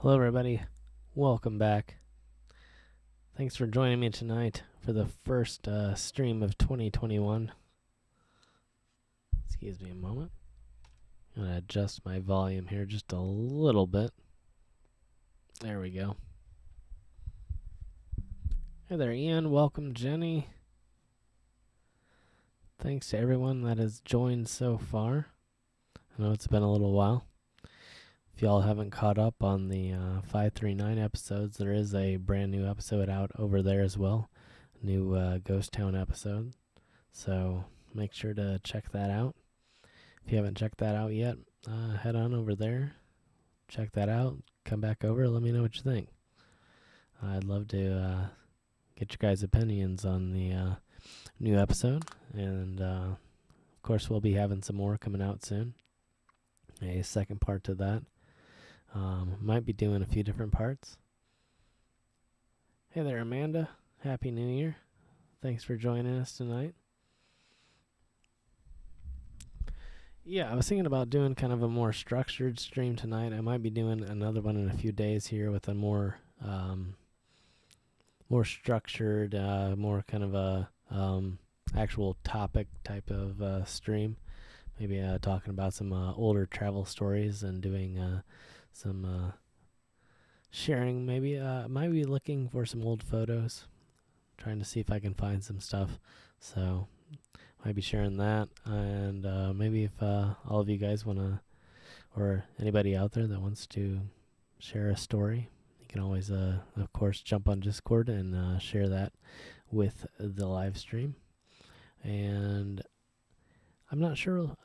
Hello, everybody. Welcome back. Thanks for joining me tonight for the first stream of 2021. Excuse me a moment. I'm going to adjust my volume here just a little bit. There we go. Hey there, Ian. Welcome, Jenny. Thanks to everyone that has joined so far. I know it's been a little while. If y'all haven't caught up on the 539 episodes, there is a brand new episode out over there as well. New Ghost Town episode. So make sure to check that out. If you haven't checked that out yet, head on over there. Check that out. Come back over. Let me know what you think. I'd love to get your guys' opinions on the new episode. And, of course, we'll be having some more coming out soon. A second part to that. Might be doing a few different parts. Hey there, Amanda. Happy New Year. Thanks for joining us tonight. Yeah, I was thinking about doing kind of a more structured stream tonight. I might be doing another one in a few days here with a more structured, more kind of a actual topic type of stream. Maybe talking about some older travel stories and doing some sharing. Maybe might be looking for some old photos, trying to see if I can find some stuff. So might be sharing that, and maybe if all of you guys want to, or anybody out there that wants to share a story, you can always, of course, jump on Discord and share that with the live stream. And I'm not sure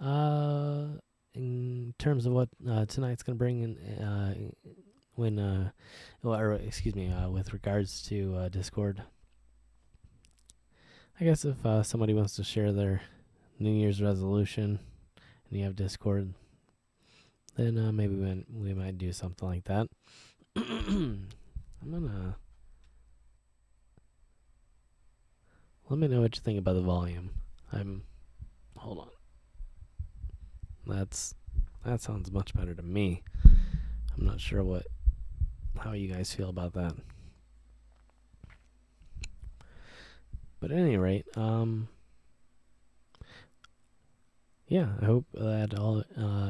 in terms of what tonight's going to bring in with regards to Discord. I guess if somebody wants to share their New Year's resolution and you have Discord, then maybe we might do something like that. Let me know what you think about the volume. Hold on. That sounds much better to me. I'm not sure how you guys feel about that. But at any rate, yeah, I hope that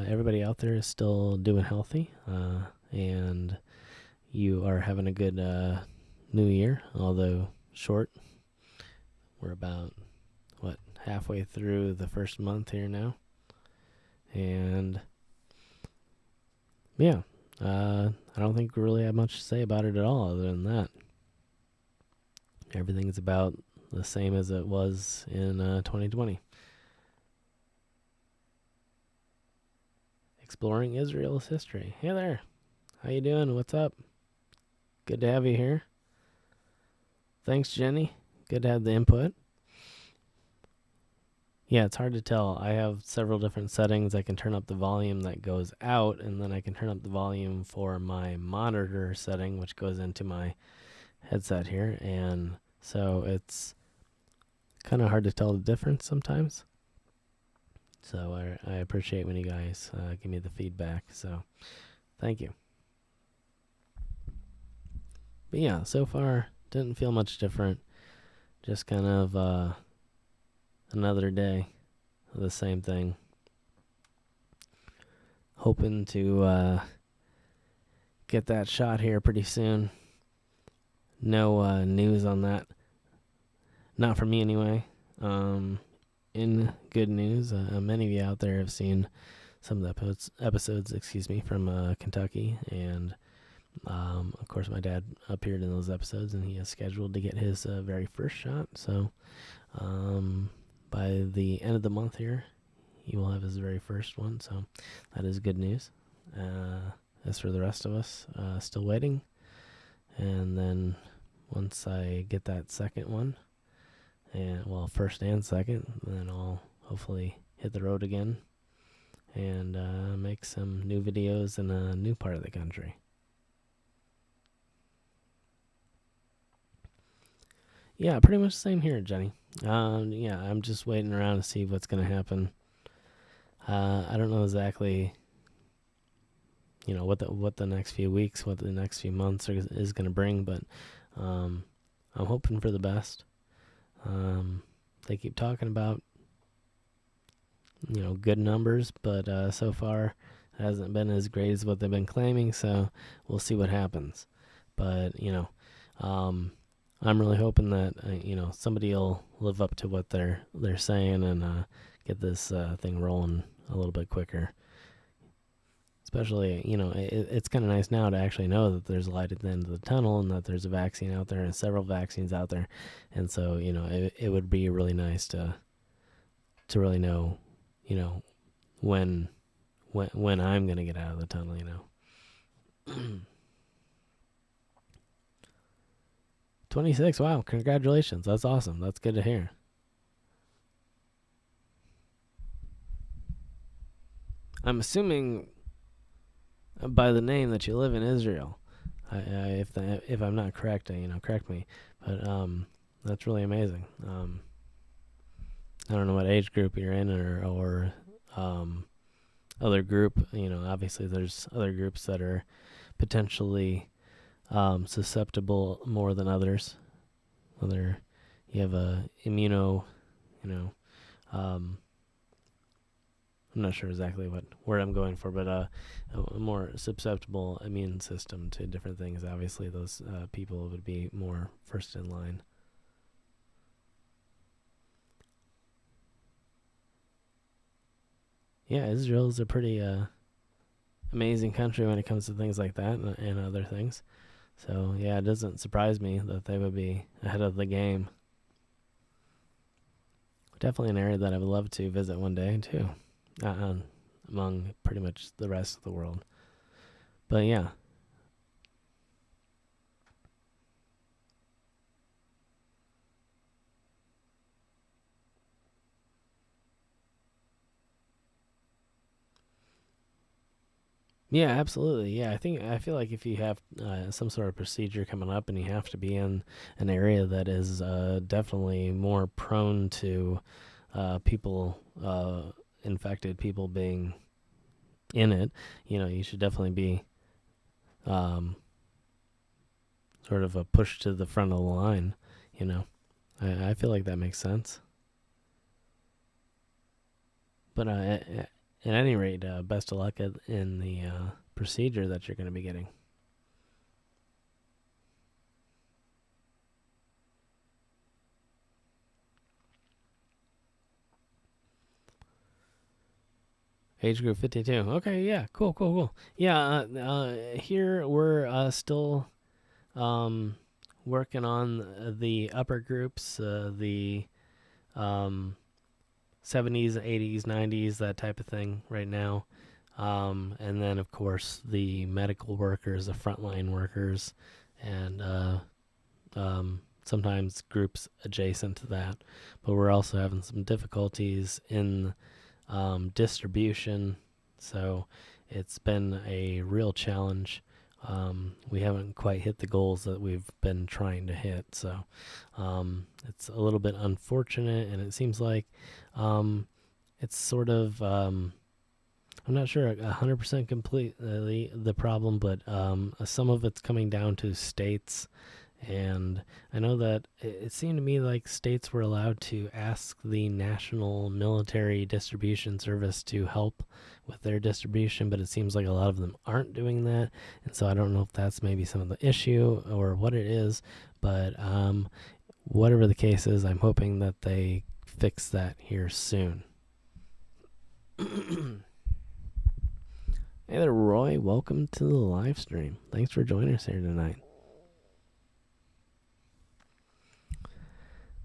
everybody out there is still doing healthy, and you are having a good New Year, although short. We're about halfway through the first month here now, and yeah, I don't think we really have much to say about it at all other than that. Everything's about the same as it was in 2020. Exploring Israel's history. Hey there. How you doing? What's up? Good to have you here. Thanks, Jenny. Good to have the input. Yeah, it's hard to tell. I have several different settings. I can turn up the volume that goes out, and then I can turn up the volume for my monitor setting, which goes into my headset here. And so it's kind of hard to tell the difference sometimes. So I appreciate when you guys give me the feedback. So thank you. But yeah, so far didn't feel much different. Just kind of another day of the same thing. Hoping to get that shot here pretty soon. No news on that. Not for me anyway. In good news, many of you out there have seen some of the episodes, from Kentucky, and of course my dad appeared in those episodes, and he is scheduled to get his very first shot. So by the end of the month here, he will have his very first one. So that is good news. As for the rest of us, still waiting. And then once I get that second one, first and second, then I'll hopefully hit the road again and make some new videos in a new part of the country. Yeah, pretty much the same here, Jenny. Yeah, I'm just waiting around to see what's going to happen. I don't know exactly, what the next few weeks, what the next few months is going to bring, but I'm hoping for the best. They keep talking about, good numbers, but so far it hasn't been as great as what they've been claiming, so we'll see what happens. But, I'm really hoping that, somebody will live up to what they're saying and get this thing rolling a little bit quicker. Especially, it's kind of nice now to actually know that there's light at the end of the tunnel and that there's a vaccine out there and several vaccines out there. And so, it would be really nice to really know, when I'm going to get out of the tunnel, 26. Wow. Congratulations. That's awesome. That's good to hear. I'm assuming by the name that you live in Israel. If I'm not correct, correct me. But that's really amazing. I don't know what age group you're in or other group. Obviously there's other groups that are potentially susceptible more than others. Whether you have a immuno, I'm not sure exactly what word I'm going for, but a more susceptible immune system to different things. Obviously, those people would be more first in line. Yeah, Israel is a pretty amazing country when it comes to things like that and other things. So, yeah, it doesn't surprise me that they would be ahead of the game. Definitely an area that I would love to visit one day, too. Among pretty much the rest of the world. But yeah. Yeah, absolutely. Yeah, I feel like if you have some sort of procedure coming up and you have to be in an area that is definitely more prone to people infected people being in it, you should definitely be sort of a push to the front of the line, I feel like that makes sense. But at any rate, best of luck in the procedure that you're going to be getting. Age group 52. Okay, yeah, cool. Yeah, here we're still working on the upper groups, the 70s, 80s, 90s, that type of thing right now. And then, of course, the medical workers, the frontline workers, and sometimes groups adjacent to that. But we're also having some difficulties in distribution, so it's been a real challenge. We haven't quite hit the goals that we've been trying to hit, so it's a little bit unfortunate, and it seems like it's sort of I'm not sure 100% completely the problem, but some of it's coming down to states. And I know that it seemed to me like states were allowed to ask the National Military Distribution Service to help with their distribution, but it seems like a lot of them aren't doing that. And so I don't know if that's maybe some of the issue or what it is, but whatever the case is, I'm hoping that they fix that here soon. Hey there, Roy. Welcome to the live stream. Thanks for joining us here tonight.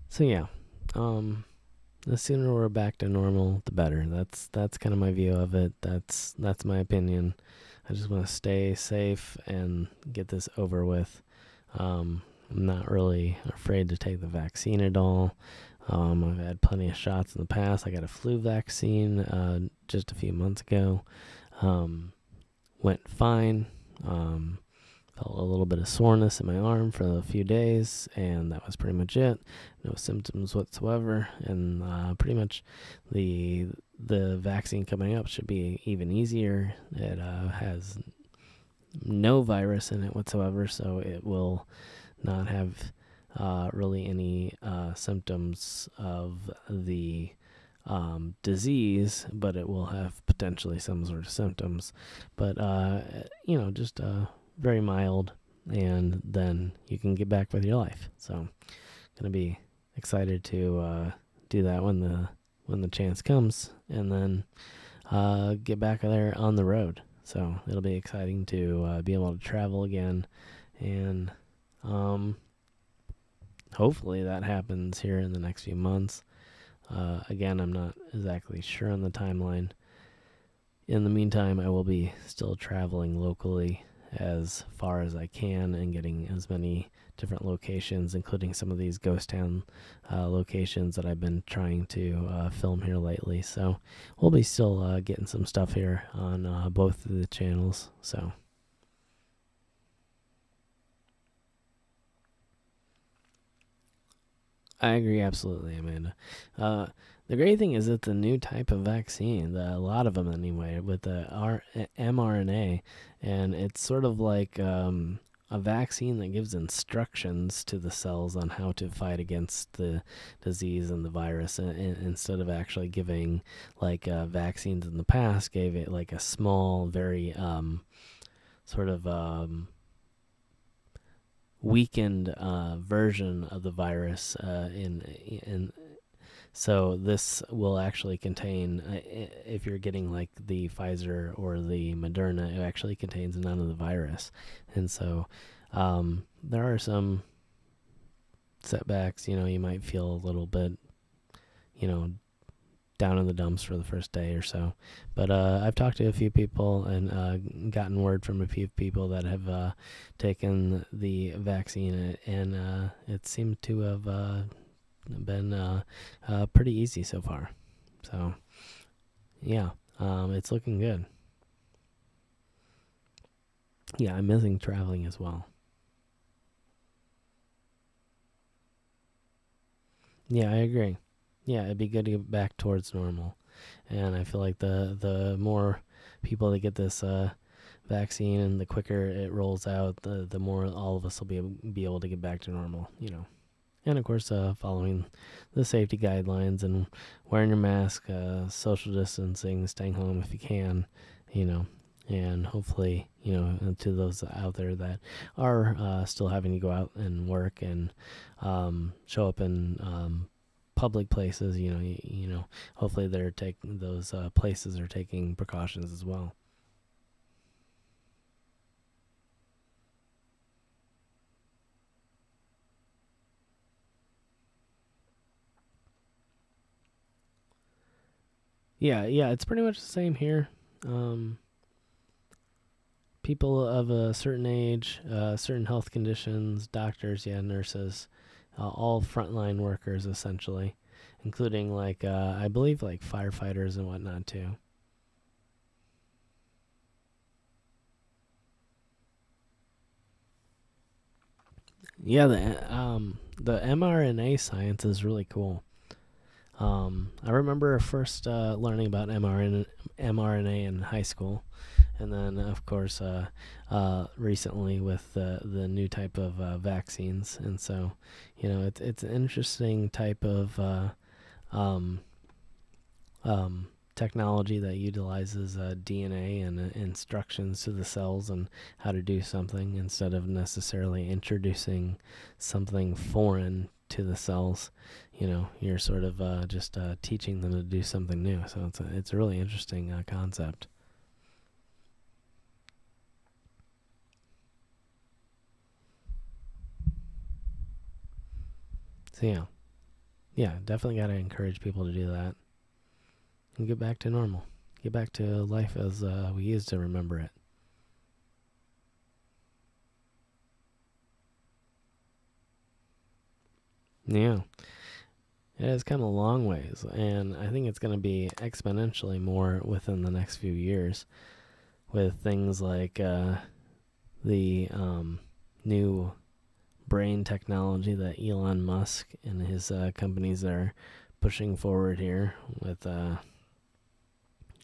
So yeah, the sooner we're back to normal, the better. That's kind of my view of it. That's my opinion. I just want to stay safe and get this over with. I'm not really afraid to take the vaccine at all. I've had plenty of shots in the past. I got a flu vaccine just a few months ago. Went fine. Felt a little bit of soreness in my arm for a few days, and that was pretty much it. No symptoms whatsoever, and pretty much the vaccine coming up should be even easier. It has no virus in it whatsoever, so it will not have really any symptoms of the disease, but it will have potentially some sort of symptoms. But just very mild, and then you can get back with your life. So gonna be excited to do that when the chance comes, and then get back there on the road. So it'll be exciting to be able to travel again, and hopefully that happens here in the next few months. Again, I'm not exactly sure on the timeline. In the meantime, I will be still traveling locally as far as I can and getting as many different locations, including some of these ghost town locations that I've been trying to film here lately. So we'll be still getting some stuff here on both of the channels. So I agree absolutely, Amanda. The great thing is that the new type of vaccine, a lot of them anyway, with the mRNA, and it's sort of like a vaccine that gives instructions to the cells on how to fight against the disease and the virus, instead of actually giving like vaccines in the past gave it like a small, very sort of weakened version of the virus so this will actually contain, if you're getting like the Pfizer or the Moderna, it actually contains none of the virus. And so there are some setbacks. You might feel a little bit, down in the dumps for the first day or so. But I've talked to a few people and gotten word from a few people that have taken the vaccine, and it seemed to have been pretty easy so far. So yeah, it's looking good. Yeah, I'm missing traveling as well. Yeah, I agree. Yeah, it'd be good to get back towards normal. And I feel like the more people that get this vaccine and the quicker it rolls out, the more all of us will be able to get back to normal, And of course, following the safety guidelines and wearing your mask, social distancing, staying home if you can, and hopefully, to those out there that are still having to go out and work and show up in public places, hopefully they're taking those places are taking precautions as well. Yeah, it's pretty much the same here. Um, People of a certain age, certain health conditions, doctors, yeah, nurses, all frontline workers essentially, including like I believe like firefighters and whatnot too. Yeah, the mRNA science is really cool. I remember first learning about mRNA in high school, and then of course recently with the new type of vaccines. And so, it's an interesting type of um, technology that utilizes DNA and instructions to the cells and how to do something instead of necessarily introducing something foreign to the cells. You're sort of just teaching them to do something new. So it's a really interesting concept. So yeah, definitely got to encourage people to do that and get back to normal. Get back to life as we used to remember it. Yeah, it has come a long ways, and I think it's going to be exponentially more within the next few years with things like the new brain technology that Elon Musk and his companies are pushing forward here with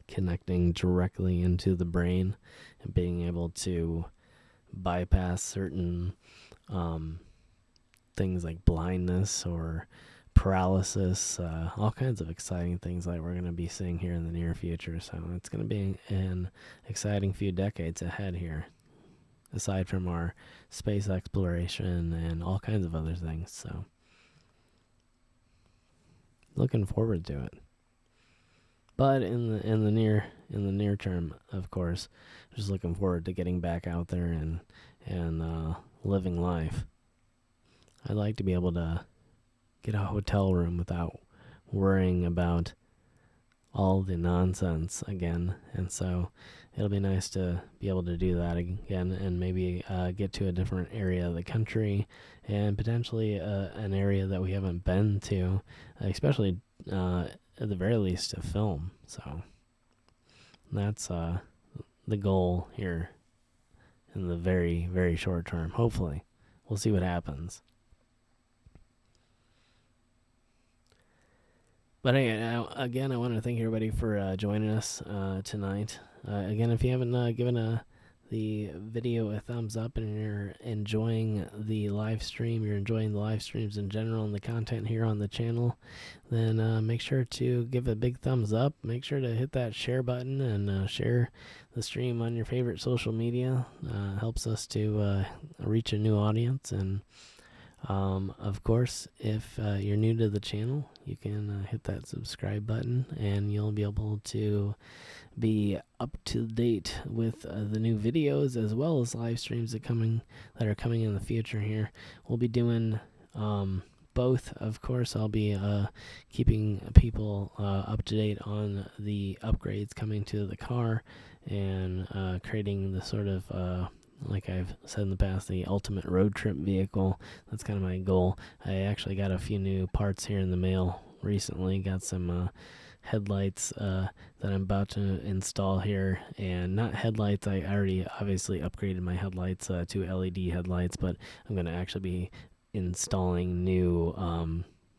connecting directly into the brain and being able to bypass certain things like blindness or paralysis, all kinds of exciting things like we're going to be seeing here in the near future. So it's going to be an exciting few decades ahead here, aside from our space exploration and all kinds of other things. So looking forward to it. But in the near term, of course, just looking forward to getting back out there and living life. I'd like to be able to get a hotel room without worrying about all the nonsense again. And so it'll be nice to be able to do that again and maybe get to a different area of the country and potentially an area that we haven't been to, especially at the very least to film. So that's the goal here in the very, very short term. Hopefully. We'll see what happens. But again, I want to thank everybody for joining us tonight. Again, if you haven't given the video a thumbs up and you're enjoying the live stream, you're enjoying the live streams in general and the content here on the channel, then make sure to give a big thumbs up. Make sure to hit that share button and share the stream on your favorite social media. Helps us to reach a new audience. And of course, if you're new to the channel, you can hit that subscribe button and you'll be able to be up to date with the new videos as well as live streams that are coming in the future here. We'll be doing both. Of course, I'll be keeping people up to date on the upgrades coming to the car and creating the sort of like I've said in the past, the ultimate road trip vehicle. That's kind of my goal. I actually got a few new parts here in the mail recently. Got some headlights that I'm about to install here. And not headlights. I already obviously upgraded my headlights to LED headlights, but I'm going to actually be installing new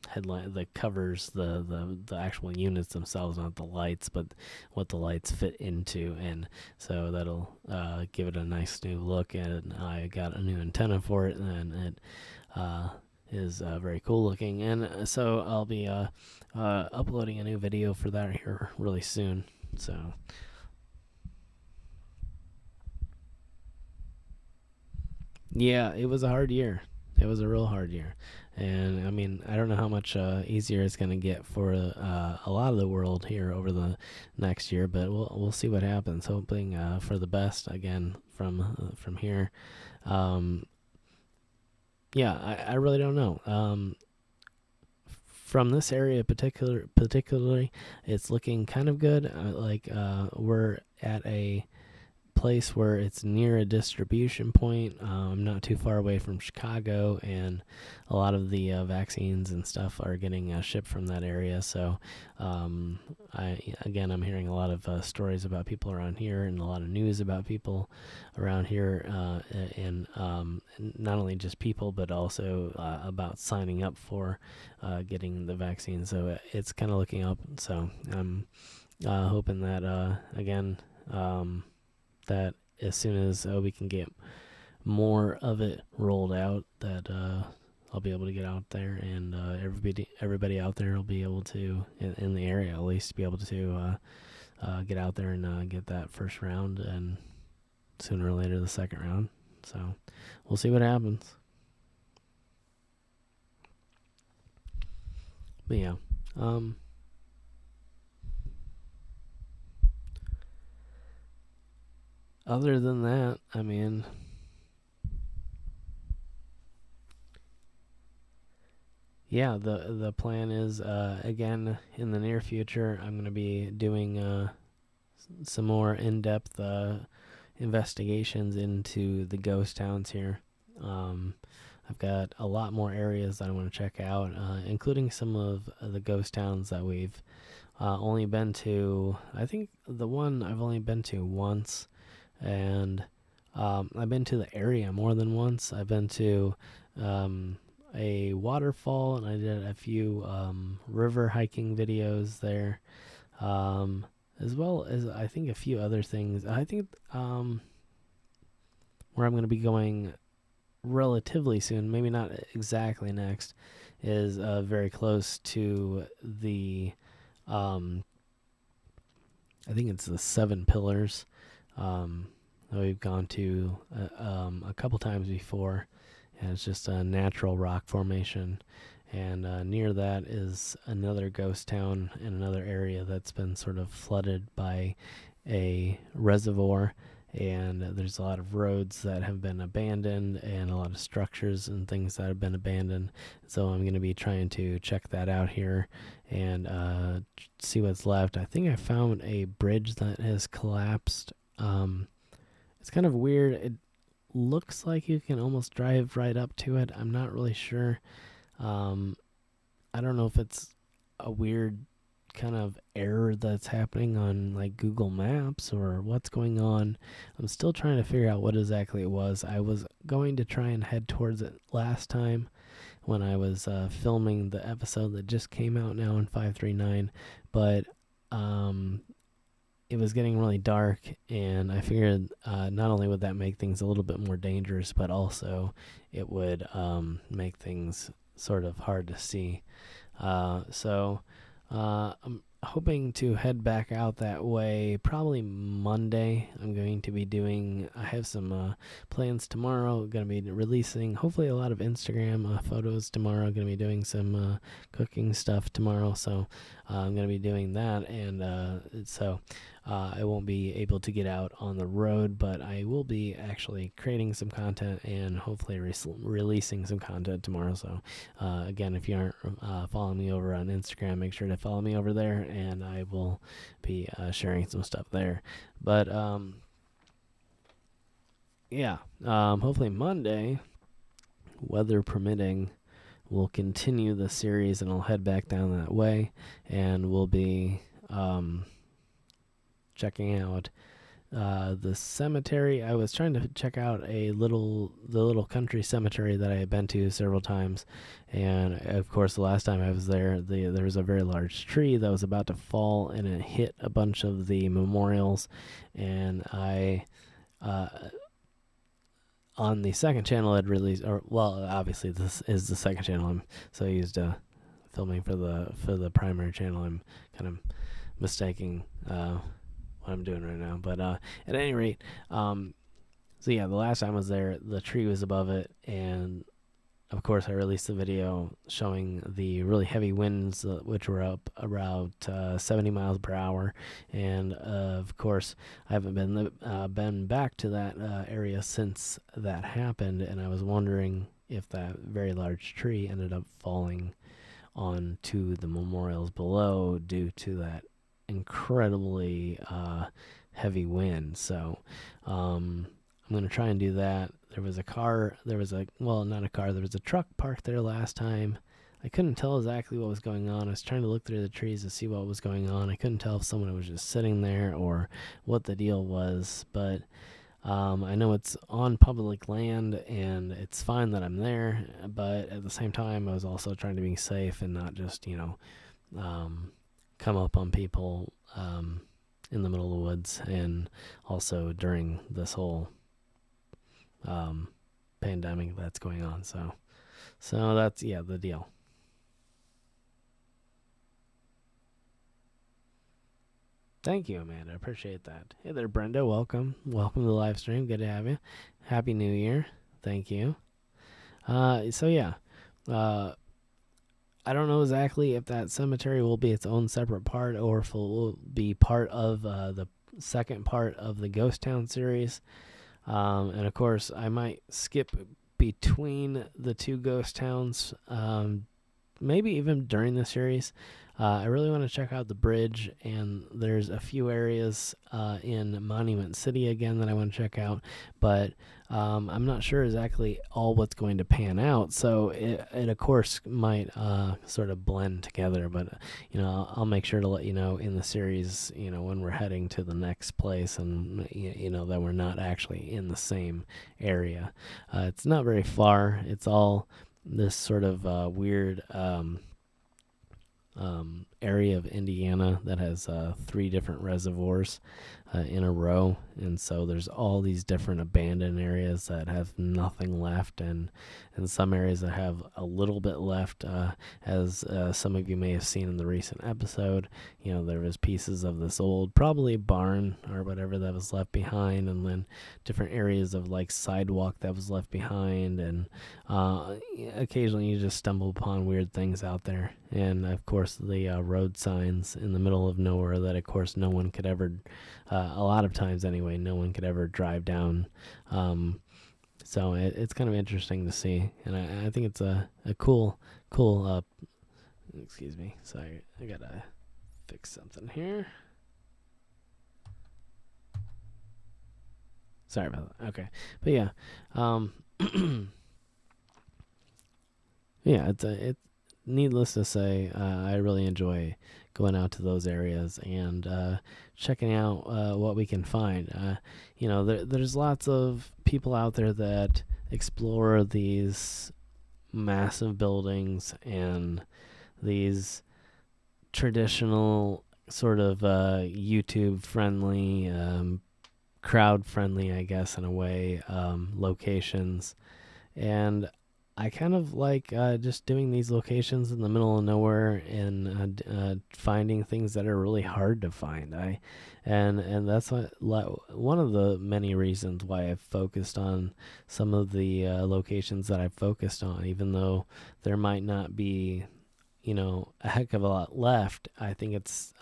headlight that covers the actual units themselves, not the lights, but what the lights fit into. And so that'll give it a nice new look. And I got a new antenna for it, and it is very cool looking. And so I'll be uploading a new video for that here really soon. So yeah, it was a hard year. It was a real hard year. And I mean, I don't know how much easier it's going to get for a lot of the world here over the next year, but we'll see what happens. Hoping for the best again from here. Yeah, I really don't know. from this area particularly, it's looking kind of good. We're at a place where it's near a distribution point. Not too far away from Chicago, and a lot of the vaccines and stuff are getting shipped from that area. So I'm hearing a lot of stories about people around here, and a lot of news about people around here, and not only just people, but also about signing up for getting the vaccine. So it's kind of looking up. So I'm hoping that that as soon as we can get more of it rolled out, that I'll be able to get out there, and everybody out there will be able to, in the area at least, be able to get out there and get that first round, and sooner or later the second round. So we'll see what happens. But yeah. Other than that, I mean, yeah, the plan is, again, in the near future, I'm going to be doing some more in-depth investigations into the ghost towns here. I've got a lot more areas that I want to check out, including some of the ghost towns that we've only been to. I think the one I've only been to once, and I've been to the area more than once. I've been to a waterfall, and I did a few river hiking videos there, as well as I think a few other things. I think where I'm going to be going relatively soon, maybe not exactly next, is very close to the I think it's the Seven Pillars. We've gone to a couple times before, and it's just a natural rock formation. And near that is another ghost town in another area that's been sort of flooded by a reservoir. And there's a lot of roads that have been abandoned, and a lot of structures and things that have been abandoned. So I'm going to be trying to check that out here and see what's left. I think I found a bridge that has collapsed. It's kind of weird. It looks like you can almost drive right up to it. I'm not really sure. I don't know if it's a weird kind of error that's happening on like Google Maps or what's going on. I'm still trying to figure out what exactly it was. I was going to try and head towards it last time when I was filming the episode that just came out now in 539, but it was getting really dark, and I figured not only would that make things a little bit more dangerous, but also it would make things sort of hard to see. So I'm hoping to head back out that way probably Monday. I have some plans tomorrow. Going to be releasing hopefully a lot of Instagram photos tomorrow. Going to be doing some cooking stuff tomorrow, so I'm going to be doing that, and so I won't be able to get out on the road, but I will be actually creating some content and hopefully releasing some content tomorrow. So again, if you aren't following me over on Instagram, make sure to follow me over there, and I will be sharing some stuff there. But hopefully Monday, weather permitting, we'll continue the series, and I'll head back down that way, and we'll be checking out the cemetery. I was trying to check out the little country cemetery that I had been to several times, and of course the last time I was there, there was a very large tree that was about to fall, and it hit a bunch of the memorials, and I on the second channel I'd released, obviously this is the second channel, I'm so used to filming for the primary channel, I'm kind of mistaking what I'm doing right now. But at any rate, so yeah, the last time I was there, the tree was above it, and of course I released the video showing the really heavy winds, which were up around 70 miles per hour, and of course I haven't been back to that area since that happened, and I was wondering if that very large tree ended up falling on to the memorials below due to that incredibly heavy wind. So I'm going to try and do that. There was a truck parked there last time. I couldn't tell exactly what was going on. I was trying to look through the trees to see what was going on. I couldn't tell if someone was just sitting there or what the deal was, but I know it's on public land, and it's fine that I'm there, but at the same time, I was also trying to be safe and not just, come up on people in the middle of the woods, and also during this whole pandemic that's going on. So that's, the deal. Thank you, Amanda. I appreciate that. Hey there, Brenda. Welcome. Welcome to the live stream. Good to have you. Happy New Year. Thank you. I don't know exactly if that cemetery will be its own separate part or if it will be part of the second part of the Ghost Town series. And of course, I might skip between the two ghost towns, maybe even during the series. I really want to check out the bridge, and there's a few areas in Monument City again that I want to check out, but I'm not sure exactly all what's going to pan out, so it of course might sort of blend together, but I'll make sure to let you know in the series, when we're heading to the next place, and that we're not actually in the same area. It's not very far. It's all this sort of weird area of Indiana that has 3 different reservoirs in a row, and so there's all these different abandoned areas that have nothing left, and some areas that have a little bit left, as some of you may have seen in the recent episode. There was pieces of this old, probably barn or whatever, that was left behind, and then different areas of like sidewalk that was left behind, and occasionally you just stumble upon weird things out there, and of course the road signs in the middle of nowhere that of course no one could ever, a lot of times anyway, no one could ever drive down. So it's kind of interesting to see, and I think it's a cool excuse me, sorry, I gotta fix something here. Sorry about that. Okay, but yeah, yeah, it's needless to say, I really enjoy going out to those areas and checking out what we can find. There's lots of people out there that explore these massive buildings and these traditional sort of YouTube friendly, crowd friendly, I guess, in a way, locations. And I kind of like just doing these locations in the middle of nowhere and finding things that are really hard to find. And that's one of the many reasons why I've focused on some of the locations that I've focused on, even though there might not be, a heck of a lot left. I think it's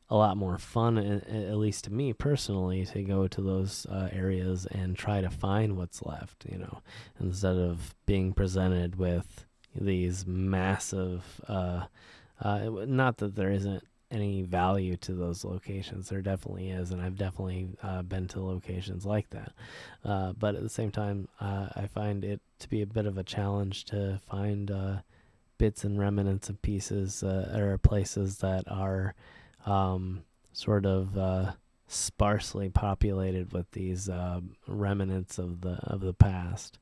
a lot more fun, at least to me personally, to go to those areas and try to find what's left, instead of being presented with these massive, not that there isn't any value to those locations. There definitely is, and I've definitely been to locations like that. But at the same time, I find it to be a bit of a challenge to find bits and remnants of pieces or places that are sort of sparsely populated with these remnants of the past.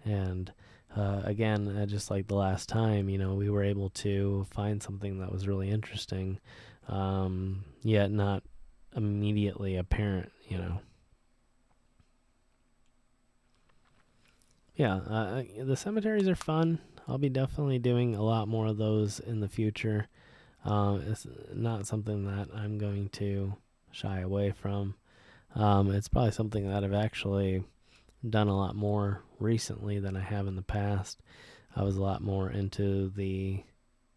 And again, just like the last time, we were able to find something that was really interesting, yet not immediately apparent. Yeah, the cemeteries are fun. I'll be definitely doing a lot more of those in the future. It's not something that I'm going to shy away from. It's probably something that I've actually done a lot more recently than I have in the past. I was a lot more into the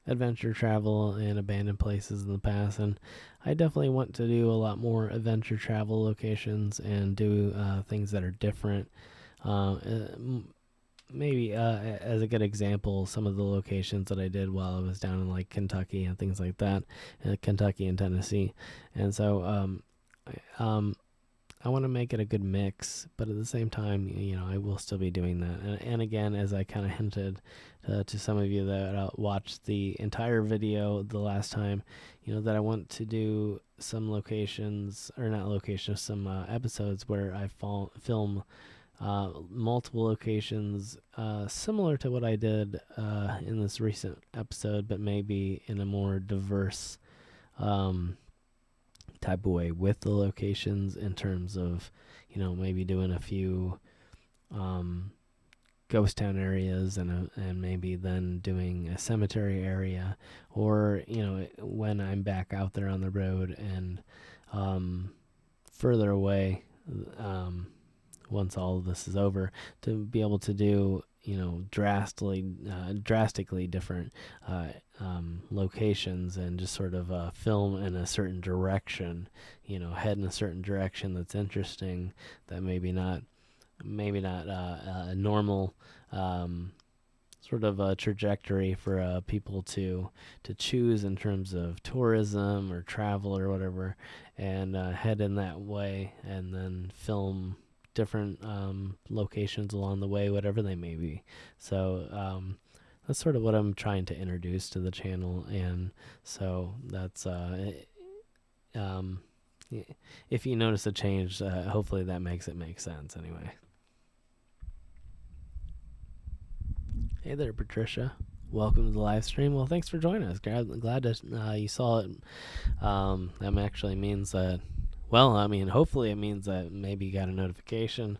adventure travel and abandoned places in the past, and I definitely want to do a lot more adventure travel locations and do things that are different. maybe as a good example, some of the locations that I did while I was down in like Kentucky and things like that, Kentucky and Tennessee, and so I want to make it a good mix, but at the same time, I will still be doing that. And again, as I kind of hinted to some of you that watched the entire video the last time, that I want to do some locations, or not locations, some episodes where I film multiple locations, similar to what I did in this recent episode, but maybe in a more diverse type of way with the locations, in terms of maybe doing a few ghost town areas, and maybe then doing a cemetery area, or when I'm back out there on the road and further away, once all of this is over, to be able to do drastically different locations, and just sort of film in a certain direction, head in a certain direction that's interesting, that maybe not a normal sort of a trajectory for people to choose in terms of tourism or travel or whatever, and head in that way, and then film different locations along the way, whatever they may be. So that's sort of what I'm trying to introduce to the channel, and so that's if you notice a change, hopefully that makes it make sense anyway. Hey there, Patricia. Welcome to the live stream. Well, thanks for joining us. Glad that you saw it. That actually means that, hopefully it means that maybe you got a notification.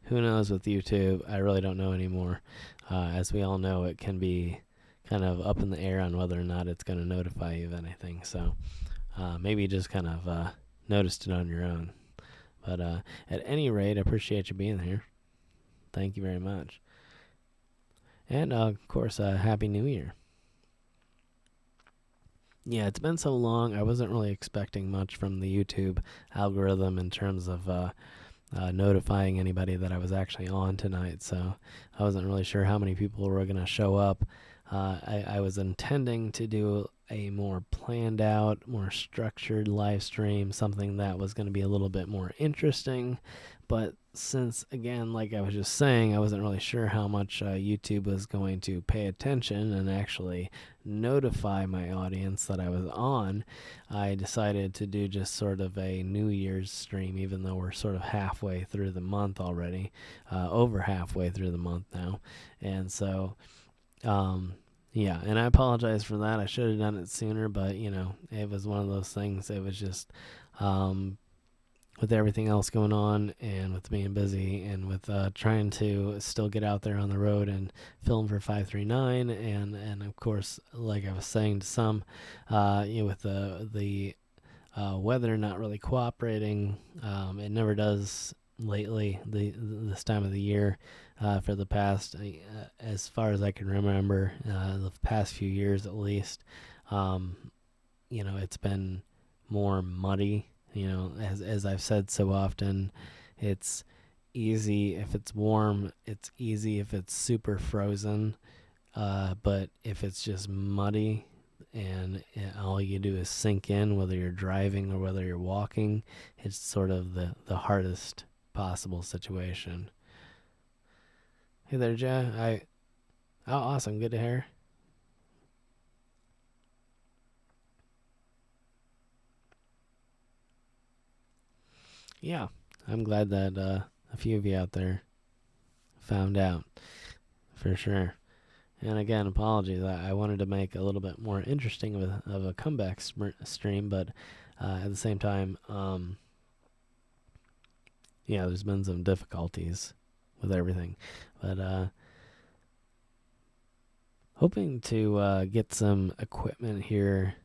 Who knows with YouTube? I really don't know anymore. As we all know, it can be kind of up in the air on whether or not it's going to notify you of anything. So maybe you just kind of noticed it on your own. But at any rate, I appreciate you being here. Thank you very much. And, of course, Happy New Year. Yeah, it's been so long. I wasn't really expecting much from the YouTube algorithm in terms of notifying anybody that I was actually on tonight. So I wasn't really sure how many people were going to show up. I was intending to do a more planned out, more structured live stream, something that was going to be a little bit more interesting. But since, again, like I was just saying, I wasn't really sure how much YouTube was going to pay attention and actually notify my audience that I was on, I decided to do just sort of a New Year's stream, even though we're sort of halfway through the month already, over halfway through the month now. And so, yeah, and I apologize for that. I should have done it sooner, but, it was one of those things. It was just, with everything else going on, and with being busy, and with trying to still get out there on the road and film for 539, and of course, like I was saying to some, with the weather not really cooperating, it never does lately, this time of the year, for the past, as far as I can remember, the past few years at least, it's been more muddy. As I've said so often, it's easy if it's warm, it's easy if it's super frozen, but if it's just muddy and all you do is sink in, whether you're driving or whether you're walking, it's sort of the hardest possible situation. Hey there, Jay. Oh, awesome. Good to hear. Yeah, I'm glad that a few of you out there found out, for sure. And again, apologies. I wanted to make a little bit more interesting of a comeback stream, but at the same time, there's been some difficulties with everything. But hoping to get some equipment here.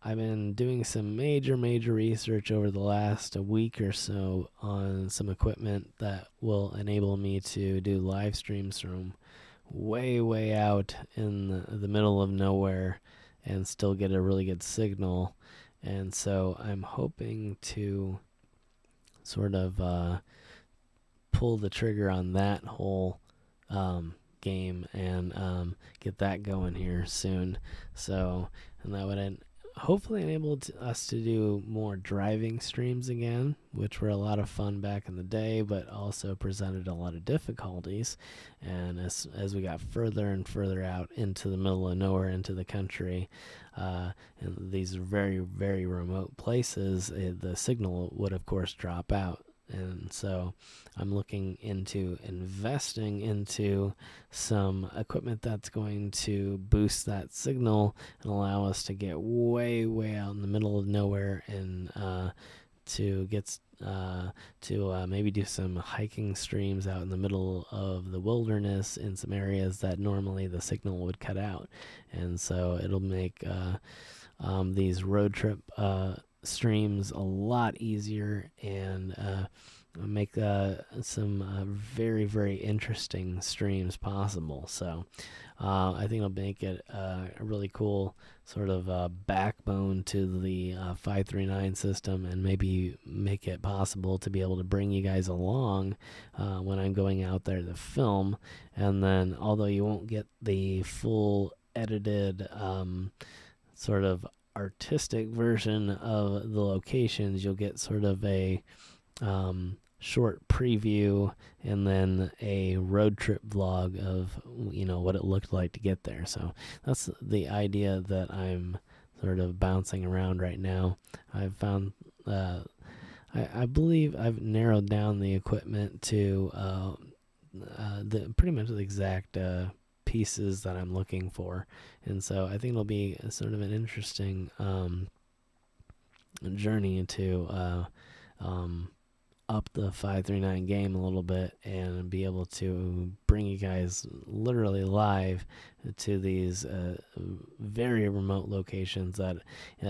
I've been doing some major research over the last week or so on some equipment that will enable me to do live streams from way out in the middle of nowhere and still get a really good signal. And so I'm hoping to sort of pull the trigger on that whole game and get that going here soon. So, and that would hopefully enable us to do more driving streams again, which were a lot of fun back in the day, but also presented a lot of difficulties. And as we got further and further out into the middle of nowhere, into the country, in these very, very remote places, the signal would, of course, drop out. And so I'm looking into investing into some equipment that's going to boost that signal and allow us to get way, way out in the middle of nowhere and to get to maybe do some hiking streams out in the middle of the wilderness in some areas that normally the signal would cut out. And so it'll make these road trip streams a lot easier and make some very, very interesting streams possible. So I think it'll make it a really cool sort of backbone to the 539 system, and maybe make it possible to be able to bring you guys along when I'm going out there to film. And then, although you won't get the full edited sort of artistic version of the locations, you'll get sort of a short preview and then a road trip vlog of what it looked like to get there. So that's the idea that I'm sort of bouncing around right now. I've found I believe I've narrowed down the equipment to the pretty much the exact pieces that I'm looking for. And so I think it'll be sort of an interesting journey to up the 539 game a little bit and be able to bring you guys literally live to these very remote locations that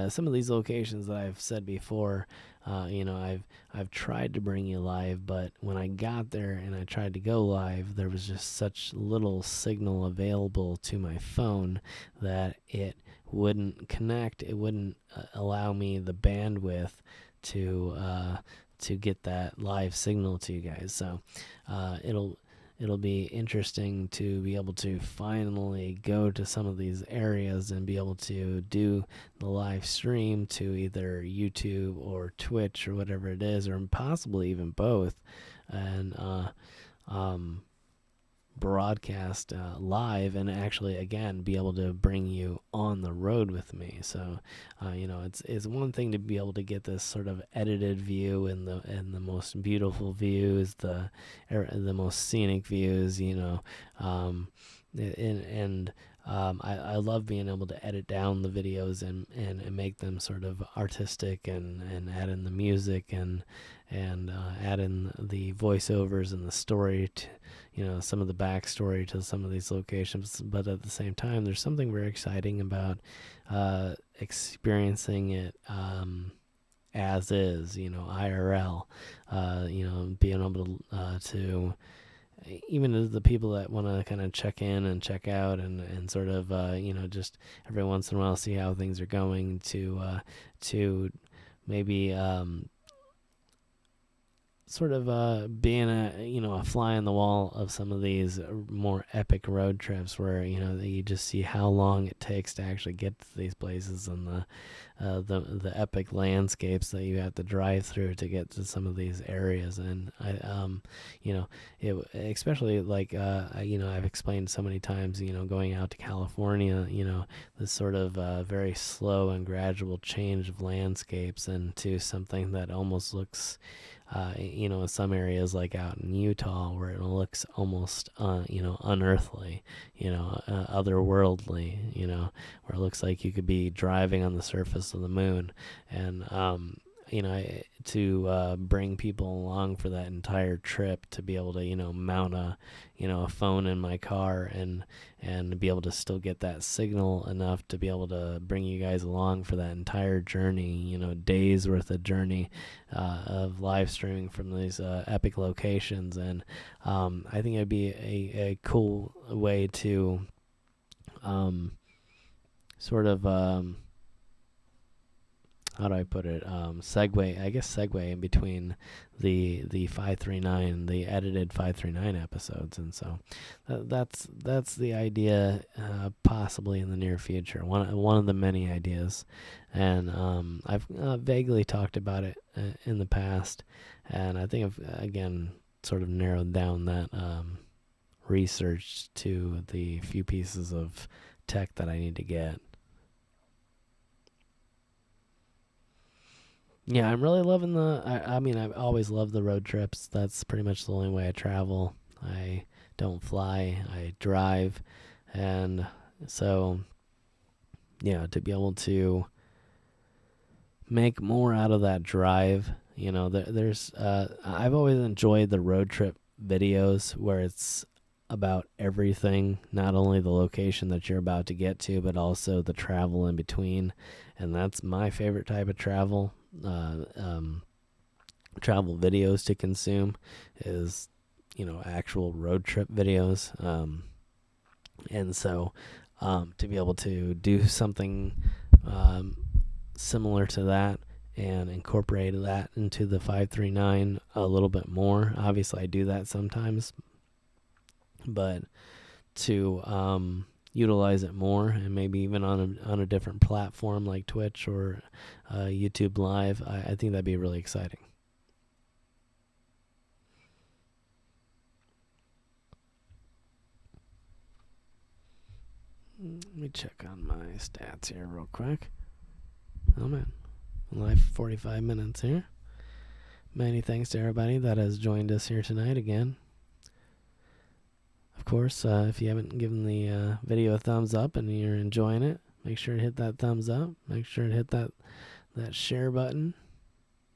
some of these locations that I've said before, I've tried to bring you live, but when I got there and I tried to go live, there was just such little signal available to my phone that it wouldn't connect. It wouldn't allow me the bandwidth to get that live signal to you guys. So it'll be interesting to be able to finally go to some of these areas and be able to do the live stream to either YouTube or Twitch or whatever it is, or possibly even both, and broadcast live and actually again be able to bring you on the road with me. So it's one thing to be able to get this sort of edited view and the most beautiful views, the most scenic views, I love being able to edit down the videos and make them sort of artistic and add in the music and add in the voiceovers and the story to, some of the backstory to some of these locations. But at the same time, there's something very exciting about experiencing it as is, IRL, being able to even as the people that want to kind of check in and check out and sort of just every once in a while see how things are going, to maybe sort of being a fly on the wall of some of these more epic road trips where you just see how long it takes to actually get to these places, and the epic landscapes that you have to drive through to get to some of these areas. And it especially like I've explained so many times, going out to California, this sort of very slow and gradual change of landscapes into something that almost looks in some areas like out in Utah where it looks almost unearthly, otherworldly, where it looks like you could be driving on the surface of the moon. And to bring people along for that entire trip, to be able to mount a phone in my car and be able to still get that signal enough to be able to bring you guys along for that entire journey, days worth of journey of live streaming from these epic locations. And I think it'd be a cool way to sort of how do I put it? Segue, I guess, segue in between the 539, the edited 539 episodes, and so that's the idea, possibly in the near future. One of the many ideas, and I've vaguely talked about it in the past, and I think I've again sort of narrowed down that research to the few pieces of tech that I need to get. Yeah, I'm really loving I mean, I've always loved the road trips. That's pretty much the only way I travel. I don't fly, I drive. And so, yeah, to be able to make more out of that drive, I've always enjoyed the road trip videos where it's about everything, not only the location that you're about to get to, but also the travel in between. And that's my favorite type of travel. Uh, um, Travel videos to consume is actual road trip videos, and so to be able to do something um, similar to that and incorporate that into the 539 a little bit more. Obviously I do that sometimes, but to utilize it more, and maybe even on a different platform like Twitch or YouTube Live, I think that'd be really exciting. Let me check on my stats here real quick. Oh man, live 45 minutes here. Many thanks to everybody that has joined us here tonight again. Of course, if you haven't given the video a thumbs up and you're enjoying it, make sure to hit that thumbs up. Make sure to hit that share button.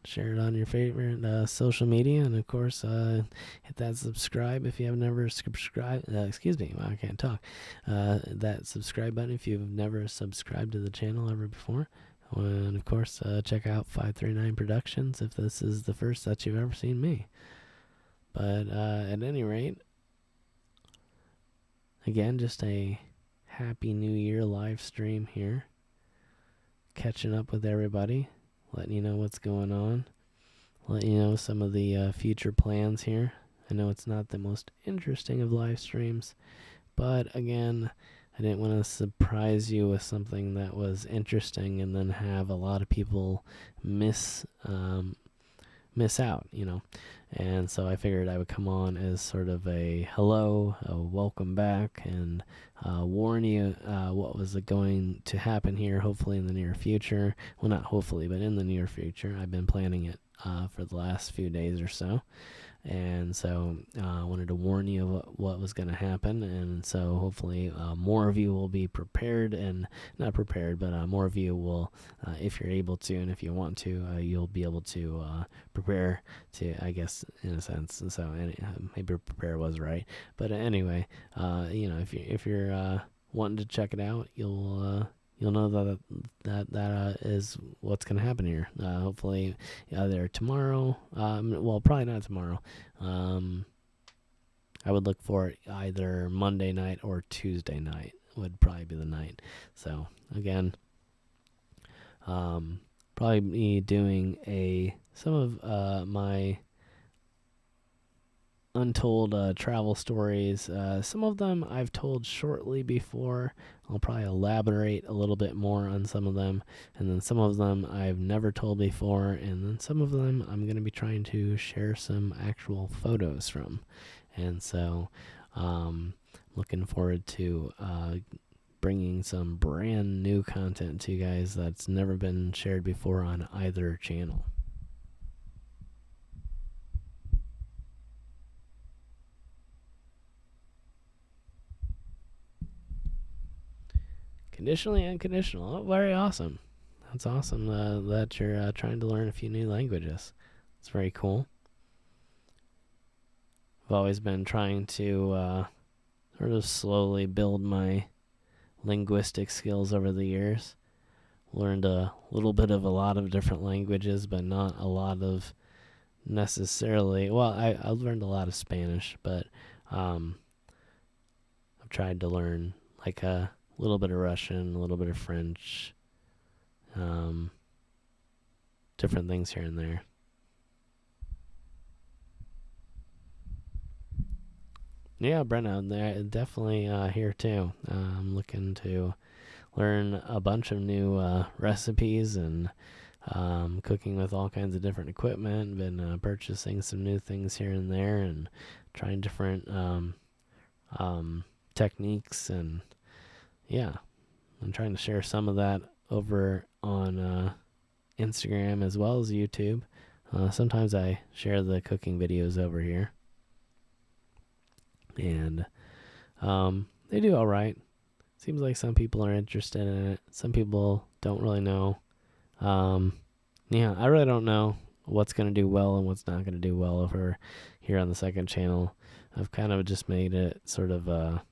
Share it on your favorite social media, and of course, hit that subscribe if you have never subscribed. Excuse me, I can't talk. That subscribe button if you've never subscribed to the channel ever before. And of course, check out 539 Productions if this is the first that you've ever seen me. But at any rate, again, just a happy New Year live stream here. Catching up with everybody, letting you know what's going on, letting you know some of the future plans here. I know it's not the most interesting of live streams, but again, I didn't want to surprise you with something that was interesting and then have a lot of people miss out, And so I figured I would come on as sort of a hello, a welcome back, and warn you what was going to happen here, hopefully in the near future. Well, not hopefully, but in the near future. I've been planning it for the last few days or so. And so I wanted to warn you of what was going to happen. And so hopefully more of you will be prepared, and not prepared, but more of you will, if you're able to and if you want to, you'll be able to prepare to, I guess, in a sense. So maybe prepare was right. But anyway, if you're wanting to check it out, you'll know that is what's going to happen here. Hopefully either tomorrow, well, probably not tomorrow. I would look for it either Monday night or Tuesday night would probably be the night. So again, probably be doing some of my untold travel stories. Some of them I've told shortly before. I'll probably elaborate a little bit more on some of them, and then some of them I've never told before, and then some of them I'm going to be trying to share some actual photos from. And so looking forward to bringing some brand new content to you guys that's never been shared before on either channel. Conditionally unconditional. Oh, very awesome. That's awesome that you're trying to learn a few new languages. It's very cool. I've always been trying to sort of slowly build my linguistic skills over the years. Learned a little bit of a lot of different languages, but not a lot of necessarily. Well, I learned a lot of Spanish, but I've tried to learn like a little bit of Russian, a little bit of French, different things here and there. Yeah, Brenna, they're definitely here too. I'm looking to learn a bunch of new recipes and cooking with all kinds of different equipment. Been purchasing some new things here and there and trying different techniques. And yeah, I'm trying to share some of that over on Instagram as well as YouTube. Sometimes I share the cooking videos over here. And they do all right. Seems like some people are interested in it. Some people don't really know. Yeah, I really don't know what's going to do well and what's not going to do well over here on the second channel. I've kind of just made it sort of a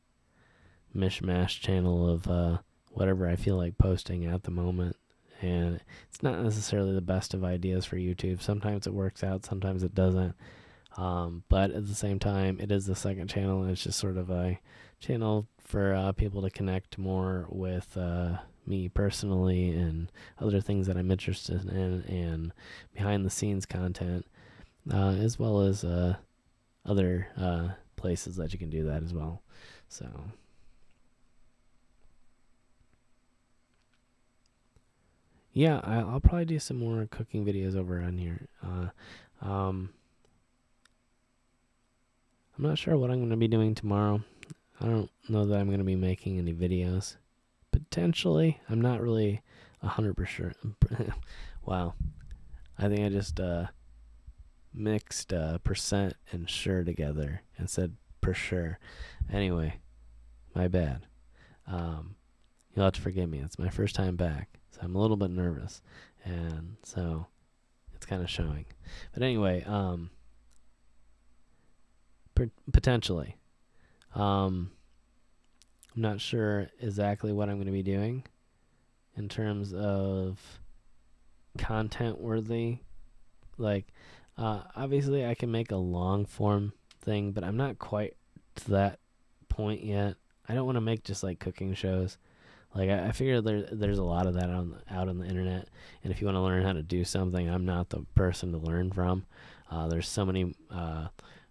mishmash channel of whatever I feel like posting at the moment. And it's not necessarily the best of ideas for YouTube. Sometimes it works out, sometimes it doesn't. But at the same time, it is the second channel, and it's just sort of a channel for people to connect more with me personally and other things that I'm interested in, and behind the scenes content, as well as other places that you can do that as well. So yeah, I'll probably do some more cooking videos over on here. I'm not sure what I'm going to be doing tomorrow. I don't know that I'm going to be making any videos. Potentially. I'm not really 100%. Wow. I think I just mixed percent and sure together and said per sure. Anyway, my bad. You'll have to forgive me. It's my first time back, so I'm a little bit nervous. And so it's kind of showing. But anyway, potentially. I'm not sure exactly what I'm going to be doing in terms of content worthy. Like, obviously I can make a long form thing, but I'm not quite to that point yet. I don't want to make just like cooking shows. Like, I figure there's a lot of that out on the internet, and if you want to learn how to do something, I'm not the person to learn from. There's so many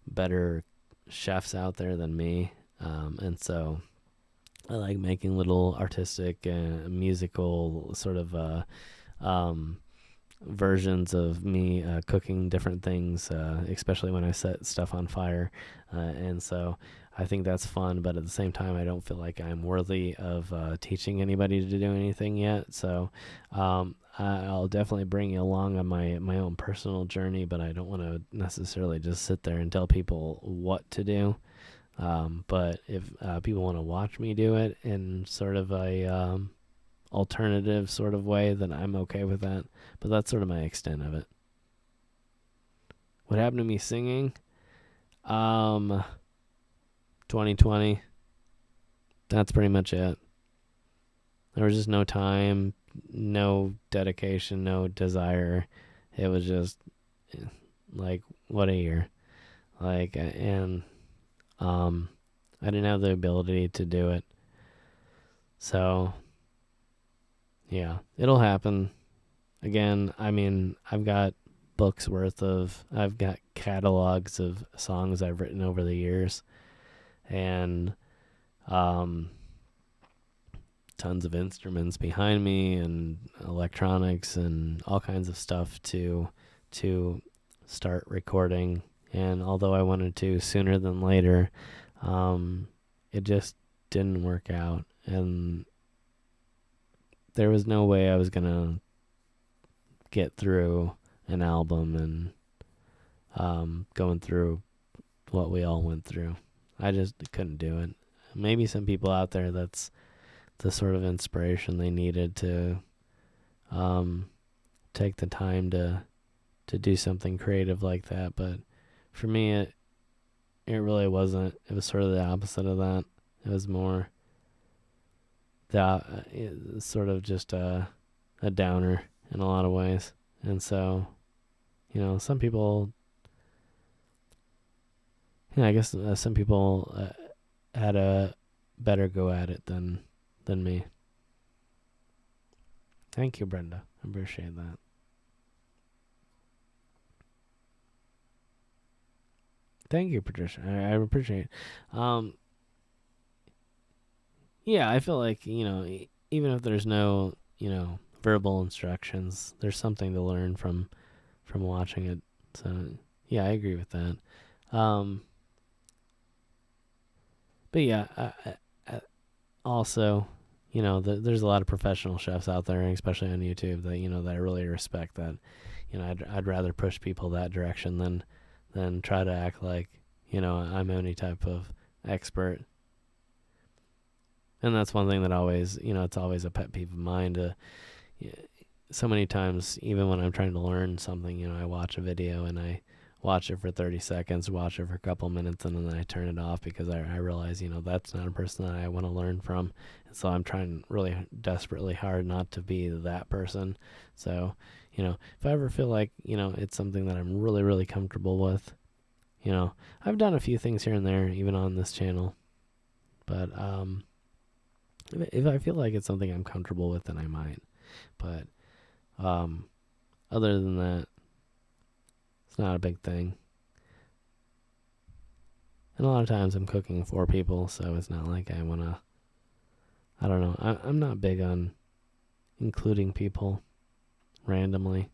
better chefs out there than me, and so I like making little artistic musical sort of versions of me cooking different things, especially when I set stuff on fire, and so I think that's fun, but at the same time I don't feel like I'm worthy of teaching anybody to do anything yet. So I'll definitely bring you along on my own personal journey, but I don't want to necessarily just sit there and tell people what to do. But if people want to watch me do it in sort of a alternative sort of way, then I'm okay with that. But that's sort of my extent of it. What happened to me singing? 2020. That's pretty much it. There was just no time, no dedication, no desire. It was just like, what a year. Like, and I didn't have the ability to do it. So yeah, it'll happen. Again, I mean, I've got I've got catalogs of songs I've written over the years, and tons of instruments behind me and electronics and all kinds of stuff to start recording. And although I wanted to sooner than later, it just didn't work out, and there was no way I was gonna get through an album and going through what we all went through. I just couldn't do it. Maybe some people out there, that's the sort of inspiration they needed to take the time to do something creative like that. But for me, it really wasn't. It was sort of the opposite of that. It was more sort of just a downer in a lot of ways. And so, some people, I guess some people had a better go at it than me. Thank you, Brenda. I appreciate that. Thank you, Patricia. I appreciate it. Yeah, I feel like, even if there's no, verbal instructions, there's something to learn from watching it. So, yeah, I agree with that. But yeah, I also, there's a lot of professional chefs out there, especially on YouTube, that I really respect. That, I'd rather push people that direction than try to act like, I'm any type of expert. And that's one thing that always, it's always a pet peeve of mine. So many times, even when I'm trying to learn something, I watch a video and I watch it for 30 seconds, watch it for a couple minutes, and then I turn it off because I realize, that's not a person that I want to learn from. And so I'm trying really desperately hard not to be that person. So, if I ever feel like, it's something that I'm really, really comfortable with, I've done a few things here and there, even on this channel. But if I feel like it's something I'm comfortable with, then I might. But other than that, it's not a big thing. And a lot of times I'm cooking for people, so it's not like I want to, I don't know. I'm not big on including people randomly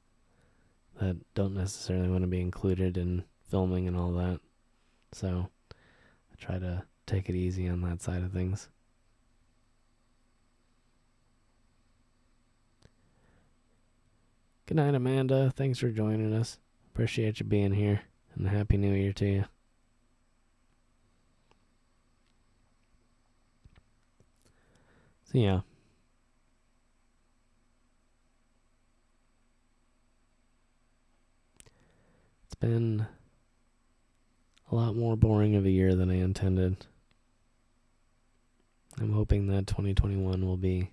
that don't necessarily want to be included in filming and all that. So I try to take it easy on that side of things. Good night, Amanda. Thanks for joining us. Appreciate you being here, and Happy New Year to you. So yeah. It's been a lot more boring of a year than I intended. I'm hoping that 2021 will be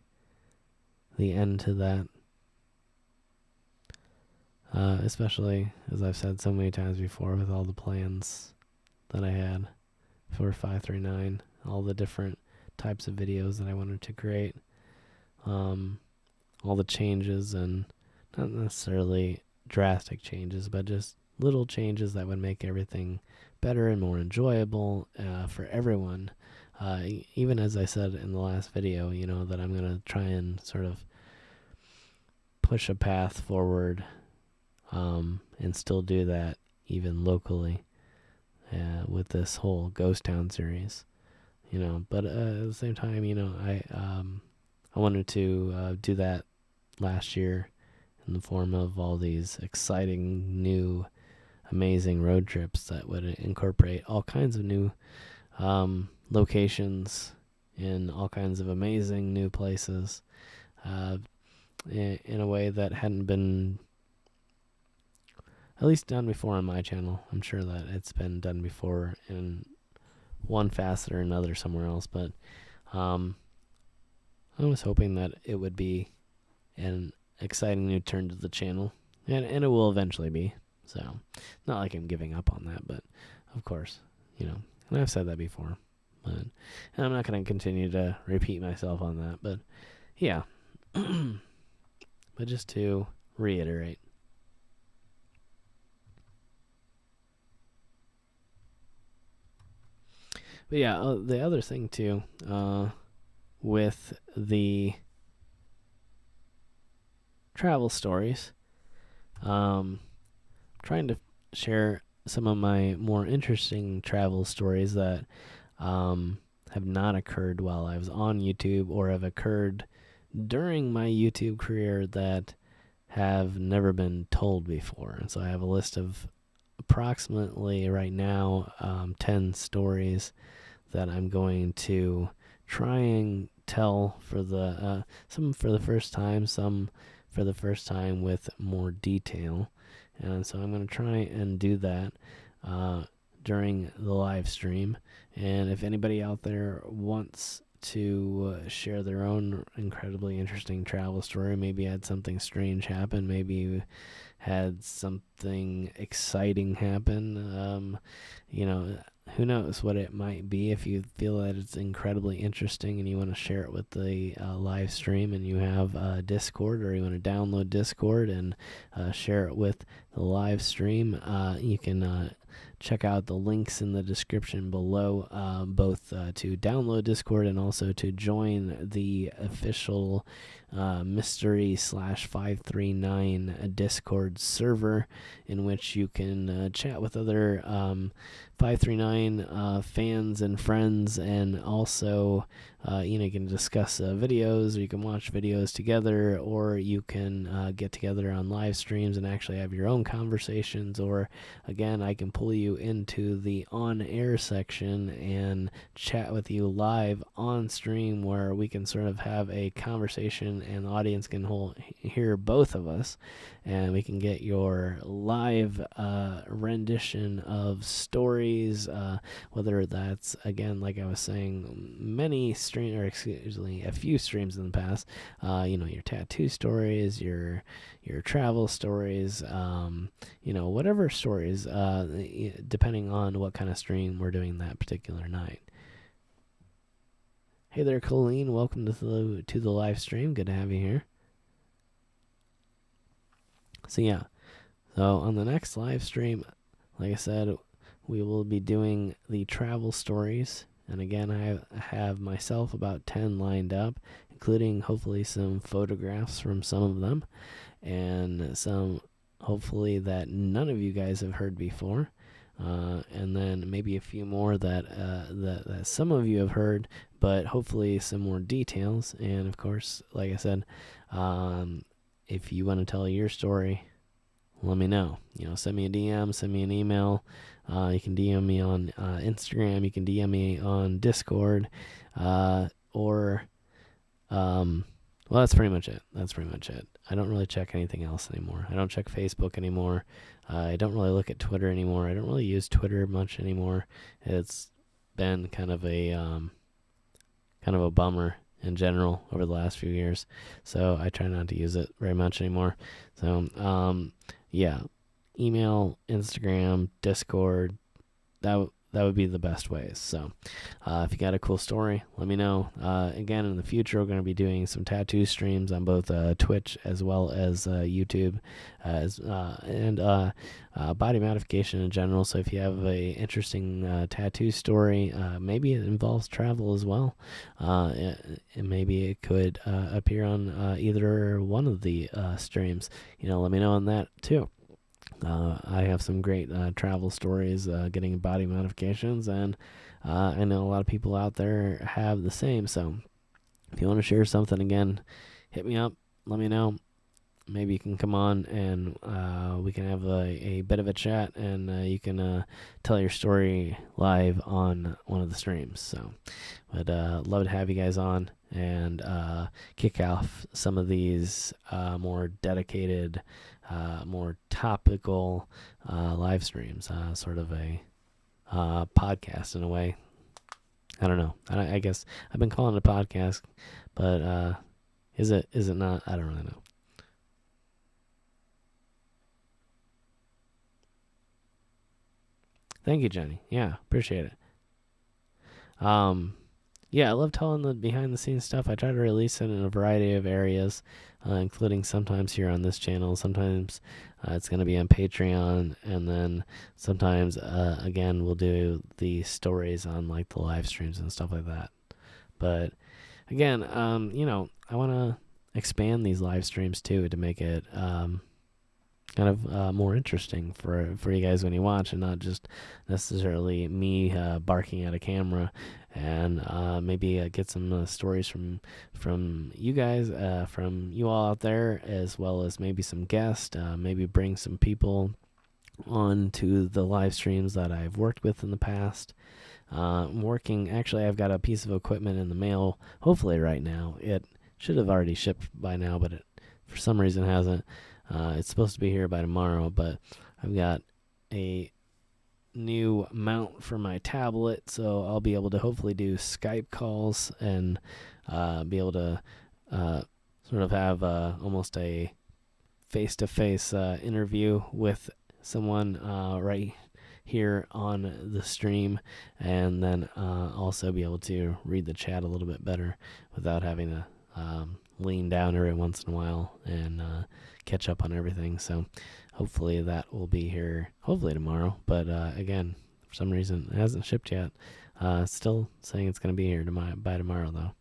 the end to that. Especially, as I've said so many times before, with all the plans that I had for 539, all the different types of videos that I wanted to create, all the changes, and not necessarily drastic changes, but just little changes that would make everything better and more enjoyable for everyone. Even as I said in the last video, that I'm going to try and sort of push a path forward and still do that even locally with this whole Ghost Town series, but at the same time, I wanted to do that last year in the form of all these exciting new amazing road trips that would incorporate all kinds of new locations in all kinds of amazing new places in a way that hadn't been at least done before on my channel. I'm sure that it's been done before in one facet or another somewhere else, but I was hoping that it would be an exciting new turn to the channel, and it will eventually be. So, not like I'm giving up on that, but of course, and I've said that before, and I'm not going to continue to repeat myself on that, but yeah. But just to reiterate, but yeah, the other thing too, with the travel stories, trying to share some of my more interesting travel stories that have not occurred while I was on YouTube, or have occurred during my YouTube career that have never been told before. And so I have a list of approximately right now 10 stories that I'm going to try and tell for the some for the first time, some for the first time with more detail. And so I'm going to try and do that during the live stream. And if anybody out there wants to share their own incredibly interesting travel story, maybe had something strange happen, maybe had something exciting happen, who knows what it might be. If you feel that it's incredibly interesting and you want to share it with the live stream, and you have Discord, or you want to download Discord and share it with the live stream, you can check out the links in the description below, both to download Discord and also to join the official mystery/539 Discord server, in which you can chat with other 539 fans and friends, and also you can discuss videos, or you can watch videos together, or you can get together on live streams and actually have your own conversations, or again, I can pull you into the on-air section and chat with you live on stream, where we can sort of have a conversation and the audience can hear both of us, and we can get your live rendition of stories, whether that's, again, like I was saying, a few streams in the past, your tattoo stories, your travel stories, whatever stories, depending on what kind of stream we're doing that particular night. Hey there, Colleen. Welcome to the live stream. Good to have you here. So on the next live stream, like I said, we will be doing the travel stories. And again, I have myself about 10 lined up, including hopefully some photographs from some of them, and some hopefully that none of you guys have heard before. And then maybe a few more that some of you have heard, but hopefully some more details. And of course, like I said, if you want to tell your story, let me know. Send me a DM, send me an email. You can DM me on Instagram. You can DM me on Discord, or well, that's pretty much it. I don't really check anything else anymore. I don't check Facebook anymore. I don't really look at Twitter anymore. I don't really use Twitter much anymore. It's been kind of a bummer in general over the last few years, so I try not to use it very much anymore. So email, Instagram, Discord, that would be the best ways. So if you got a cool story, let me know. Again, in the future, we're going to be doing some tattoo streams on both Twitch as well as YouTube, and body modification in general. So if you have a interesting tattoo story, maybe it involves travel as well, and maybe it could appear on either one of the streams, let me know on that too. I have some great travel stories getting body modifications, and I know a lot of people out there have the same. So if you want to share something, again, hit me up, let me know. Maybe you can come on and we can have a bit of a chat, and you can tell your story live on one of the streams. So I'd love to have you guys on and kick off some of these more dedicated, more topical live streams, sort of a podcast in a way. I don't know. I guess I've been calling it a podcast, but is it not? I don't really know. Thank you, Jenny. Yeah, appreciate it. I love telling the behind-the-scenes stuff. I try to release it in a variety of areas, including sometimes here on this channel. Sometimes it's going to be on Patreon, and then sometimes, again, we'll do the stories on like the live streams and stuff like that. But again, I want to expand these live streams too, to make it kind of more interesting for you guys when you watch, and not just necessarily me barking at a camera. And maybe get some stories from you guys, from you all out there, as well as maybe some guests, maybe bring some people on to the live streams that I've worked with in the past. Actually, I've got a piece of equipment in the mail, hopefully right now. It should have already shipped by now, but it for some reason hasn't. It's supposed to be here by tomorrow, but I've got a new mount for my tablet, so I'll be able to hopefully do Skype calls and be able to sort of have almost a face-to-face interview with someone right here on the stream, and then also be able to read the chat a little bit better without having to lean down every once in a while and catch up on everything. So hopefully that will be here hopefully tomorrow. But again, for some reason it hasn't shipped yet. Still saying it's going to be here by tomorrow though.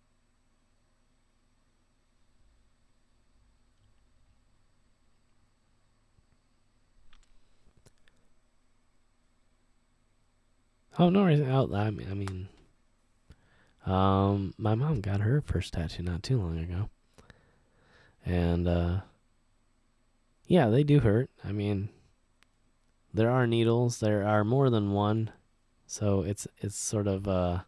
Oh, no reason. My mom got her first tattoo not too long ago, and yeah, they do hurt. I mean, there are needles. There are more than one, so it's sort of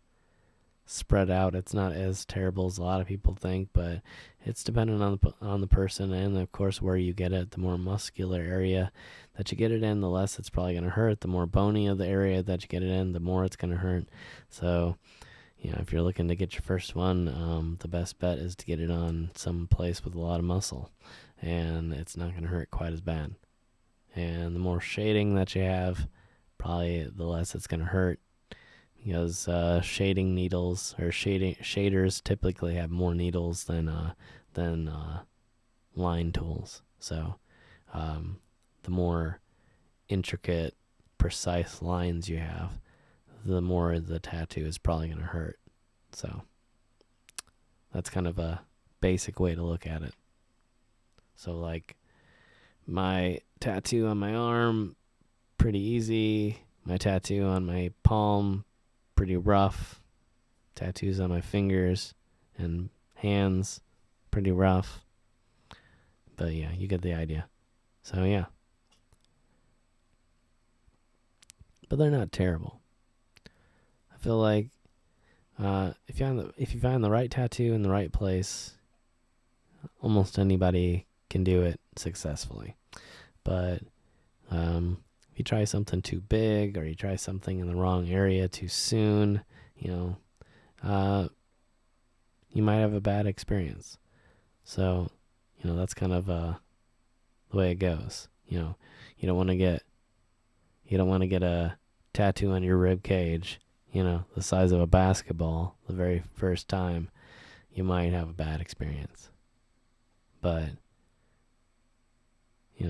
spread out. It's not as terrible as a lot of people think, but it's dependent on the person and of course where you get it. The more muscular area that you get it in, the less it's probably going to hurt. The more bony of the area that you get it in, the more it's going to hurt. So, if you're looking to get your first one, the best bet is to get it on some place with a lot of muscle, and it's not going to hurt quite as bad. And the more shading that you have, probably the less it's going to hurt, because shading needles or shaders typically have more needles than line tools. So the more intricate, precise lines you have, the more the tattoo is probably going to hurt. So that's kind of a basic way to look at it. So like my tattoo on my arm, pretty easy. My tattoo on my palm, pretty rough. Tattoos on my fingers and hands, pretty rough. But yeah, you get the idea. So yeah. But they're not terrible. I feel like if you find the right tattoo in the right place, almost anybody can do it successfully. But if you try something too big or you try something in the wrong area too soon, you might have a bad experience. So, that's kind of the way it goes. You don't want to get a tattoo on your rib cage, the size of a basketball the very first time. You might have a bad experience. But, if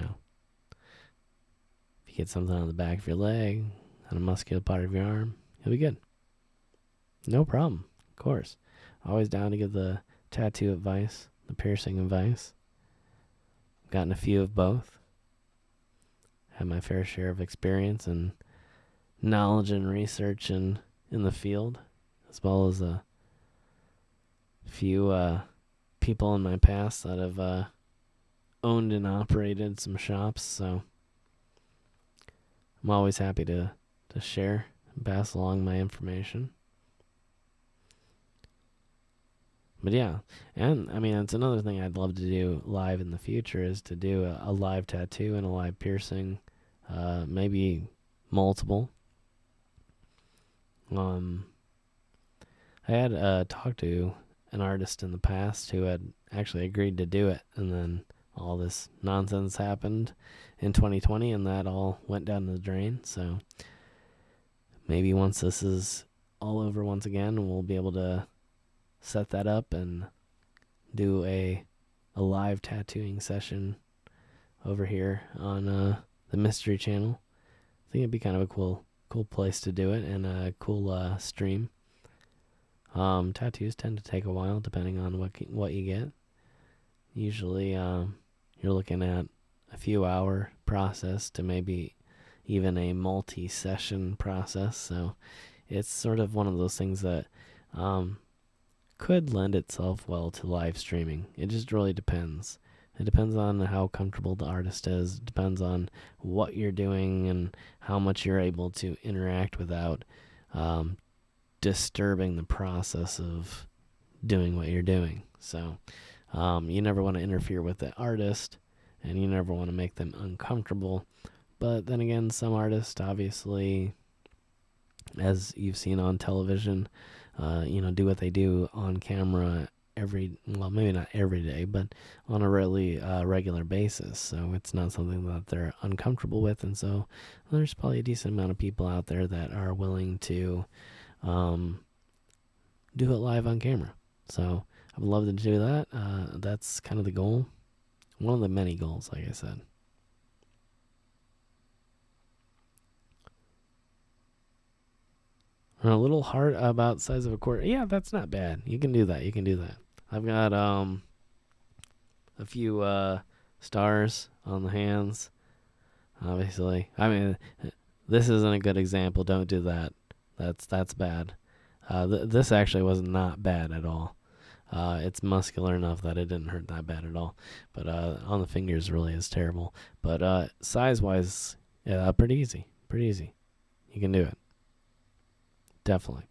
you get something on the back of your leg, on a muscular part of your arm, you'll be good. No problem, of course. Always down to give the tattoo advice, the piercing advice. Gotten a few of both. Had my fair share of experience and knowledge and research in the field, as well as a few people in my past that have owned and operated some shops. So I'm always happy to share and pass along my information. But yeah, and it's another thing I'd love to do live in the future is to do a live tattoo and a live piercing, maybe multiple. I had talked to an artist in the past who had actually agreed to do it, and then all this nonsense happened in 2020, and that all went down the drain. So maybe once this is all over once again, we'll be able to set that up and do a live tattooing session over here on the Mystery Channel. I think it'd be kind of a cool place to do it, and a cool stream. Tattoos tend to take a while depending on what you get. Usually you're looking at a few hour process to maybe even a multi-session process. So it's sort of one of those things that could lend itself well to live streaming. It just really depends. It depends on how comfortable the artist is. It depends on what you're doing and how much you're able to interact without disturbing the process of doing what you're doing. So you never want to interfere with the artist, and you never want to make them uncomfortable. But then again, some artists, obviously, as you've seen on television, do what they do on camera maybe not every day, but on a really regular basis. So it's not something that they're uncomfortable with, and so there's probably a decent amount of people out there that are willing to do it live on camera. So I would love to do that. That's kind of the goal. One of the many goals, like I said. A little hard about size of a quarter. Yeah, that's not bad. You can do that. You can do that. I've got a few stars on the hands. Obviously, I mean, this isn't a good example. Don't do that. That's bad. This actually was not bad at all. It's muscular enough that it didn't hurt that bad at all. But on the fingers really is terrible. But size-wise, yeah, pretty easy. Pretty easy. You can do it. Definitely.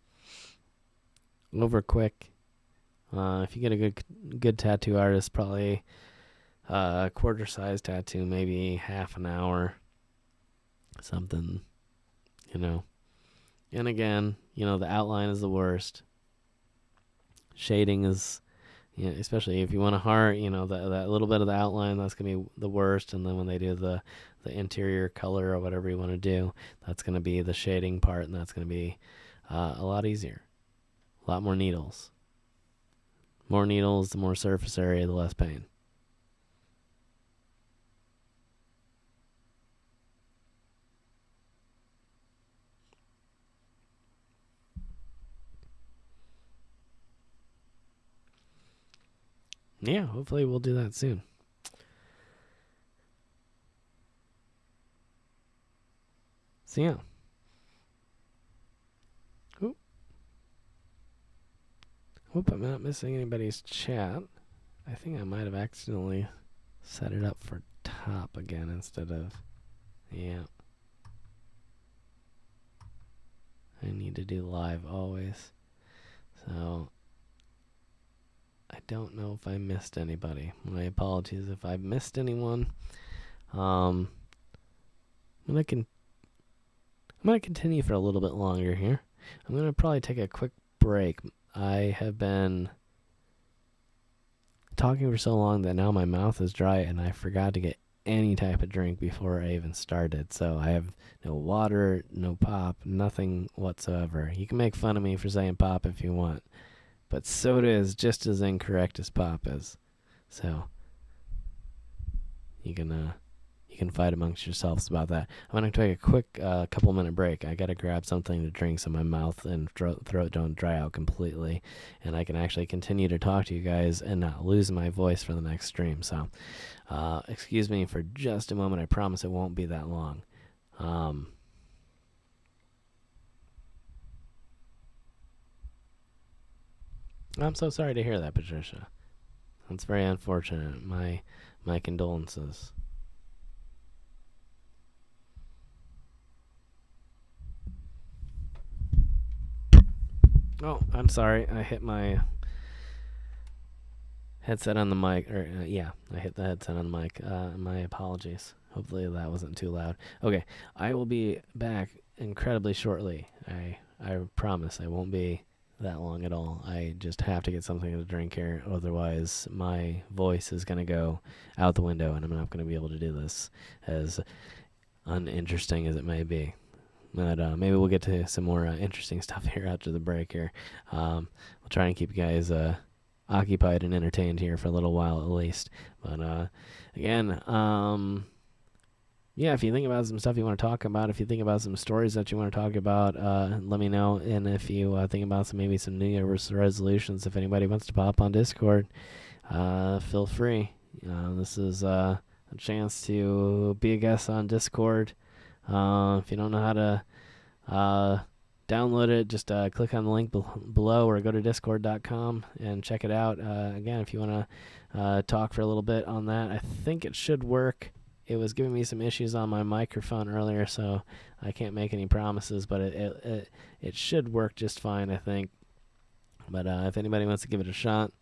Over quick. If you get a good tattoo artist, probably a quarter size tattoo, maybe half an hour. Something, you know. And again, the outline is the worst. Shading is, especially if you want a heart, that little bit of the outline, that's going to be the worst. And then when they do the interior color or whatever you want to do, that's going to be the shading part, and that's going to be a lot easier. A lot more needles. More needles, the more surface area, the less pain. Yeah, hopefully we'll do that soon. So yeah. Hope I'm not missing anybody's chat. I think I might have accidentally set it up for top again instead of... Yeah. I need to do live always. So... I don't know if I missed anybody. My apologies if I missed anyone. I'm gonna continue for a little bit longer here. I'm gonna probably take a quick break. I have been talking for so long that now my mouth is dry, and I forgot to get any type of drink before I even started. So I have no water, no pop, nothing whatsoever. You can make fun of me for saying pop if you want, but soda is just as incorrect as pop is. So you can fight amongst yourselves about that. I'm going to take a quick couple minute break. I got to grab something to drink so my mouth and throat don't dry out completely, and I can actually continue to talk to you guys and not lose my voice for the next stream. So excuse me for just a moment. I promise it won't be that long. I'm so sorry to hear that, Patricia. That's very unfortunate. My condolences. Oh, I'm sorry. I hit my headset on the mic. I hit the headset on the mic. My apologies. Hopefully that wasn't too loud. Okay, I will be back incredibly shortly. I promise I won't be that long at all. I just have to get something to drink here. Otherwise, my voice is going to go out the window, and I'm not going to be able to do this, as uninteresting as it may be. But maybe we'll get to some more interesting stuff here after the break here. We'll try and keep you guys occupied and entertained here for a little while at least. But again, yeah, if you think about some stuff you want to talk about, if you think about some stories that you want to talk about, let me know. And if you think about maybe some New Year's resolutions, if anybody wants to pop on Discord, feel free. This is a chance to be a guest on Discord. If you don't know how to download it, just click on the link below or go to discord.com and check it out. Again, if you want to talk for a little bit on that, I think it should work. It was giving me some issues on my microphone earlier, so I can't make any promises, but it should work just fine, I think. But if anybody wants to give it a shot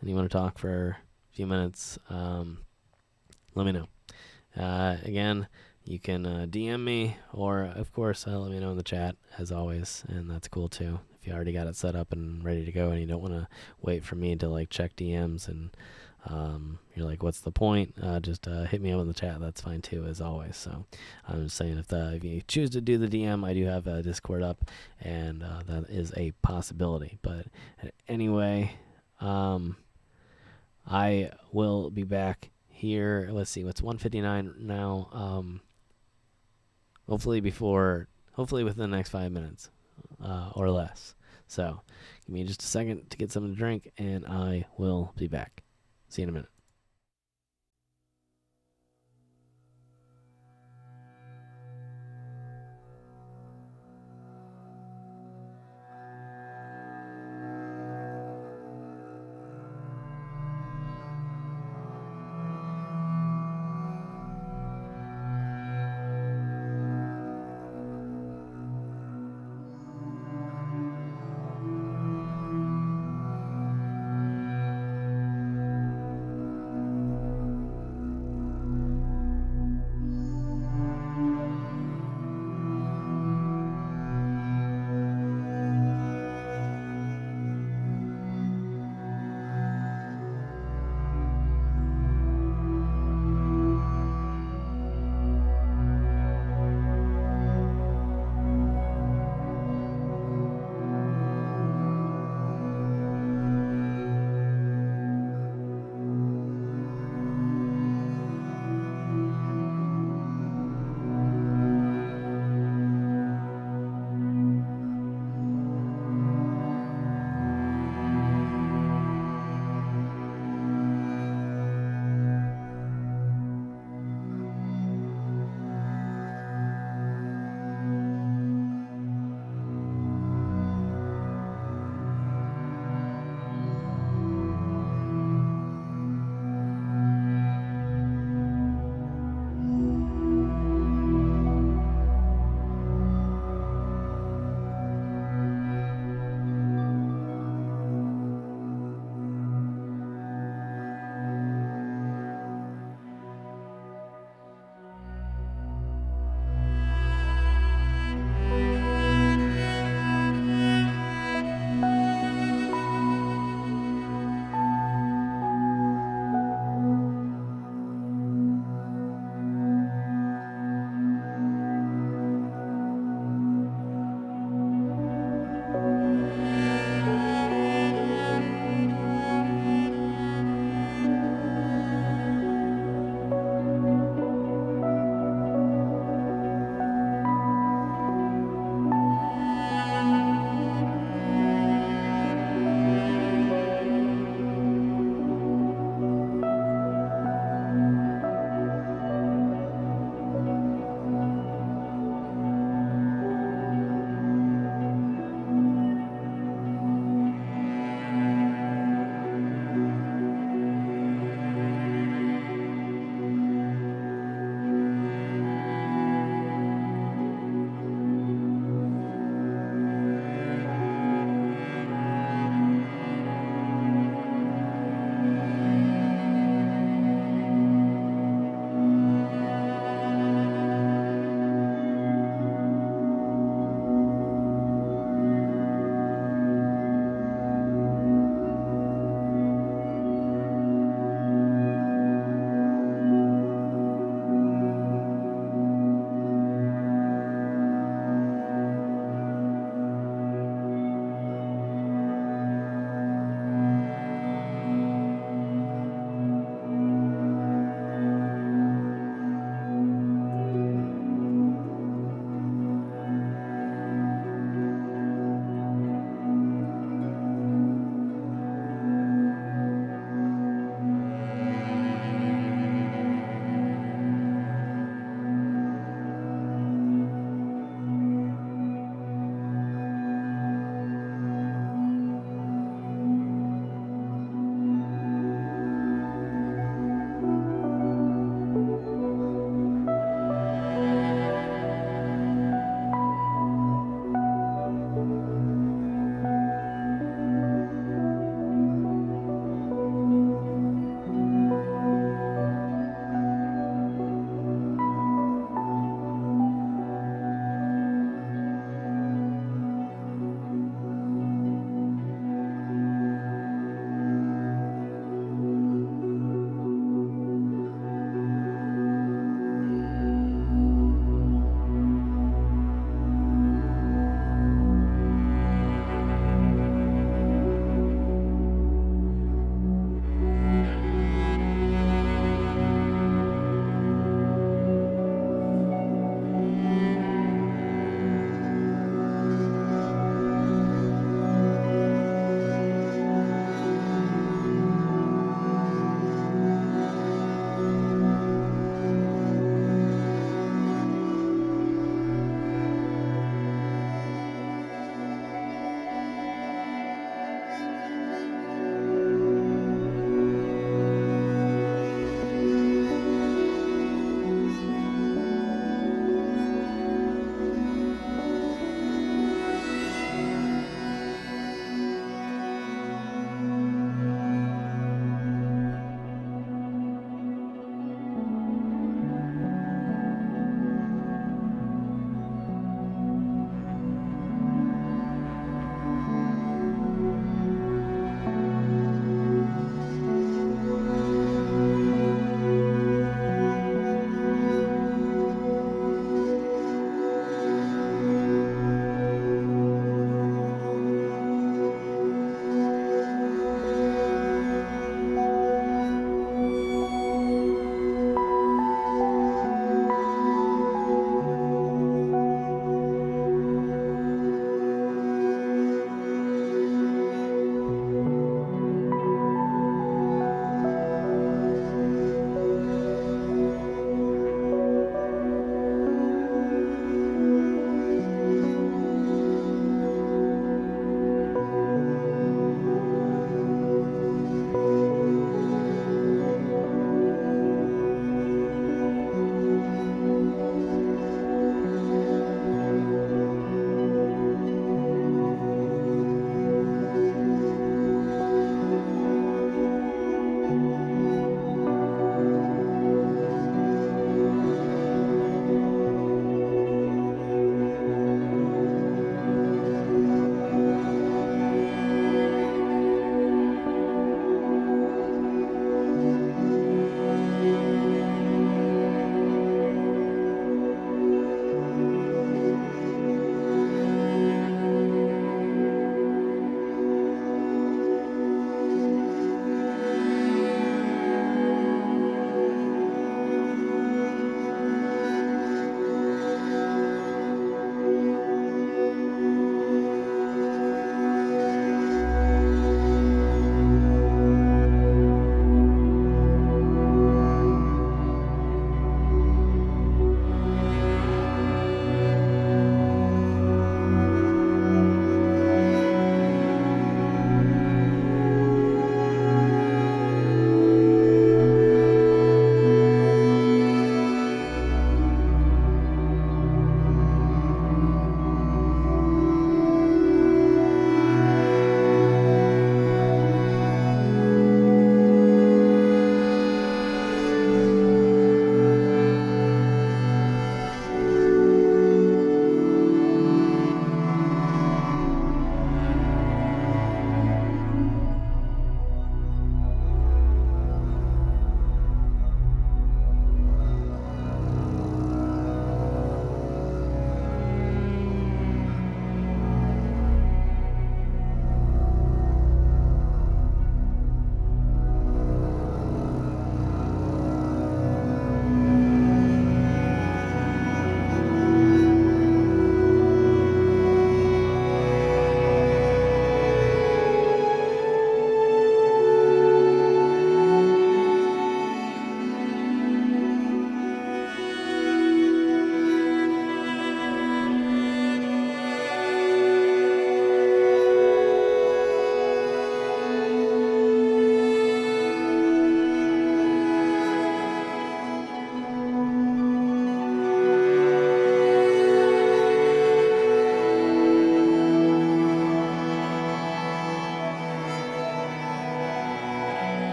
and you want to talk for a few minutes, let me know. Again, you can DM me, or of course let me know in the chat, as always, and that's cool too. If you already got it set up and ready to go and you don't want to wait for me to check DMs and you're like, what's the point? Just hit me up in the chat. That's fine too, as always. So I'm just saying, if you choose to do the DM, I do have a Discord up, and that is a possibility. But anyway, I will be back here. Let's see, what's 1:59 now? Hopefully within the next 5 minutes or less. So give me just a second to get something to drink, and I will be back. See you in a minute.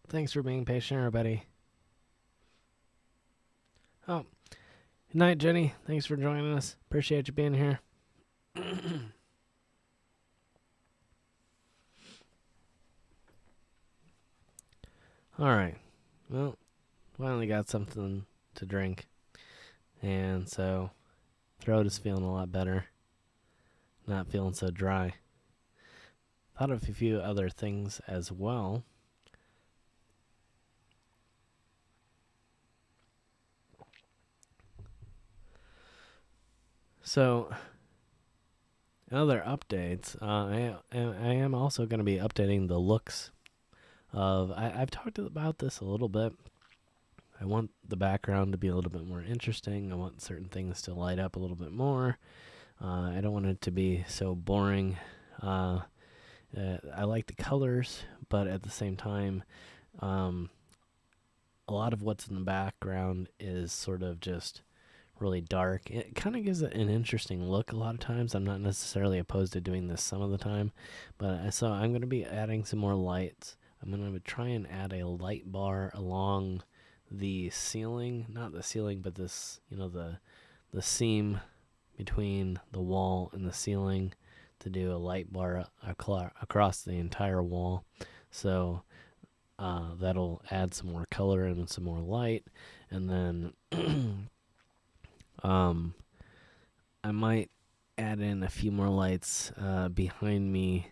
Thanks for being patient, everybody. Oh, good night, Jenny. Thanks for joining us. Appreciate you being here. All right. Well, finally got something to drink. And so, throat is feeling a lot better. Not feeling so dry. Thought of a few other things as well. So, other updates. I am also going to be updating the looks of. I've talked about this a little bit. I want the background to be a little bit more interesting. I want certain things to light up a little bit more. I don't want it to be so boring. I like the colors, but at the same time, a lot of what's in the background is sort of just really dark. It kind of gives it an interesting look a lot of times. I'm not necessarily opposed to doing this some of the time, but so I'm going to be adding some more lights. I'm going to try and add a light bar along the ceiling, not the ceiling, but this, the seam between the wall and the ceiling, to do a light bar across the entire wall. So that'll add some more color and some more light. And then I might add in a few more lights behind me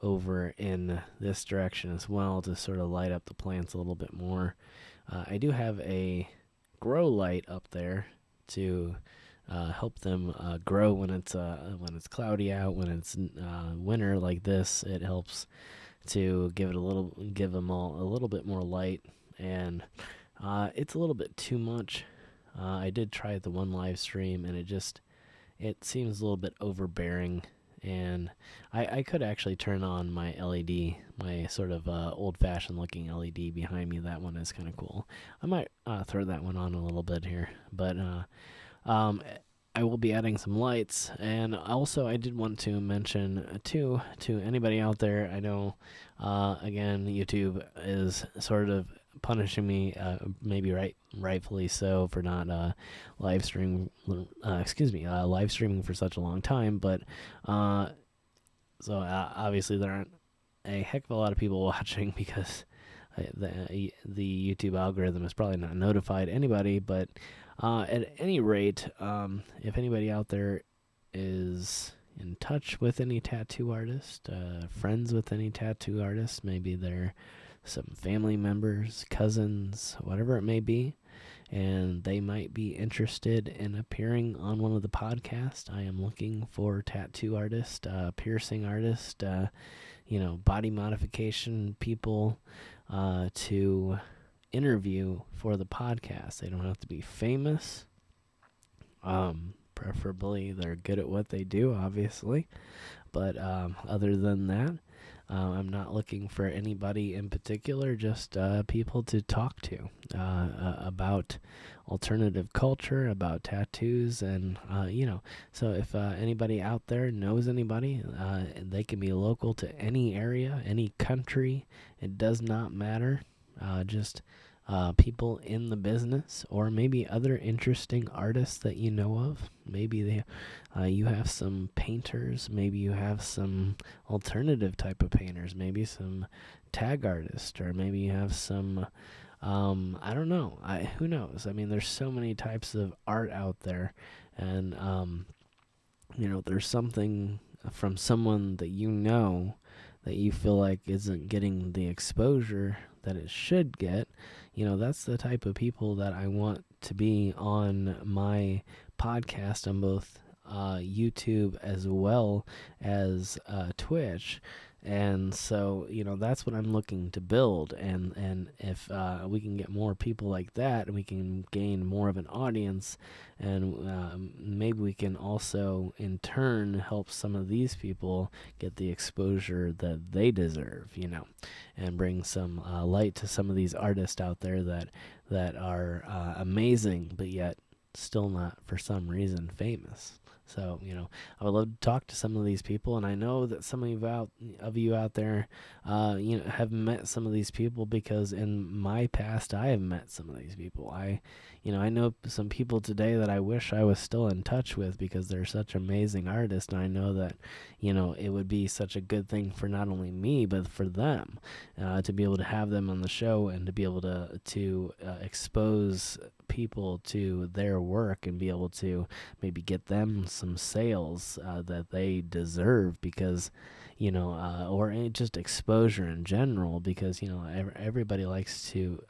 over in this direction as well, to sort of light up the plants a little bit more. I do have a grow light up there to help them grow when it's cloudy out. When it's winter like this, it helps to give them all a little bit more light. And it's a little bit too much. I did try it the one live stream, and it seems a little bit overbearing. And I could actually turn on my LED, my sort of old-fashioned looking LED behind me. That one is kind of cool. I might throw that one on a little bit here. But I will be adding some lights. And also I did want to mention to anybody out there, I know, again, YouTube is sort of punishing me, maybe rightfully so, for not live streaming for such a long time. But so obviously there aren't a heck of a lot of people watching, because the YouTube algorithm has probably not notified anybody. But at any rate, if anybody out there is in touch with any tattoo artist, friends with any tattoo artist, maybe they're some family members, cousins, whatever it may be, and they might be interested in appearing on one of the podcasts. I am looking for tattoo artists, piercing artists, body modification people to interview for the podcast. They don't have to be famous. Preferably they're good at what they do, obviously. But other than that, I'm not looking for anybody in particular, just people to talk to about alternative culture, about tattoos, and, So if anybody out there knows anybody, they can be local to any area, any country. It does not matter. Just people in the business, or maybe other interesting artists that you know of. Maybe you have some painters, maybe you have some alternative type of painters, maybe some tag artists, or maybe you have some, I don't know, who knows? I mean, there's so many types of art out there, and, there's something from someone that that you feel like isn't getting the exposure that it should get. That's the type of people that I want to be on my podcast on both YouTube as well as Twitch. And so, that's what I'm looking to build. And if we can get more people like that, and we can gain more of an audience, and maybe we can also, in turn, help some of these people get the exposure that they deserve, and bring some light to some of these artists out there that are amazing, but yet still not, for some reason, famous. So, I would love to talk to some of these people, and I know that some of you out there, have met some of these people, because in my past, I have met some of these people. I know some people today that I wish I was still in touch with, because they're such amazing artists, and I know that, it would be such a good thing for not only me, but for them, to be able to have them on the show, and to be able to expose people to their work, and be able to maybe get them some sales that they deserve, because or just exposure in general, because everybody likes to,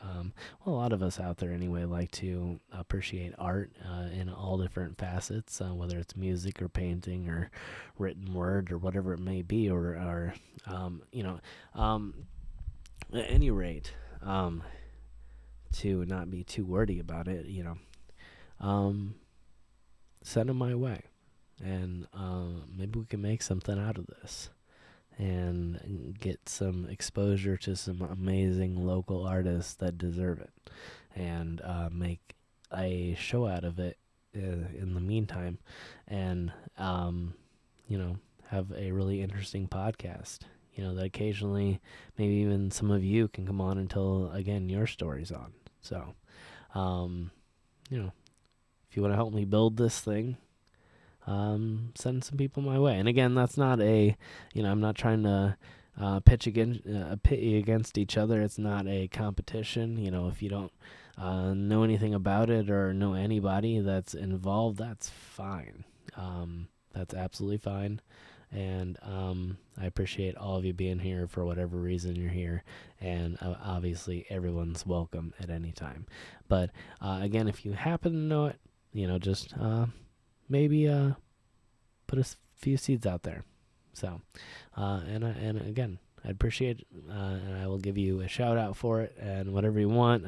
well, a lot of us out there anyway like to appreciate art in all different facets, whether it's music or painting or written word or whatever it may be, or at any rate, to not be too wordy about it, send them my way, and maybe we can make something out of this, and get some exposure to some amazing local artists that deserve it, and make a show out of it in the meantime, and have a really interesting podcast, that occasionally maybe even some of you can come on and tell, again, your stories on. So, if you want to help me build this thing, send some people my way. And again, that's not I'm not trying to pit you against each other. It's not a competition. If you don't know anything about it or know anybody that's involved, that's fine. That's absolutely fine. And I appreciate all of you being here for whatever reason you're here. And obviously, everyone's welcome at any time. But again, if you happen to know it, just maybe put a few seeds out there. So, and again, I'd appreciate it, and I will give you a shout out for it, and whatever you want,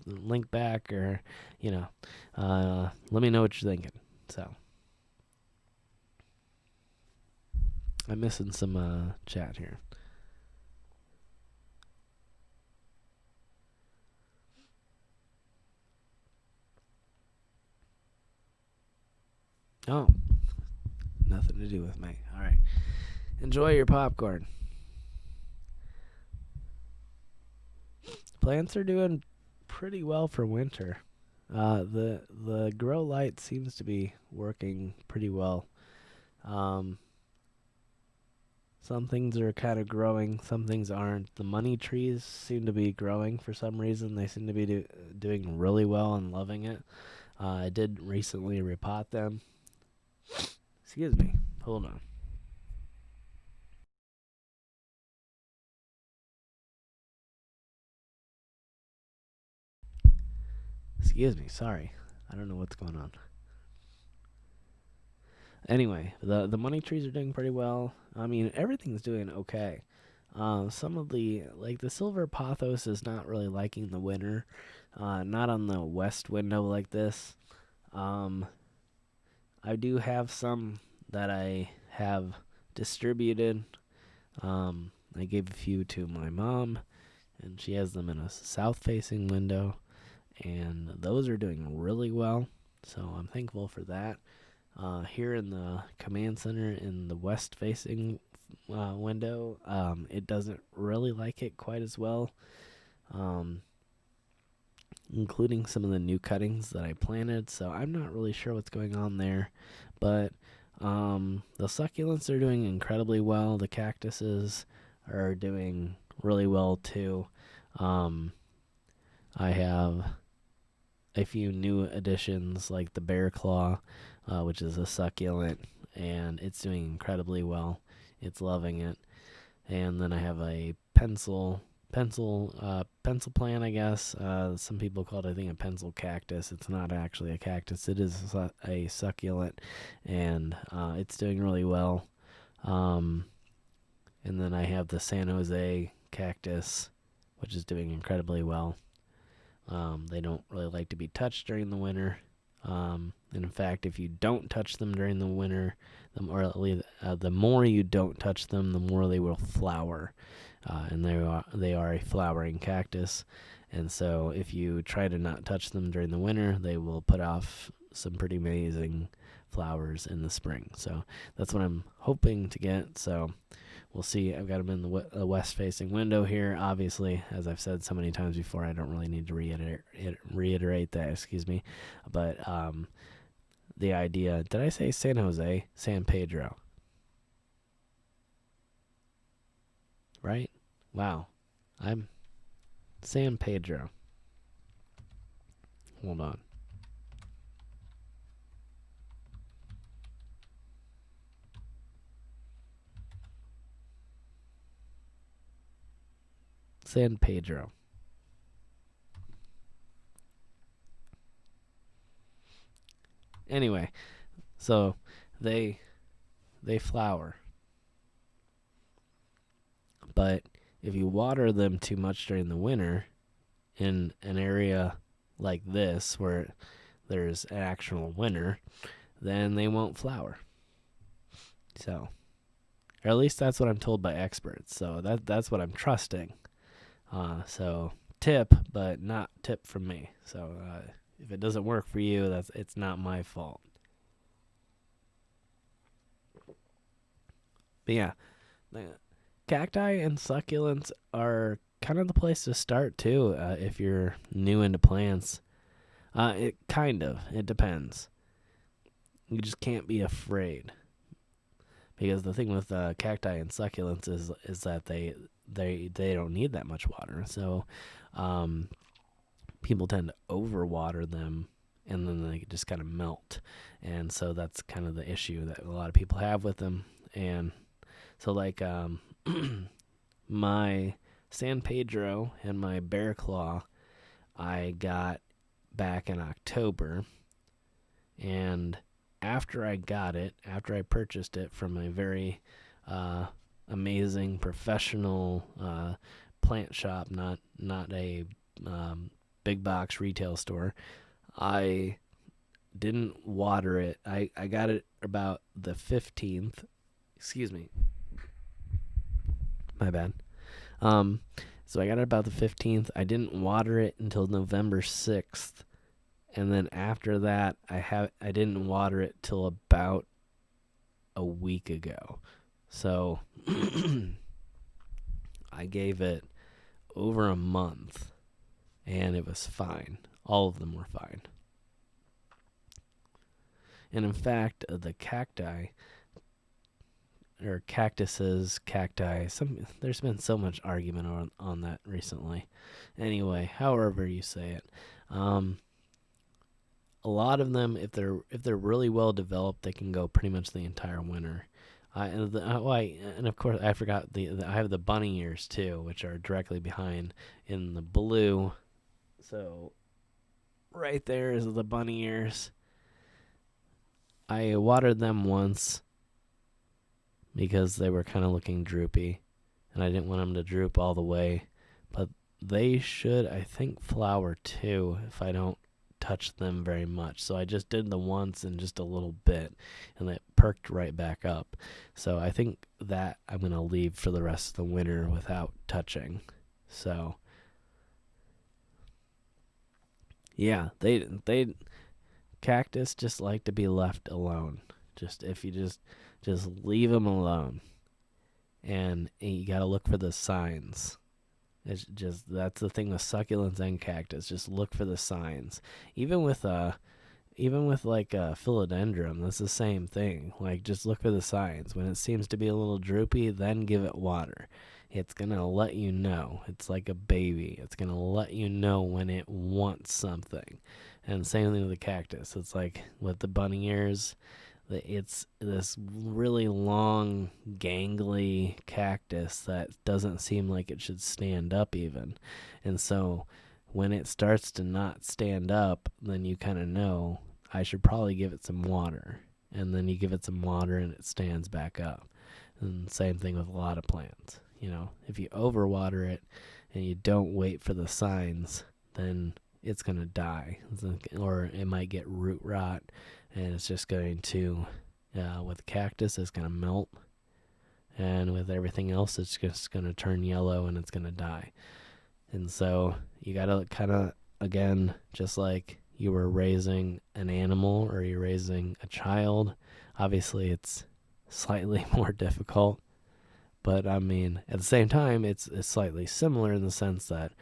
link back, or let me know what you're thinking. So, I'm missing some chat here. Oh, nothing to do with me. All right. Enjoy your popcorn. Plants are doing pretty well for winter. The grow light seems to be working pretty well. Some things are kind of growing, some things aren't. The money trees seem to be growing for some reason. They seem to be doing really well and loving it. I did recently repot them. Excuse me. Hold on. Excuse me. Sorry. I don't know what's going on. Anyway, the money trees are doing pretty well. I mean, everything's doing okay. Some of the silver pothos is not really liking the winter. Not on the west window like this. I do have some that I have distributed. I gave a few to my mom, and she has them in a south-facing window, and those are doing really well. So I'm thankful for that. Here in the command center in the west-facing window, it doesn't really like it quite as well, including some of the new cuttings that I planted. So I'm not really sure what's going on there, but the succulents are doing incredibly well. The cactuses are doing really well too. I have a few new additions like the bear claw, which is a succulent, and it's doing incredibly well. It's loving it. And then I have a pencil plant, I guess. Some people call it, I think, a pencil cactus. It's not actually a cactus. It is a succulent, and it's doing really well. And then I have the San Jose cactus, which is doing incredibly well. They don't really like to be touched during the winter. And in fact, if you don't touch them during the winter, the more you don't touch them, the more they will flower. And they are a flowering cactus. And so if you try to not touch them during the winter, they will put off some pretty amazing flowers in the spring. So that's what I'm hoping to get. So we'll see. I've got them in the west-facing window here. Obviously, as I've said so many times before, I don't really need to reiterate that. Excuse me, but the idea. Did I say San Jose? San Pedro. Right? Wow. I'm San Pedro. Hold on. San Pedro. Anyway, so they flower. But if you water them too much during the winter in an area like this where there's an actual winter, then they won't flower. So, or at least that's what I'm told by experts. So that's what I'm trusting. So tip, but not tip from me. So if it doesn't work for you, it's not my fault. But yeah, cacti and succulents are kind of the place to start too if you're new into plants. It depends. You just can't be afraid, because the thing with cacti and succulents is that they don't need that much water. So people tend to overwater them, and then they just kind of melt. And so that's kind of the issue that a lot of people have with them. And so like my San Pedro and my Bear Claw, I got back in October. And after I purchased it from a very amazing professional plant shop, not a big box retail store, I didn't water it. I got it about the 15th. Excuse me. My bad. So I got it about the 15th. I didn't water it until November 6th. And then after that, I didn't water it till about a week ago. So I gave it over a month, and it was fine. All of them were fine. And in fact, the cacti, or cactuses, cacti, there's been so much argument on that recently. Anyway, however you say it, a lot of them, if they're really well developed, they can go pretty much the entire winter. And of course I forgot I have the bunny ears too, which are directly behind in the blue. So right there is the bunny ears. I watered them once because they were kind of looking droopy, and I didn't want them to droop all the way. But they should, I think, flower too if I don't touch them very much. So I just did the once and just a little bit, and it perked right back up. So I think that I'm going to leave for the rest of the winter without touching. So yeah, they cactus just like to be left alone. Just if you just leave them alone, and you got to look for the signs. It's just, that's the thing with succulents and cactus. Just look for the signs. Even with like philodendron, that's the same thing. Like, just look for the signs. When it seems to be a little droopy, then give it water. It's gonna let you know. It's like a baby. It's gonna let you know when it wants something. And same thing with the cactus. It's like with the bunny ears, it's this really long, gangly cactus that doesn't seem like it should stand up even. And so when it starts to not stand up, then you kind of know I should probably give it some water. And then you give it some water and it stands back up. And same thing with a lot of plants. You know, if you overwater it and you don't wait for the signs, then it's going to die. Or it might get root rot. And it's just going to, with cactus, it's going to melt. And with everything else, it's just going to turn yellow and it's going to die. And so you got to kind of, again, just like you were raising an animal or you're raising a child. Obviously, it's slightly more difficult, but I mean, at the same time, it's slightly similar in the sense that,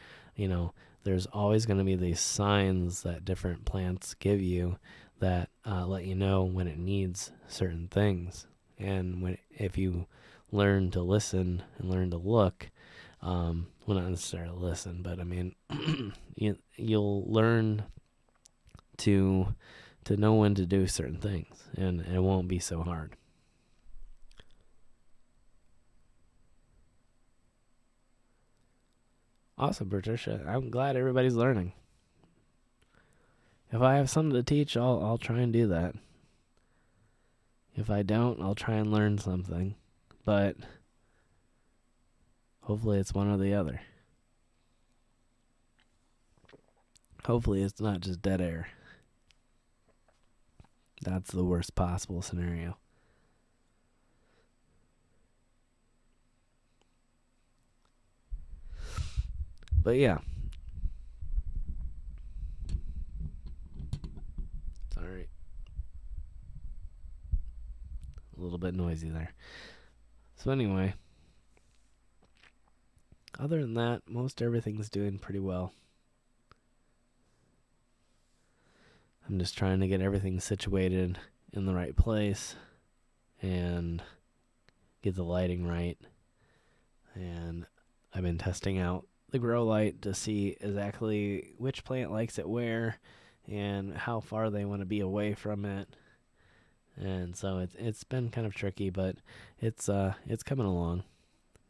there's always going to be these signs that different plants give you that let you know when it needs certain things. And if you learn to listen and learn to look, well, not necessarily listen, but I mean, you'll learn to know when to do certain things, and it won't be so hard. Awesome, Patricia. I'm glad everybody's learning. If I have something to teach, I'll try and do that. If I don't, I'll try and learn something. But hopefully it's one or the other. Hopefully it's not just dead air. That's the worst possible scenario. But yeah. Sorry. A little bit noisy there. So anyway, other than that, most everything's doing pretty well. I'm just trying to get everything situated in the right place and get the lighting right. And I've been testing out the grow light to see exactly which plant likes it where and how far they want to be away from it. And so it's been kind of tricky, but it's coming along,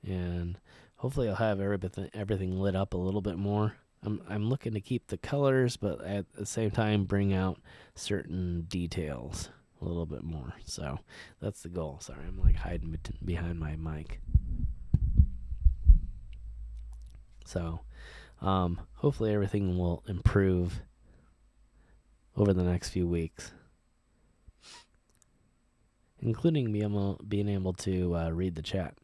and hopefully I'll have everything lit up a little bit more. I'm looking to keep the colors, but at the same time bring out certain details a little bit more. So that's the goal. Sorry, I'm like hiding behind my mic. So hopefully everything will improve over the next few weeks, including being able to read the chat.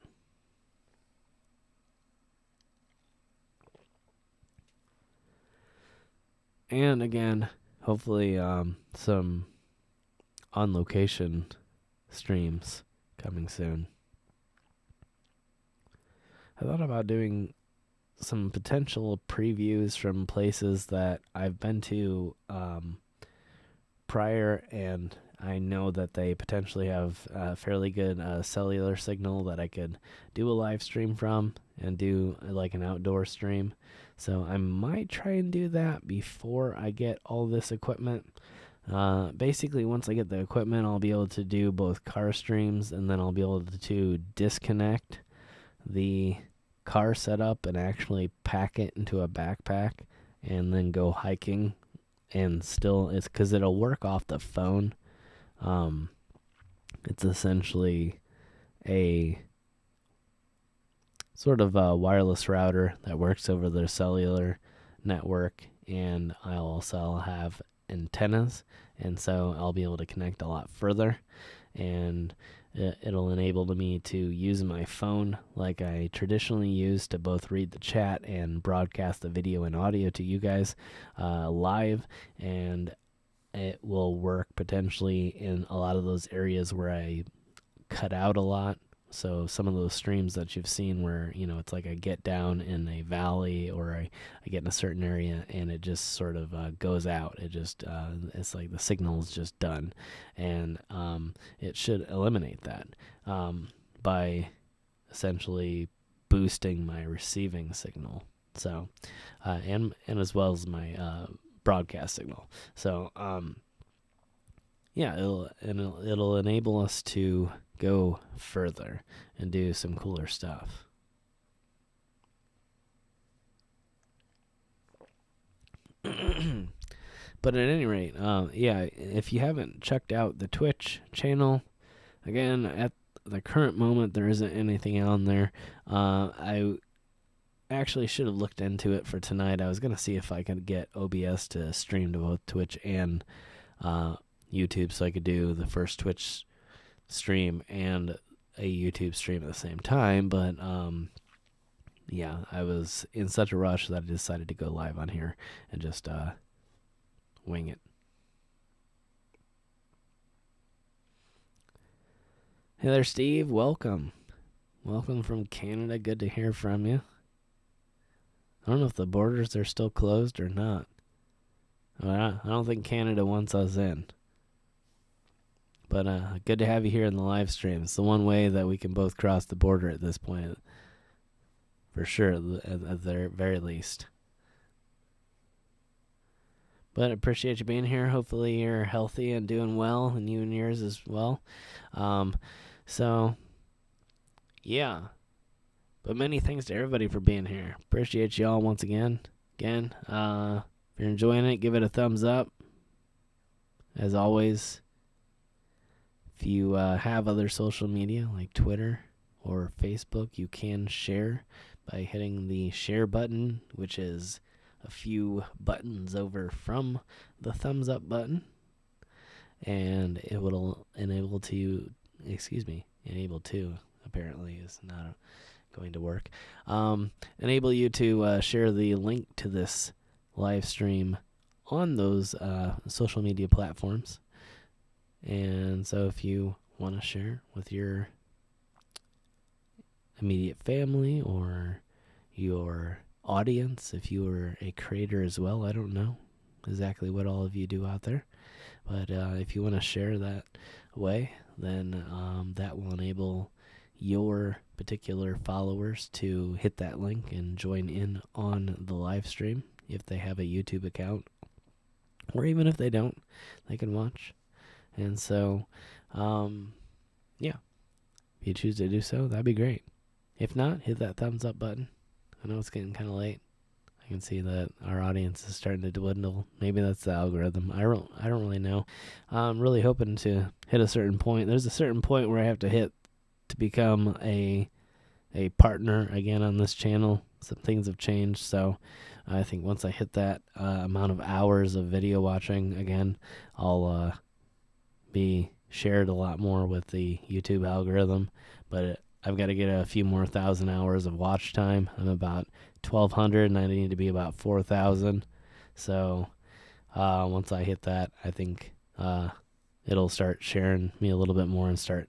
And again, hopefully some on-location streams coming soon. I thought about doing some potential previews from places that I've been to prior, and I know that they potentially have a fairly good cellular signal that I could do a live stream from and do like an outdoor stream. So I might try and do that before I get all this equipment. Basically, once I get the equipment, I'll be able to do both car streams, and then I'll be able to disconnect the car setup and actually pack it into a backpack and then go hiking. And still, it's because it'll work off the phone. It's essentially a sort of a wireless router that works over their cellular network, and I'll also have antennas, and so I'll be able to connect a lot further, and it'll enable me to use my phone like I traditionally use to both read the chat and broadcast the video and audio to you guys live, and it will work potentially in a lot of those areas where I cut out a lot. So some of those streams that you've seen where, it's like I get down in a valley or I get in a certain area and it just sort of goes out. It just, it's like the signal is just done. And it should eliminate that by essentially boosting my receiving signal. So, and as well as my broadcast signal. So, yeah, it'll enable us to go further and do some cooler stuff. But at any rate, yeah, if you haven't checked out the Twitch channel, again, at the current moment, there isn't anything on there. I actually should have looked into it for tonight. I was going to see if I could get OBS to stream to both Twitch and YouTube, so I could do the first Twitch stream and a YouTube stream at the same time, but yeah, I was in such a rush that I decided to go live on here and just wing it. Hey there, Steve. Welcome. Welcome from Canada. Good to hear from you. I don't know if the borders are still closed or not. I don't think Canada wants us in. But good to have you here in the live stream. It's the one way that we can both cross the border at this point. For sure, at the very least. But I appreciate you being here. Hopefully you're healthy and doing well, and you and yours as well. So, yeah. But many thanks to everybody for being here. Appreciate y'all once again. If you're enjoying it, give it a thumbs up. As always, if you have other social media like Twitter or Facebook, you can share by hitting the share button, which is a few buttons over from the thumbs up button. And it will enable to apparently is not going to work. Enable you to share the link to this live stream on those social media platforms. And so if you want to share with your immediate family or your audience, if you are a creator as well, I don't know exactly what all of you do out there, but if you want to share that way, then that will enable your particular followers to hit that link and join in on the live stream if they have a YouTube account, or even if they don't, they can watch. And so, if you choose to do so, that'd be great. If not, hit that thumbs up button. I know it's getting kind of late. I can see that our audience is starting to dwindle. Maybe that's the algorithm. I don't really know. I'm really hoping to hit a certain point. There's a certain point where I have to hit to become a partner again on this channel. Some things have changed, so I think once I hit that amount of hours of video watching again, I'll be shared a lot more with the YouTube algorithm. But I've got to get a few more 1,000 hours of watch time. I'm about 1,200, and I need to be about 4,000. So once I hit that, I think it'll start sharing me a little bit more and start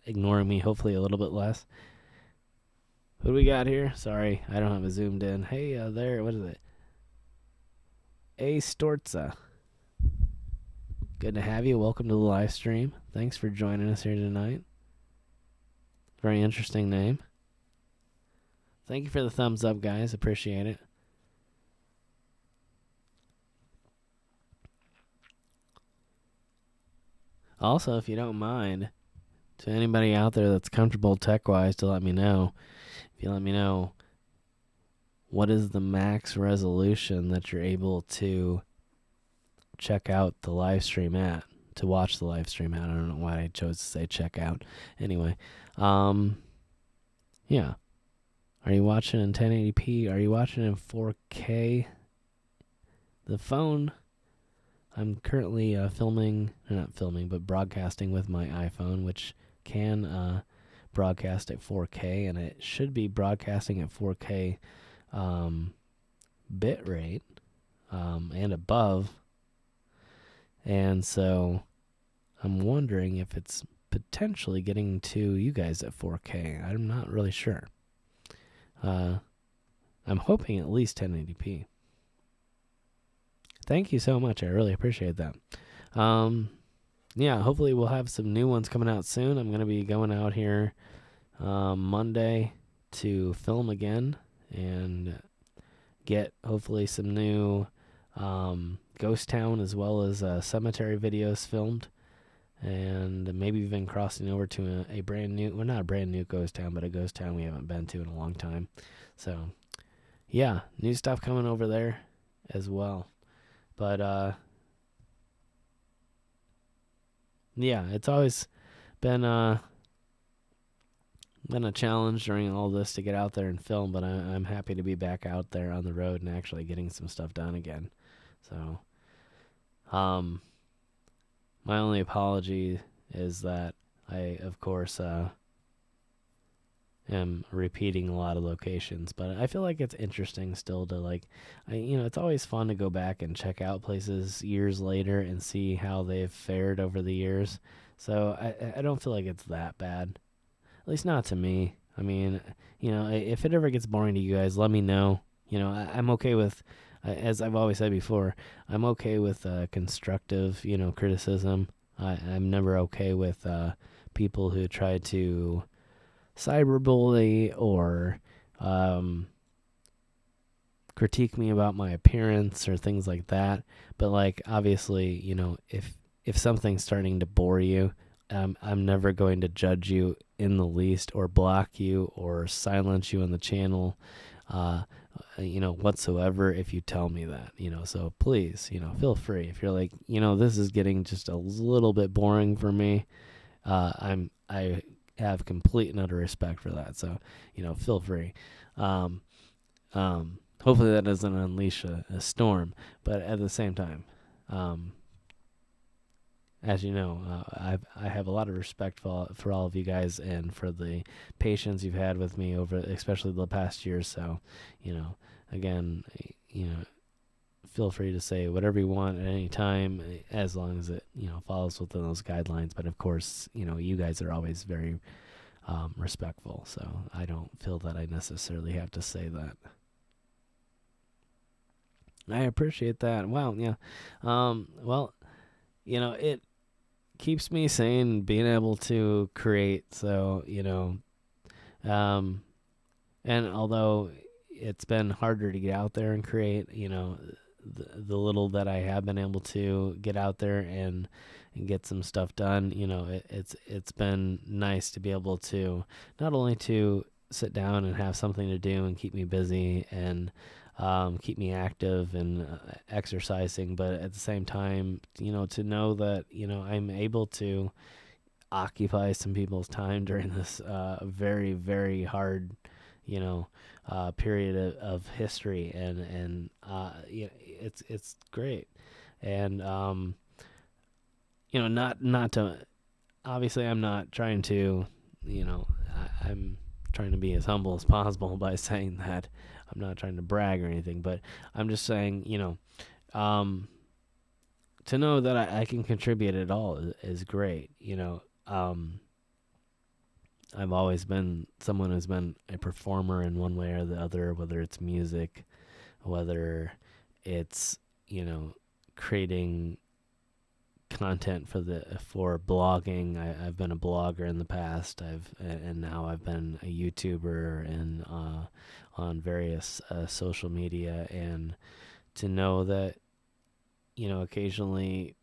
ignoring me, hopefully a little bit less. Who do we got here? Sorry, I don't have it zoomed in. Hey, there, what is it? A Storza. Good to have you. Welcome to the live stream. Thanks for joining us here tonight. Very interesting name. Thank you for the thumbs up, guys. Appreciate it. Also, if you don't mind, to anybody out there that's comfortable tech-wise, to let me know. If you let me know what is the max resolution that you're able to check out the live stream at, to watch the live stream at. I don't know why I chose to say check out. Anyway, yeah. Are you watching in 1080p? Are you watching in 4K? The phone, I'm currently broadcasting with my iPhone, which can broadcast at 4K, and it should be broadcasting at 4K bit rate and above. And so I'm wondering if it's potentially getting to you guys at 4K. I'm not really sure. I'm hoping at least 1080p. Thank you so much. I really appreciate that. Hopefully we'll have some new ones coming out soon. I'm going to be going out here Monday to film again and get hopefully some new Ghost Town as well as cemetery videos filmed, and maybe even crossing over to a brand new, well, not a brand new Ghost Town, but a Ghost Town we haven't been to in a long time. So yeah, new stuff coming over there as well. But it's always been a challenge during all this to get out there and film, but I'm happy to be back out there on the road and actually getting some stuff done again. So my only apology is that I, of course, am am repeating a lot of locations, but I feel like it's interesting still to like, it's always fun to go back and check out places years later and see how they've fared over the years. So I don't feel like it's that bad, at least not to me. I mean, if it ever gets boring to you guys, let me know. I'm okay with, as I've always said before, I'm okay with constructive, criticism. I'm never okay with people who try to cyberbully or critique me about my appearance or things like that. But like, obviously, if something's starting to bore you, I'm never going to judge you in the least or block you or silence you on the channel, whatsoever if you tell me that, so please, feel free. If you're like, this is getting just a little bit boring for me, I have complete and utter respect for that. So, feel free. Hopefully that doesn't unleash a storm, but at the same time, as you know, I have a lot of respect for all of you guys and for the patience you've had with me over, especially the past year. So, again, feel free to say whatever you want at any time, as long as it, follows within those guidelines. But of course, you guys are always very respectful. So I don't feel that I necessarily have to say that. I appreciate that. Wow. Yeah. Well, it keeps me sane being able to create. So, and although it's been harder to get out there and create, the little that I have been able to get out there and get some stuff done, it's been nice to be able to not only to sit down and have something to do and keep me busy and keep me active and exercising, but at the same time, to know that, I'm able to occupy some people's time during this very, very hard, period of history, and it's great. And not to, obviously I'm not trying to, I'm trying to be as humble as possible by saying that. I'm not trying to brag or anything, but I'm just saying, to know that I can contribute at all is great. I've always been someone who's been a performer in one way or the other, whether it's music, whether it's, creating content for blogging. I've been a blogger in the past. And now I've been a YouTuber and on various social media, and to know that, occasionally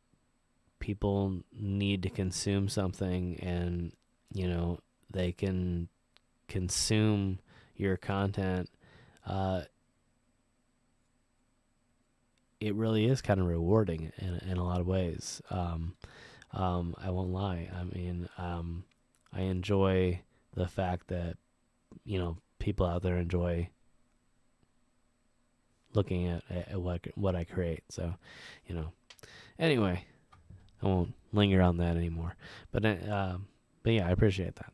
people need to consume something, and they can consume your content. It really is kind of rewarding in a lot of ways. I won't lie. I mean, I enjoy the fact that, people out there enjoy looking at what I create. So, anyway, I won't linger on that anymore. But yeah, I appreciate that.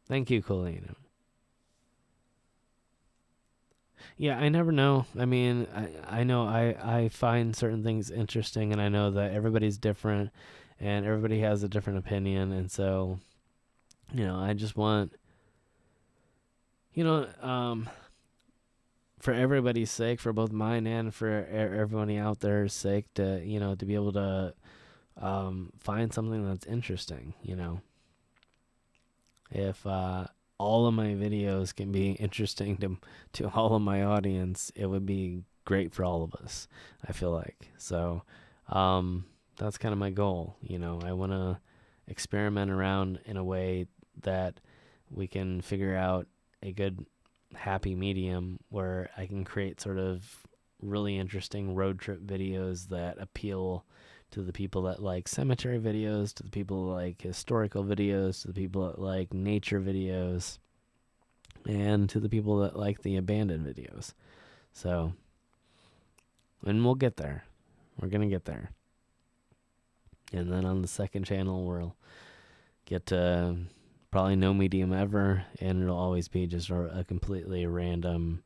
Thank you, Colleen. Yeah, I never know. I mean, I know I find certain things interesting, and I know that everybody's different and everybody has a different opinion. And so, I just want, for everybody's sake, for both mine and for everybody out there's sake, to, to be able to find something that's interesting, If all of my videos can be interesting to all of my audience, it would be great for all of us, I feel like. So that's kind of my goal. I want to experiment around in a way that we can figure out a good, happy medium where I can create sort of really interesting road trip videos that appeal to the people that like cemetery videos, to the people that like historical videos, to the people that like nature videos, and to the people that like the abandoned videos. So, and we'll get there. We're going to get there. And then on the second channel, we'll get to probably no medium ever, and it'll always be just a completely random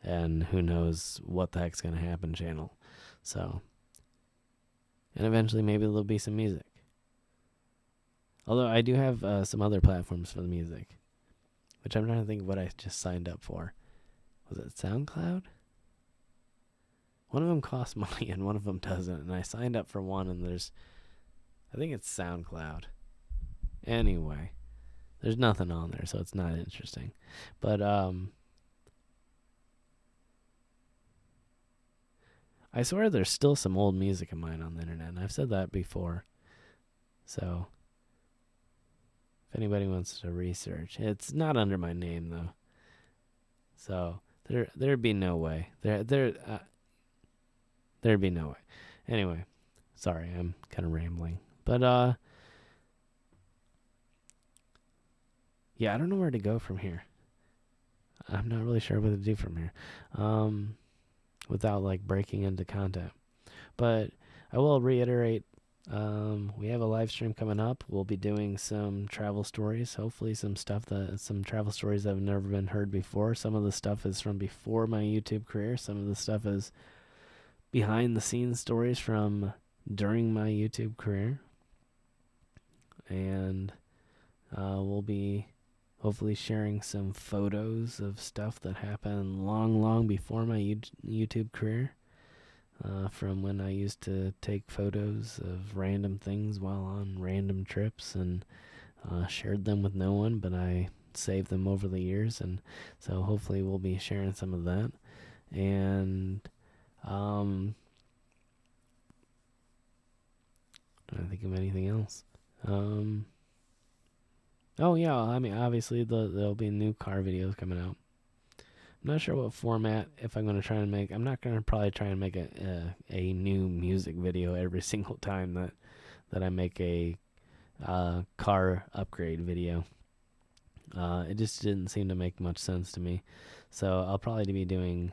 and who knows what the heck's going to happen channel. So, and eventually maybe there'll be some music. Although I do have some other platforms for the music, which I'm trying to think of what I just signed up for. Was it SoundCloud? One of them costs money and one of them doesn't. And I signed up for one and I think it's SoundCloud. Anyway, there's nothing on there, so it's not interesting. But I swear there's still some old music of mine on the internet, and I've said that before. So if anybody wants to research, it's not under my name though. So there'd be no way. There'd be no way. Anyway, sorry, I'm kind of rambling. But yeah, I don't know where to go from here. I'm not really sure what to do from here. Without like breaking into content. But I will reiterate, we have a live stream coming up. We'll be doing some travel stories, hopefully some travel stories that have never been heard before. Some of the stuff is from before my YouTube career. Some of the stuff is behind the scenes stories from during my YouTube career. And we'll be hopefully sharing some photos of stuff that happened long before my YouTube career. From when I used to take photos of random things while on random trips and shared them with no one, but I saved them over the years. And so hopefully we'll be sharing some of that. And I don't think of anything else. Oh yeah, I mean obviously there'll be new car videos coming out. I'm not sure what format. If I'm going to try and make, I'm not going to probably try and make a new music video every single time that I make a car upgrade video. It just didn't seem to make much sense to me. So I'll probably be doing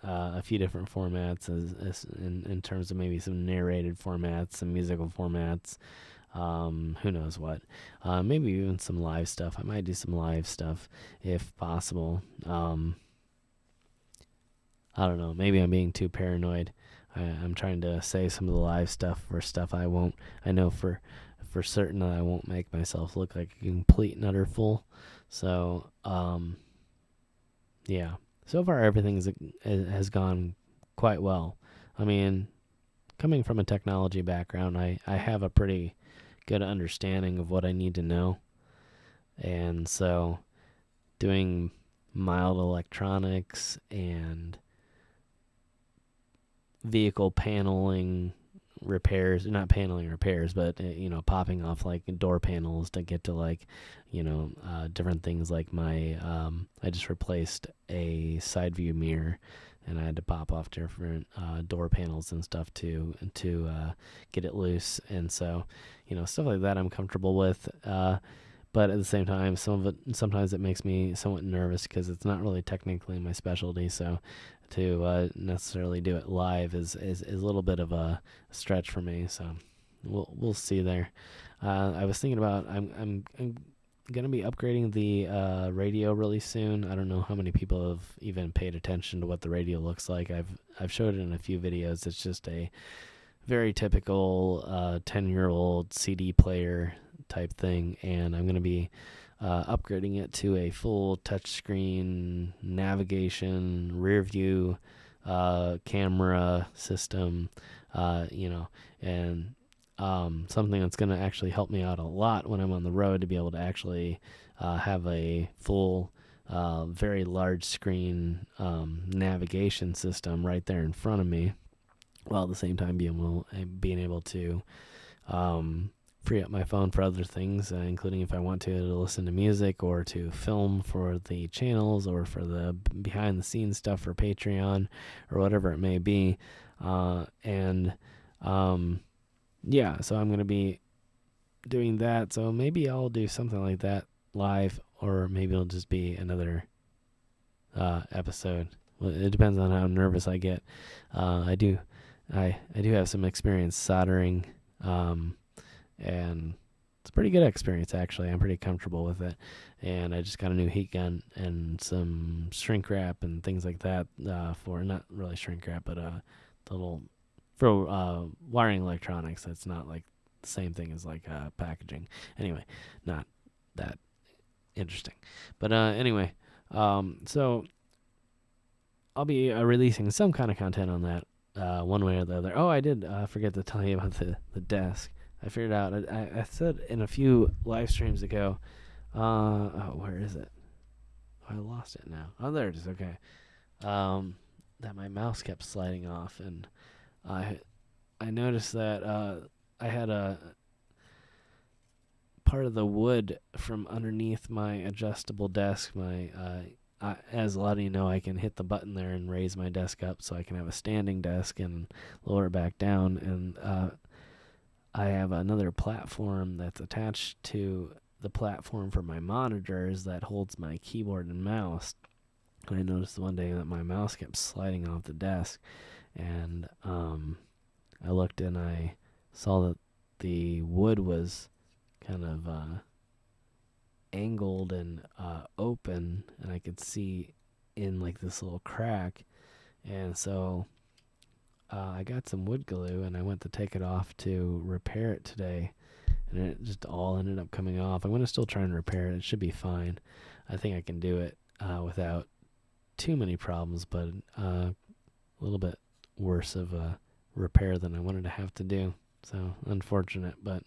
a few different formats as in terms of maybe some narrated formats, some musical formats. Who knows what. Maybe even some live stuff. I might do some live stuff if possible. I don't know. Maybe I'm being too paranoid. I'm trying to save some of the live stuff for stuff I know for certain that I won't make myself look like a complete and utter fool. So, yeah. So far, everything has gone quite well. I mean, coming from a technology background, I have a pretty good understanding of what I need to know. And so, doing mild electronics and vehicle paneling repairs, not paneling repairs, but popping off like door panels to get to like different things like my I just replaced a side view mirror and I had to pop off different door panels and stuff to get it loose. And so stuff like that I'm comfortable with, but at the same time sometimes it makes me somewhat nervous because it's not really technically my specialty. So to necessarily do it live is a little bit of a stretch for me. So we'll see there. I was thinking about I'm gonna be upgrading the radio really soon. I don't know how many people have even paid attention to what the radio looks like. I've showed it in a few videos. It's just a very typical 10-year-old CD player type thing, and I'm gonna be upgrading it to a full touchscreen navigation, rear view camera system, and something that's going to actually help me out a lot when I'm on the road to be able to actually have a full, very large screen navigation system right there in front of me, while at the same time being able to free up my phone for other things, including if I want to listen to music or to film for the channels or for the behind the scenes stuff for Patreon or whatever it may be. Yeah, so I'm going to be doing that. So maybe I'll do something like that live, or maybe it'll just be another episode. Well, it depends on how nervous I get. I do have some experience soldering, and it's a pretty good experience, actually. I'm pretty comfortable with it. And I just got a new heat gun and some shrink wrap and things like that for, not really shrink wrap, but the little, for wiring electronics. That's not like the same thing as like packaging. Anyway, not that interesting. But anyway, so I'll be releasing some kind of content on that one way or the other. Oh, I did forget to tell you about the desk. I figured out, I said in a few live streams ago, where is it? Oh, I lost it now. Oh, there it is. Okay. That my mouse kept sliding off, and I noticed that I had a part of the wood from underneath my adjustable desk. As a lot of you know, I can hit the button there and raise my desk up so I can have a standing desk and lower it back down. And I have another platform that's attached to the platform for my monitors that holds my keyboard and mouse. And I noticed one day that my mouse kept sliding off the desk, and I looked and I saw that the wood was kind of angled and open, and I could see in like this little crack. And so I got some wood glue and I went to take it off to repair it today, and it just all ended up coming off. I'm going to still try and repair it. It should be fine. I think I can do it without too many problems, but a little bit worse of a repair than I wanted to have to do. So unfortunate, but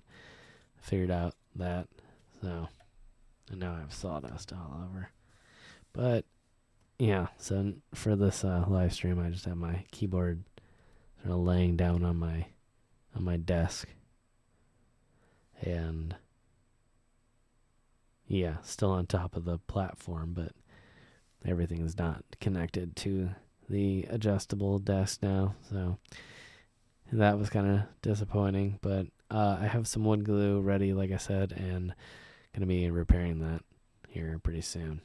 I figured out that. So, and now I have sawdust all over. But yeah, so for this live stream, I just have my keyboard sort of laying down on my desk, and yeah, still on top of the platform, but everything is not connected to the adjustable desk now. So that was kind of disappointing, but I have some wood glue ready, like I said, and going to be repairing that here pretty soon.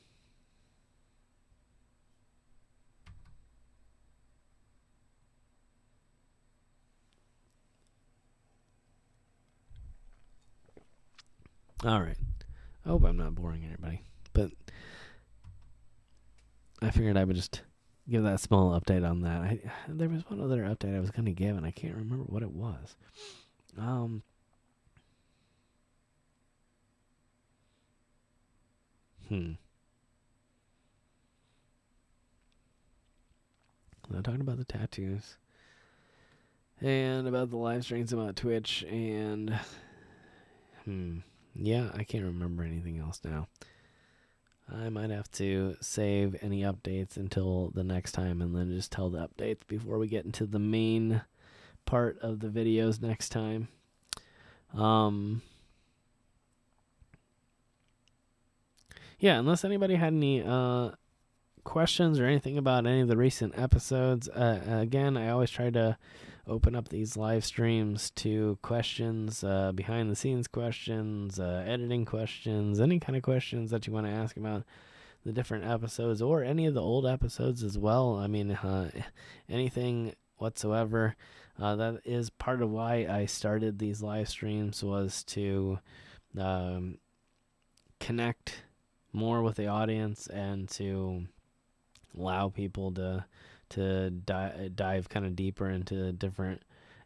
All right. I hope I'm not boring everybody, but I figured I would just give that small update on that. There was one other update I was going to give, and I can't remember what it was. I'm talking about the tattoos and about the live streams about Twitch, and yeah, I can't remember anything else now. I might have to save any updates until the next time and then just tell the updates before we get into the main part of the videos next time. Yeah, unless anybody had any questions or anything about any of the recent episodes, again, I always try to open up these live streams to questions, behind the scenes questions, editing questions, any kind of questions that you want to ask about the different episodes or any of the old episodes as well. I mean, anything whatsoever. That is part of why I started these live streams, was to connect more with the audience and to allow people to dive kind of deeper into different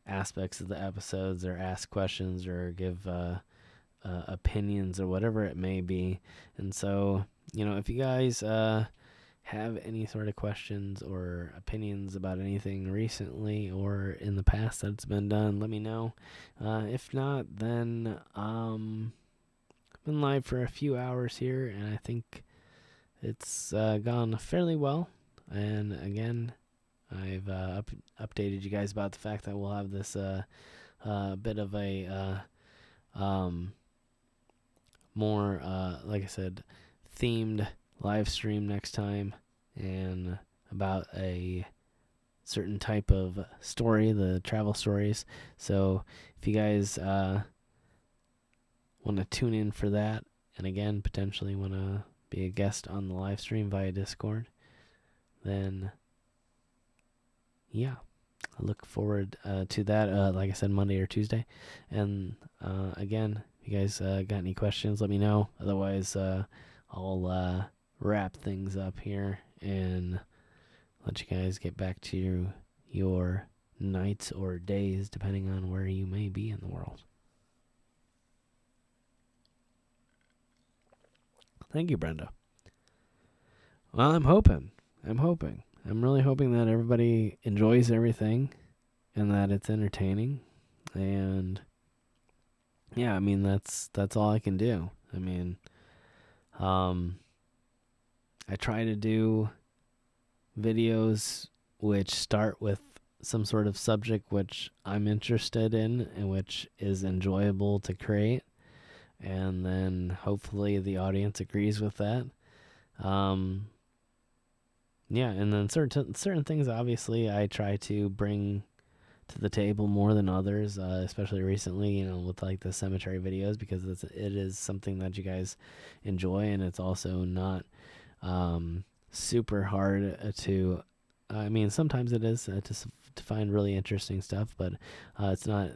aspects of the episodes, or ask questions, or give opinions, or whatever it may be. And so, if you guys have any sort of questions or opinions about anything recently or in the past that's been done, let me know. If not, then I've been live for a few hours here, and I think it's gone fairly well. And again, I've updated you guys about the fact that we'll have this bit of a more, like I said, themed live stream next time, and about a certain type of story, the travel stories. So if you guys want to tune in for that, and again, potentially want to be a guest on the live stream via Discord, then yeah, I look forward to that, like I said, Monday or Tuesday. And again, if you guys got any questions, let me know. Otherwise, I'll wrap things up here and let you guys get back to your nights or days, depending on where you may be in the world. Thank you, Brenda. Well, I'm hoping. I'm really hoping that everybody enjoys everything and that it's entertaining. And yeah, I mean, that's all I can do. I mean, I try to do videos which start with some sort of subject which I'm interested in and which is enjoyable to create, and then hopefully the audience agrees with that. Yeah, and then certain things obviously I try to bring to the table more than others, especially recently, with like the cemetery videos, because it is something that you guys enjoy, and it's also not super hard to. I mean, sometimes it is to find really interesting stuff, but it's not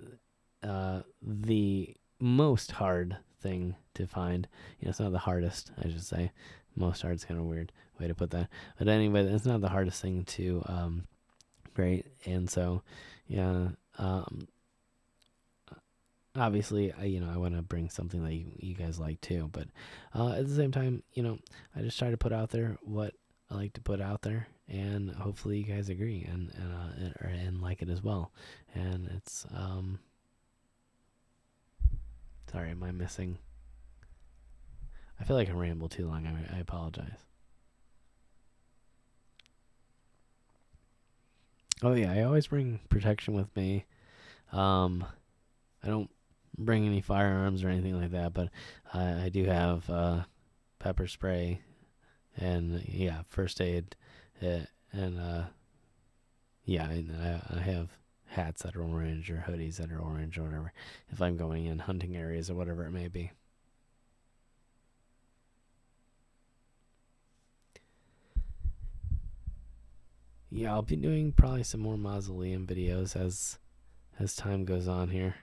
the most hard thing to find. It's not the hardest, I should say. Most hard is kind of a weird way to put that, but anyway, it's not the hardest thing to create, and so yeah. Obviously, I want to bring something that you guys like too, but at the same time, I just try to put out there what I like to put out there, and hopefully you guys agree and like it as well. And it's sorry, am I missing? I feel like I ramble too long. I apologize. Oh yeah, I always bring protection with me. I don't bring any firearms or anything like that, but I do have pepper spray and first aid, and I have hats that are orange or hoodies that are orange or whatever if I'm going in hunting areas or whatever it may be. Yeah, I'll be doing probably some more mausoleum videos as time goes on here.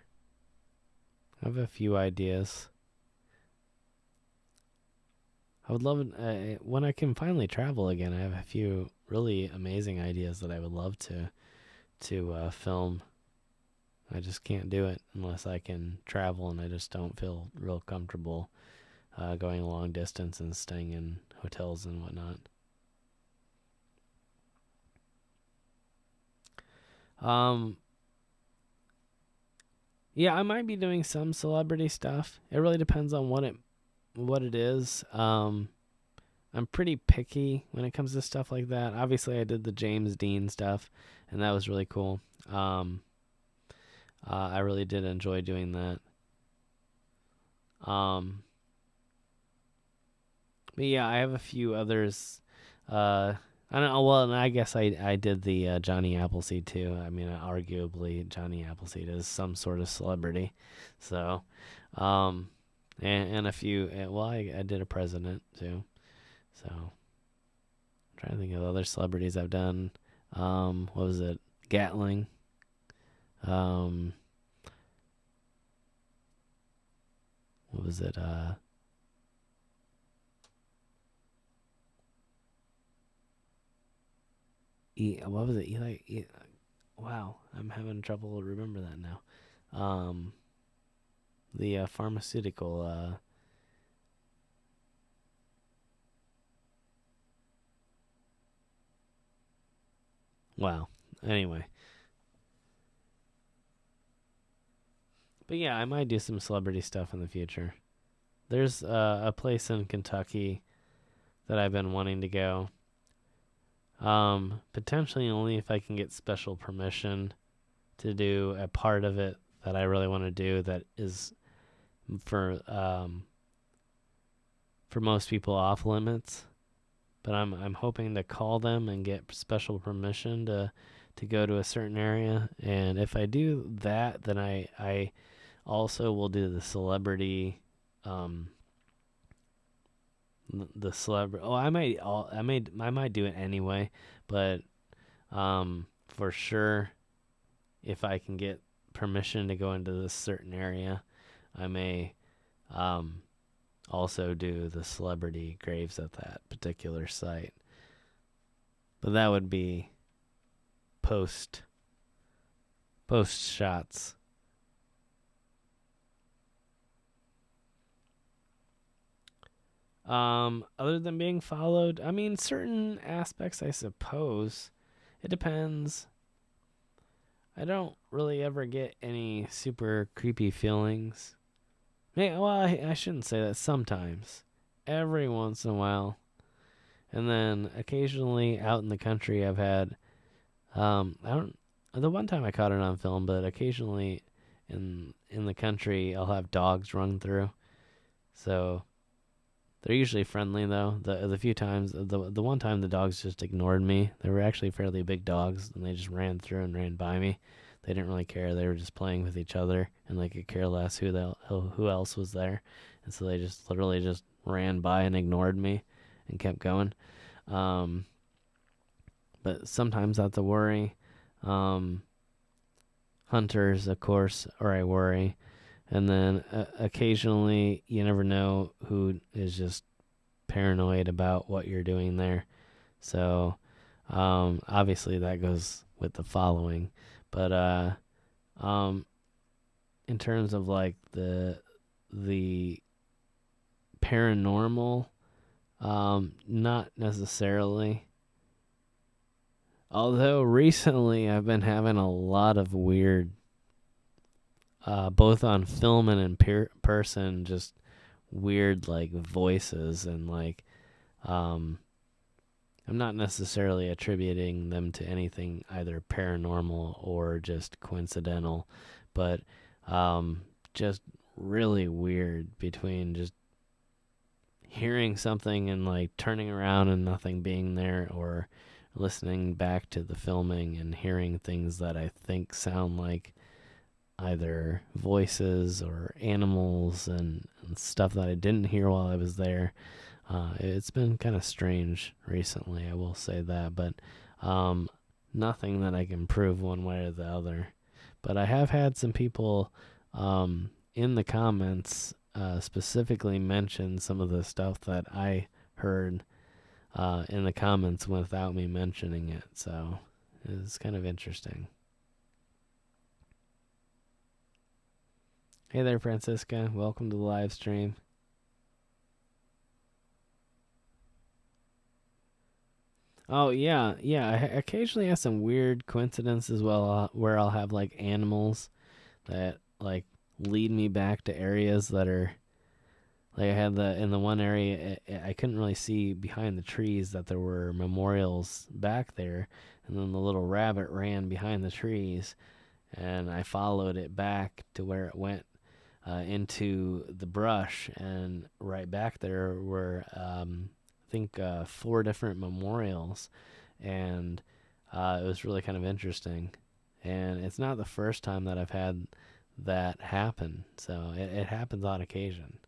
I have a few ideas. I would love it when I can finally travel again. I have a few really amazing ideas that I would love to film. I just can't do it unless I can travel, and I just don't feel real comfortable going a long distance and staying in hotels and whatnot. Yeah, I might be doing some celebrity stuff. It really depends on what it is. I'm pretty picky when it comes to stuff like that. Obviously, I did the James Dean stuff, and that was really cool. I really did enjoy doing that. But yeah, I have a few others. I don't know. Well, and I guess I did the Johnny Appleseed too. I mean, arguably Johnny Appleseed is some sort of celebrity. So, and a few. Well, I did a president too. So, I'm trying to think of other celebrities I've done. What was it? Gatling. What was it? What was it? Eli. Wow, I'm having trouble to remember that now. The pharmaceutical. Wow. Anyway. But yeah, I might do some celebrity stuff in the future. There's a place in Kentucky that I've been wanting to go. Potentially only if I can get special permission to do a part of it that I really want to do that is for most people off limits. But I'm hoping to call them and get special permission to go to a certain area. And if I do that, then I also will do the celebrity the celebrity. Oh, I might do it anyway, but for sure, if I can get permission to go into this certain area, I may also do the celebrity graves at that particular site. But that would be post shots. Other than being followed, I mean, certain aspects, I suppose. It depends. I don't really ever get any super creepy feelings. Well, I shouldn't say that. Sometimes, every once in a while, and then occasionally out in the country, I've had. I don't. The one time I caught it on film, but occasionally, in the country, I'll have dogs run through. So they're usually friendly though. The few times, the one time the dogs just ignored me. They were actually fairly big dogs, and they just ran through and ran by me. They didn't really care. They were just playing with each other, and they could care less who else was there. And so they just literally just ran by and ignored me, and kept going. Um, but sometimes that's a worry. Um, Hunters, of course, are a worry. And then occasionally, you never know who is just paranoid about what you're doing there. So, obviously, that goes with the following. But in terms of like the paranormal, not necessarily. Although recently I've been having a lot of weird, both on film and in person, just weird like voices and like, I'm not necessarily attributing them to anything either paranormal or just coincidental, but just really weird between just hearing something and like turning around and nothing being there, or listening back to the filming and hearing things that I think sound like either voices or animals and stuff that I didn't hear while I was there. It's been kind of strange recently, I will say that, but nothing that I can prove one way or the other. But I have had some people in the comments specifically mention some of the stuff that I heard in the comments without me mentioning it, so it's kind of interesting. Hey there, Francisca. Welcome to the live stream. Oh yeah, yeah. I occasionally have some weird coincidences, where I'll have like animals that like lead me back to areas that are like, I had in the one area I couldn't really see behind the trees that there were memorials back there, and then the little rabbit ran behind the trees, and I followed it back to where it went into the brush, and right back there were I think 4 different memorials, and it was really kind of interesting. And it's not the first time that I've had that happen, so it happens on occasion.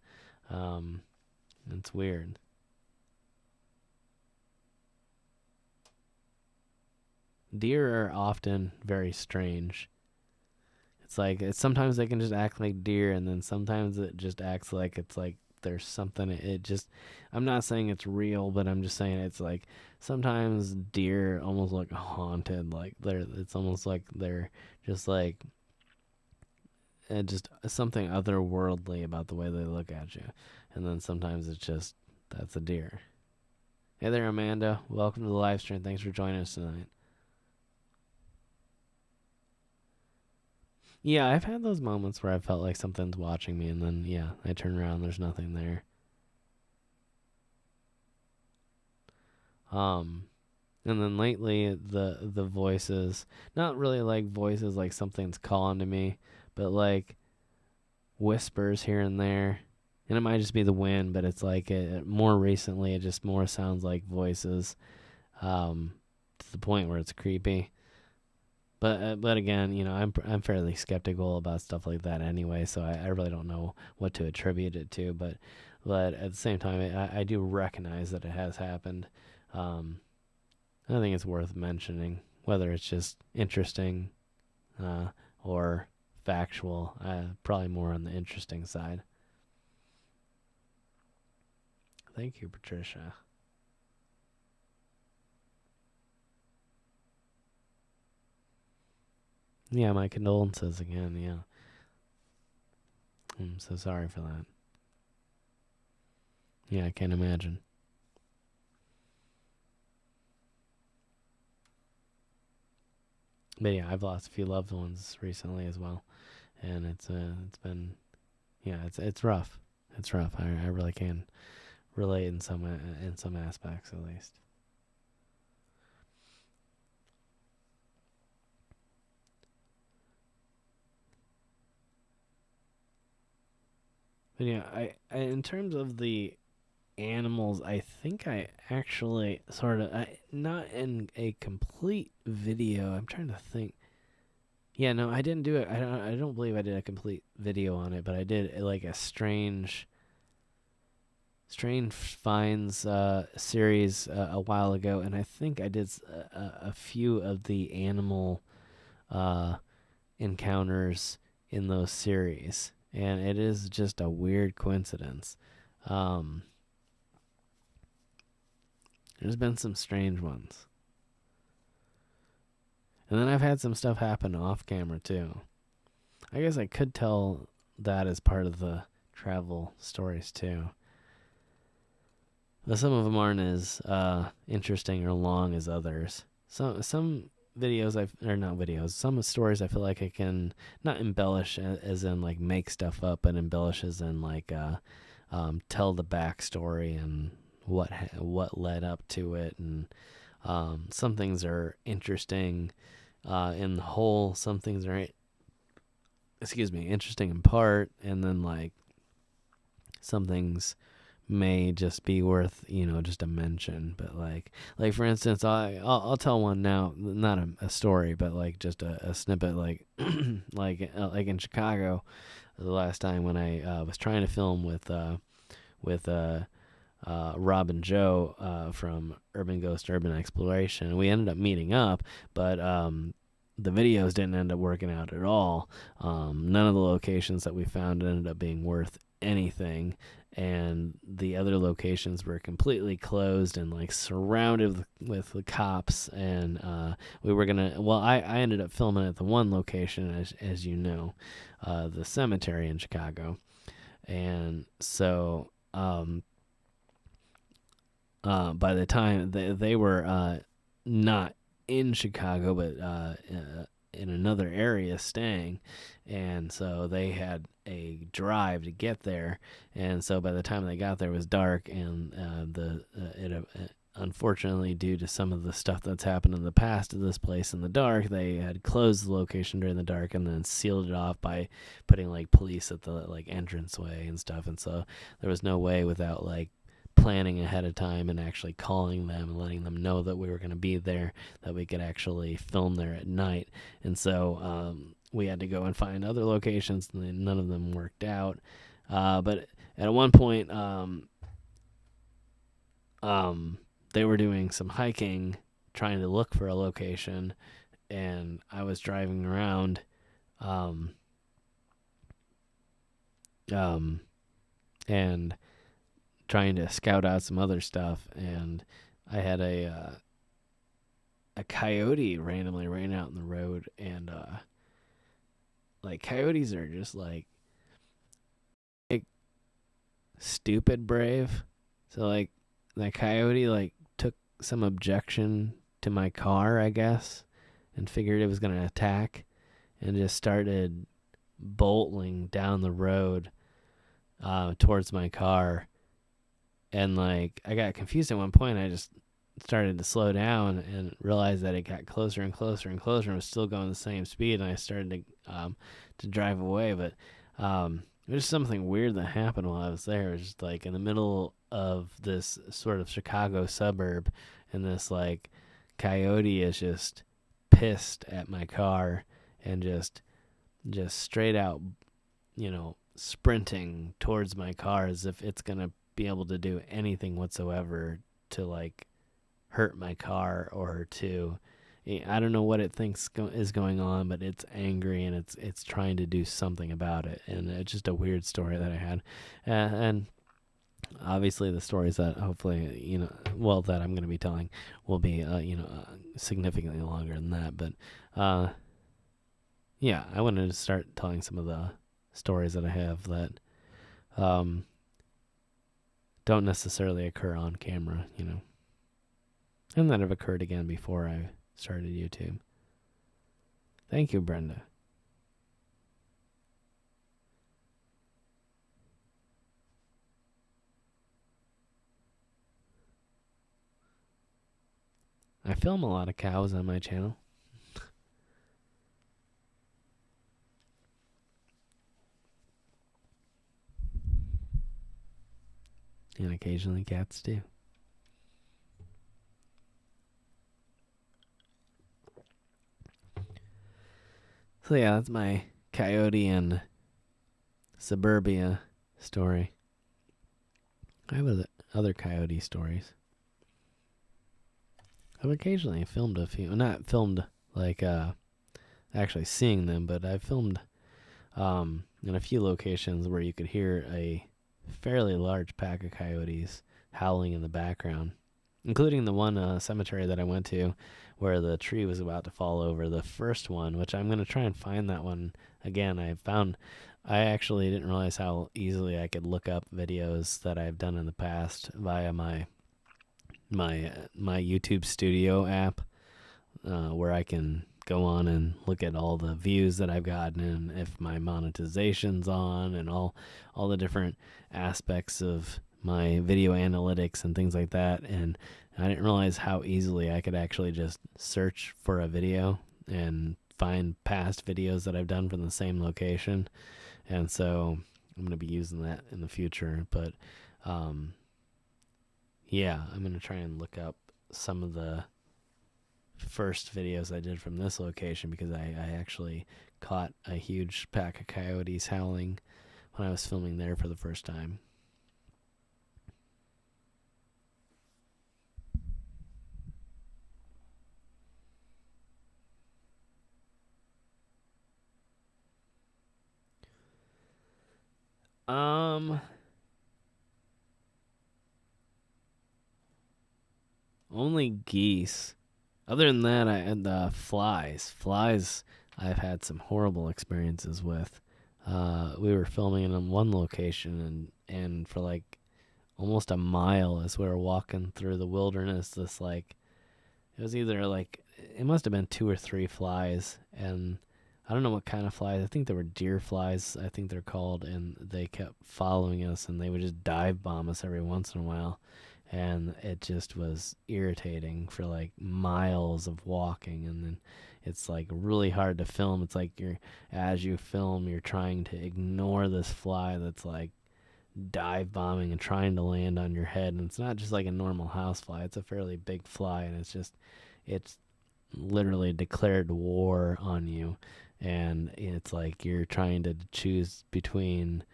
Um, it's weird. Deer are often very strange. It's like sometimes they can just act like deer, and then sometimes it just acts like it's like there's something. It just, I'm not saying it's real, but I'm just saying it's like sometimes deer almost look haunted. Like it's almost like they're just like just something otherworldly about the way they look at you. And then sometimes it's just that's a deer. Hey there, Amanda. Welcome to the live stream. Thanks for joining us tonight. Yeah, I've had those moments where I felt like something's watching me, and then yeah, I turn around, there's nothing there. Um, and then lately the voices, not really like voices like something's calling to me, but like whispers here and there. And it might just be the wind, but it's like more recently, it just more sounds like voices, to the point where it's creepy. But again, I'm fairly skeptical about stuff like that anyway, so I really don't know what to attribute it to. But at the same time, I do recognize that it has happened. I think it's worth mentioning, whether it's just interesting or factual. Probably more on the interesting side. Thank you, Patricia. Yeah, my condolences again. Yeah, I'm so sorry for that. Yeah, I can't imagine. But yeah, I've lost a few loved ones recently as well, and it's been, yeah, it's rough. It's rough. I really can relate in some aspects at least. But yeah, I in terms of the animals, I think I actually sort of, not in a complete video. I'm trying to think. Yeah, no, I didn't do it. I don't believe I did a complete video on it, but I did like a strange finds series a while ago, and I think I did a few of the animal uh, encounters in those series, and it is just a weird coincidence. Um, there's been some strange ones, and then I've had some stuff happen off camera too. I guess I could tell that as part of the travel stories too. But some of them aren't as interesting or long as others. Some videos or not videos, some stories I feel like I can not embellish as in like make stuff up, but embellish as in like tell the backstory and what led up to it, and some things are interesting in the whole. Some things are, excuse me, interesting in part, and then like some things may just be worth, just a mention. But like for instance, I'll tell one now, not a story, but like just a snippet, like like in Chicago the last time when I was trying to film with Rob and Joe from Urban Ghost Urban Exploration. We ended up meeting up, but the videos didn't end up working out at all. None of the locations that we found ended up being worth anything, and the other locations were completely closed and like surrounded with the cops. And we were gonna, well, I ended up filming at the one location, as you know, the cemetery in Chicago. And so by the time they were not in Chicago, but in another area staying, and so they had a drive to get there, and so by the time they got there it was dark, and unfortunately, due to some of the stuff that's happened in the past to this place in the dark, they had closed the location during the dark and then sealed it off by putting like police at the like entranceway and stuff. And so there was no way without like planning ahead of time and actually calling them and letting them know that we were going to be there, that we could actually film there at night. And so we had to go and find other locations, and none of them worked out. But at one point, they were doing some hiking, trying to look for a location, and I was driving around, and trying to scout out some other stuff, and I had a coyote randomly ran out in the road, and like coyotes are just like stupid brave. So like that coyote like took some objection to my car, I guess, and figured it was gonna attack, and just started bolting down the road towards my car. And like I got confused at one point. I just started to slow down and realized that it got closer and closer and closer and was still going the same speed, and I started to drive away. But it was something weird that happened while I was there. It was just like in the middle of this sort of Chicago suburb, and this like coyote is just pissed at my car and just straight out, sprinting towards my car as if it's gonna be able to do anything whatsoever to like hurt my car, or to, I don't know what it thinks is going on, but it's angry and it's trying to do something about it. And it's just a weird story that I had, and Obviously, the stories that hopefully, that I'm going to be telling will be, significantly longer than that. But, yeah, I wanted to start telling some of the stories that I have that um, don't necessarily occur on camera, and that have occurred again before I started YouTube. Thank you, Brenda. I film a lot of cows on my channel. And occasionally cats too. So yeah, that's my coyote and suburbia story. I have other coyote stories. I've occasionally filmed a few. Not filmed like actually seeing them, but I've filmed in a few locations where you could hear a fairly large pack of coyotes howling in the background, including the one cemetery that I went to where the tree was about to fall over. The first one, which I'm going to try and find that one again. I actually didn't realize how easily I could look up videos that I've done in the past via my YouTube Studio app, where I can go on and look at all the views that I've gotten and if my monetization's on and all the different aspects of my video analytics and things like that. And I didn't realize how easily I could actually just search for a video and find past videos that I've done from the same location. And so I'm going to be using that in the future. But yeah, I'm going to try and look up some of the first videos I did from this location because I actually caught a huge pack of coyotes howling when I was filming there for the first time. Only geese. Other than that, I had flies. Flies, I've had some horrible experiences with. We were filming in one location, and for like almost a mile as we were walking through the wilderness, it was either it must have been 2 or 3 flies, and I don't know what kind of flies. I think they were deer flies, I think they're called, and they kept following us, and they would just dive bomb us every once in a while. And it just was irritating for like miles of walking, and then it's like really hard to film. It's like as you film, you're trying to ignore this fly that's like dive bombing and trying to land on your head, and it's not just like a normal house fly. It's a fairly big fly, and it's literally declared war on you. And it's like you're trying to choose between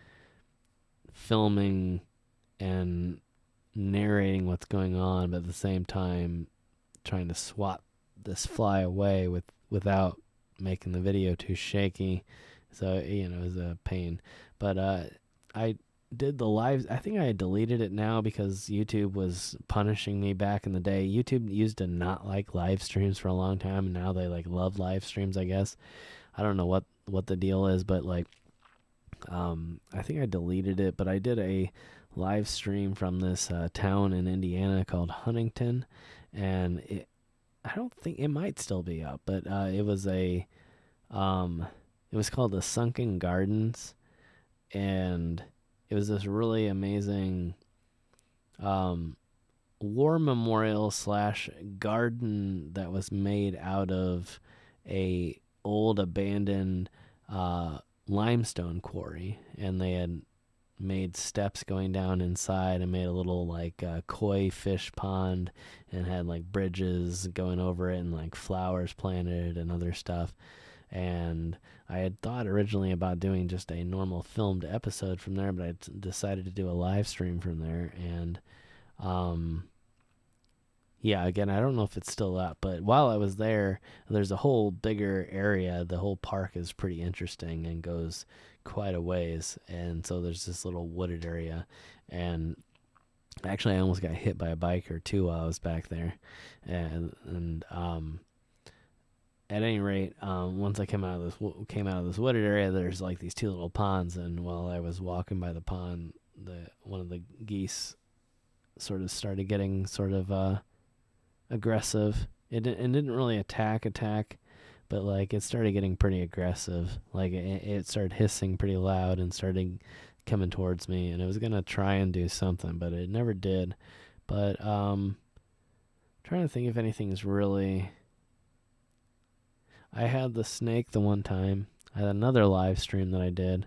filming and narrating what's going on, but at the same time trying to swat this fly away without making the video too shaky. So it was a pain. But I did the live. I think I deleted it now because YouTube was punishing me back in the day. YouTube used to not like live streams for a long time, and now they like love live streams, I guess. I don't know what the deal is, but like I think I deleted it, but I did a live stream from this town in Indiana called Huntington, and I don't think it might still be up, but it was it was called the Sunken Gardens, and it was this really amazing war memorial / garden that was made out of a old abandoned limestone quarry, and they had made steps going down inside and made a little like koi fish pond and had like bridges going over it and like flowers planted and other stuff. And I had thought originally about doing just a normal filmed episode from there, but I decided to do a live stream from there. And yeah, again, I don't know if it's still up, but while I was there, there's a whole bigger area. The whole park is pretty interesting and goes quite a ways. And so there's this little wooded area. And Actually, I almost got hit by a bike or two while I was back there, and at any rate, once I came out of this wooded area, there's like these two little ponds, and while I was walking by the pond, the one of the geese sort of started getting sort of aggressive. It didn't really attack, but like it started getting pretty aggressive. Like it started hissing pretty loud and started coming towards me, and it was gonna try and do something, but it never did. But trying to think if anything's really. I had the snake the one time. I had another live stream that I did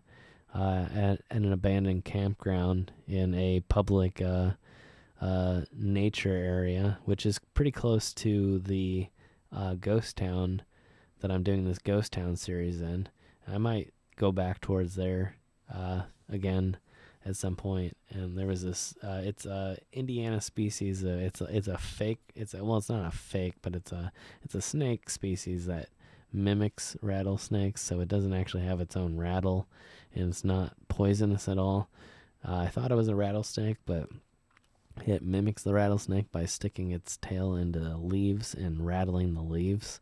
at an abandoned campground in a public nature area, which is pretty close to the ghost town that I'm doing this ghost town series in. I might go back towards there again at some point. And there was this. It's a Indiana species. It's a fake. It's not a fake, but it's a snake species that mimics rattlesnakes, so it doesn't actually have its own rattle, and it's not poisonous at all. I thought it was a rattlesnake, but it mimics the rattlesnake by sticking its tail into the leaves and rattling the leaves,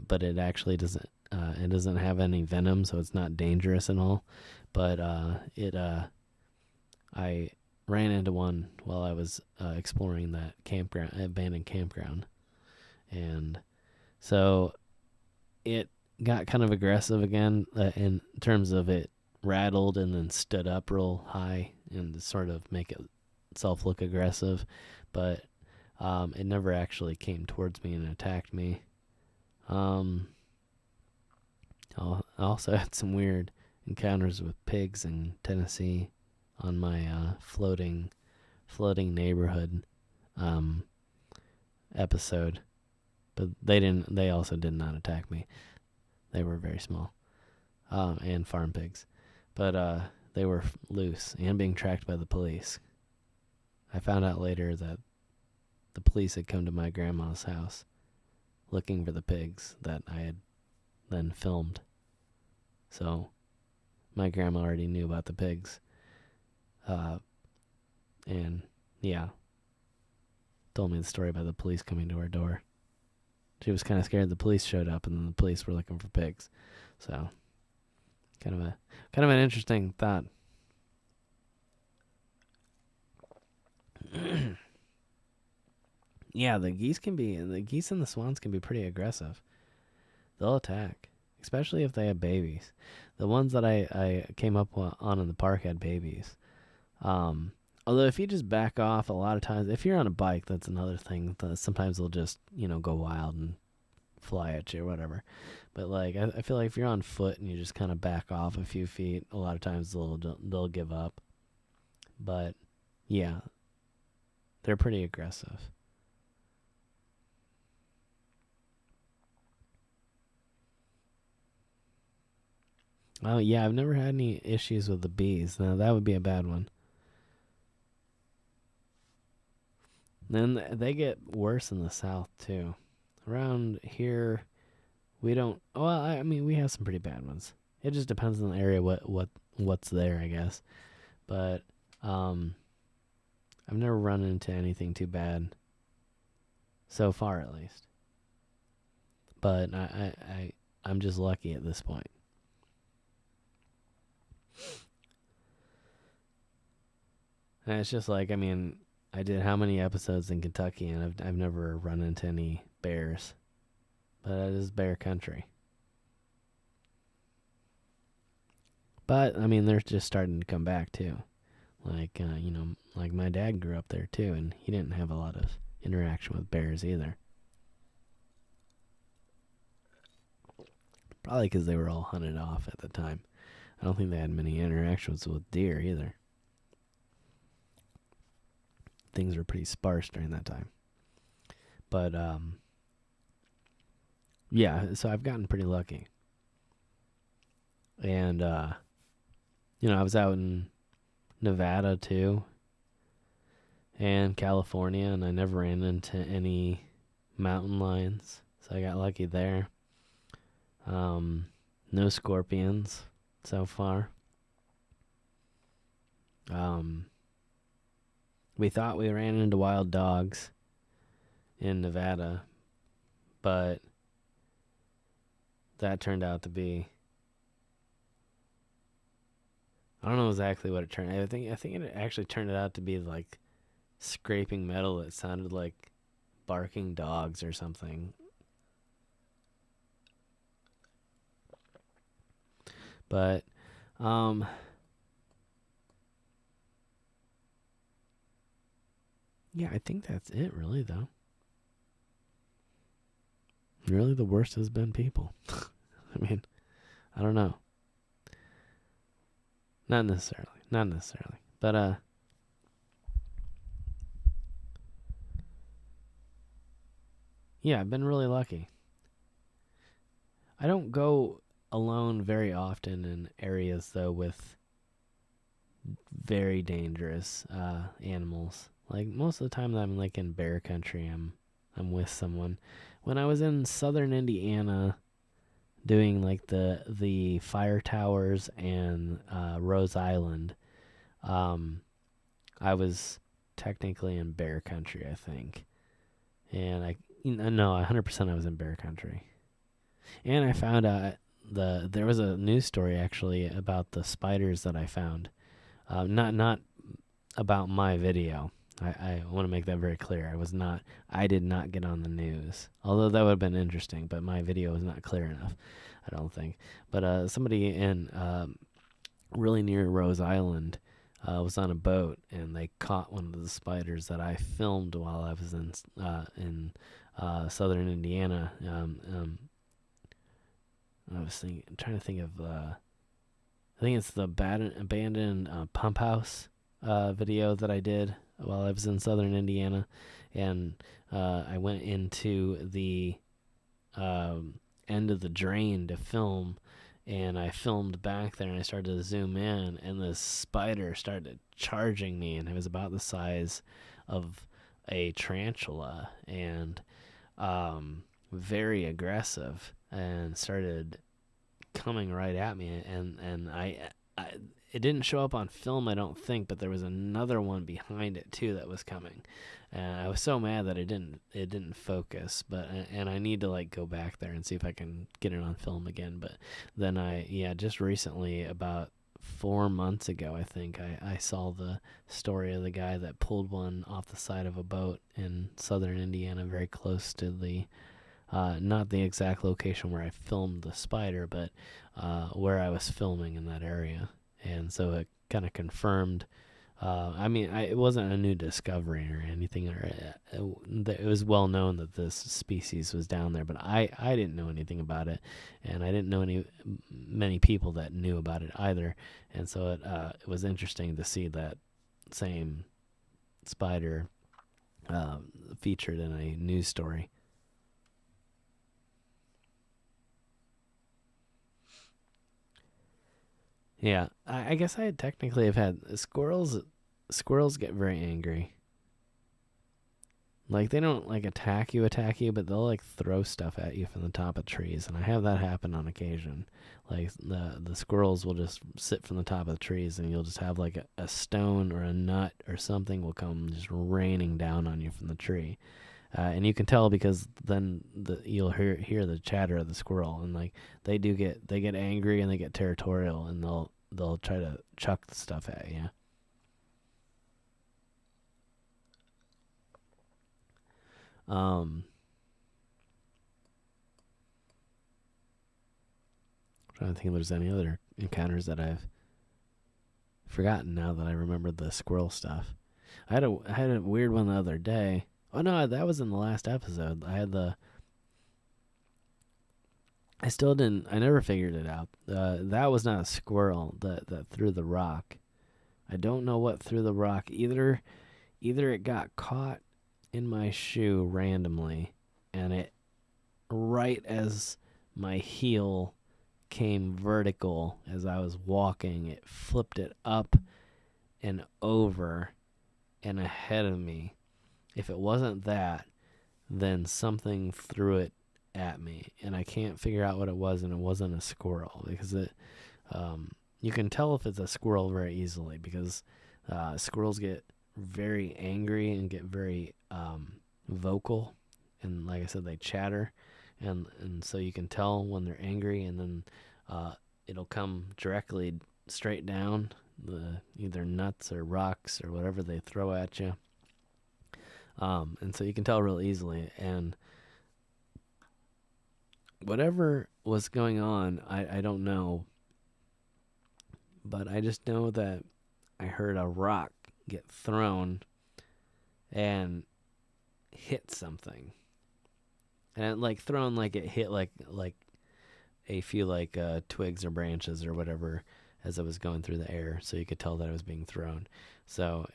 but it actually doesn't. It doesn't have any venom, so it's not dangerous at all. But I ran into one while I was exploring that abandoned campground, and so it got kind of aggressive again in terms of it rattled and then stood up real high and to sort of make itself look aggressive, but it never actually came towards me and attacked me. I also had some weird encounters with pigs in Tennessee on my floating neighborhood episode, but they also did not attack me. They were very small, and farm pigs, but they were loose and being tracked by the police. I found out later that the police had come to my grandma's house looking for the pigs that I had then filmed. So my grandma already knew about the pigs. And yeah, told me the story about the police coming to her door. She was kind of scared the police showed up, and then the police were looking for pigs. So kind of an interesting thought. Yeah, the geese and the swans can be pretty aggressive. They'll attack, especially if they have babies. The ones that I came up on in the park had babies. Although if you just back off, a lot of times, if you're on a bike, that's another thing. Sometimes they'll just, go wild and fly at you or whatever. But like, I feel like if you're on foot and you just kind of back off a few feet, a lot of times they'll give up. But yeah, they're pretty aggressive. Oh yeah, I've never had any issues with the bees. Now that would be a bad one. Then they get worse in the south too. Around here, we don't. Well, I mean, we have some pretty bad ones. It just depends on the area, what's there, I guess. But I've never run into anything too bad so far, at least. But I'm just lucky at this point. And it's just like, I mean, I did how many episodes in Kentucky, and I've never run into any bears. But it is bear country. But I mean, they're just starting to come back too. Like like my dad grew up there too, and he didn't have a lot of interaction with bears either. Probably because they were all hunted off at the time. I don't think they had many interactions with deer either. Things were pretty sparse during that time. But yeah, so I've gotten pretty lucky. And I was out in Nevada too, and California, and I never ran into any mountain lions, so I got lucky there. No scorpions so far. We thought we ran into wild dogs in Nevada, but that turned out to be, I don't know exactly what it turned. I think it actually turned out to be like scraping metal that sounded like barking dogs or something. But yeah, I think that's it really though. Really the worst has been people. I mean, I don't know. Not necessarily. Not necessarily. But yeah, I've been really lucky. I don't go alone very often in areas though with very dangerous animals. Like most of the time that I'm like in bear country, I'm with someone. When I was in southern Indiana doing like the fire towers and Rose Island, I was technically in bear country, I think. And no, 100% I was in bear country. And I found out there was a news story actually about the spiders that I found. Not about my video. I want to make that very clear. I did not get on the news. Although that would have been interesting, but my video was not clear enough, I don't think. But somebody in really near Rose Island was on a boat, and they caught one of the spiders that I filmed while I was in southern Indiana. I was trying to think of. I think it's the abandoned pump house video that I did while I was in southern Indiana, and I went into the end of the drain to film, and I filmed back there, and I started to zoom in, and this spider started charging me, and it was about the size of a tarantula, and very aggressive, and started coming right at me, and I it didn't show up on film, I don't think, but there was another one behind it too that was coming, and I was so mad that it didn't focus. But and I need to like go back there and see if I can get it on film again. But then just recently, about 4 months ago, I think I saw the story of the guy that pulled one off the side of a boat in southern Indiana, very close to the not the exact location where I filmed the spider, but where I was filming in that area. And so it kind of confirmed. It wasn't a new discovery or anything. It was well known that this species was down there, but I didn't know anything about it, and I didn't know many people that knew about it either. And so it was interesting to see that same spider featured in a news story. Yeah, I guess I technically have had squirrels. Squirrels get very angry. Like they don't like attack you, but they'll like throw stuff at you from the top of trees, and I have that happen on occasion. Like the squirrels will just sit from the top of the trees, and you'll just have like a stone or a nut or something will come just raining down on you from the tree. And you can tell because then you'll hear the chatter of the squirrel, and like they get angry and they get territorial, and they'll try to chuck the stuff at you. Trying to think if there's any other encounters that I've forgotten now that I remembered the squirrel stuff. I had a weird one the other day. Oh no, that was in the last episode. I still didn't. I never figured it out. That was not a squirrel that threw the rock. I don't know what threw the rock. Either it got caught in my shoe randomly, and it right as my heel came vertical as I was walking, it flipped it up and over and ahead of me. If it wasn't that, then something threw it at me, and I can't figure out what it was, and it wasn't a squirrel, because you can tell if it's a squirrel very easily, because squirrels get very angry and get very vocal, and like I said, they chatter, and so you can tell when they're angry, and then it'll come directly straight down the either nuts or rocks or whatever they throw at you. And so you can tell real easily. And whatever was going on, I don't know, but I just know that I heard a rock get thrown and hit something, and like thrown like it hit like a few like twigs or branches or whatever as it was going through the air, so you could tell that it was being thrown. So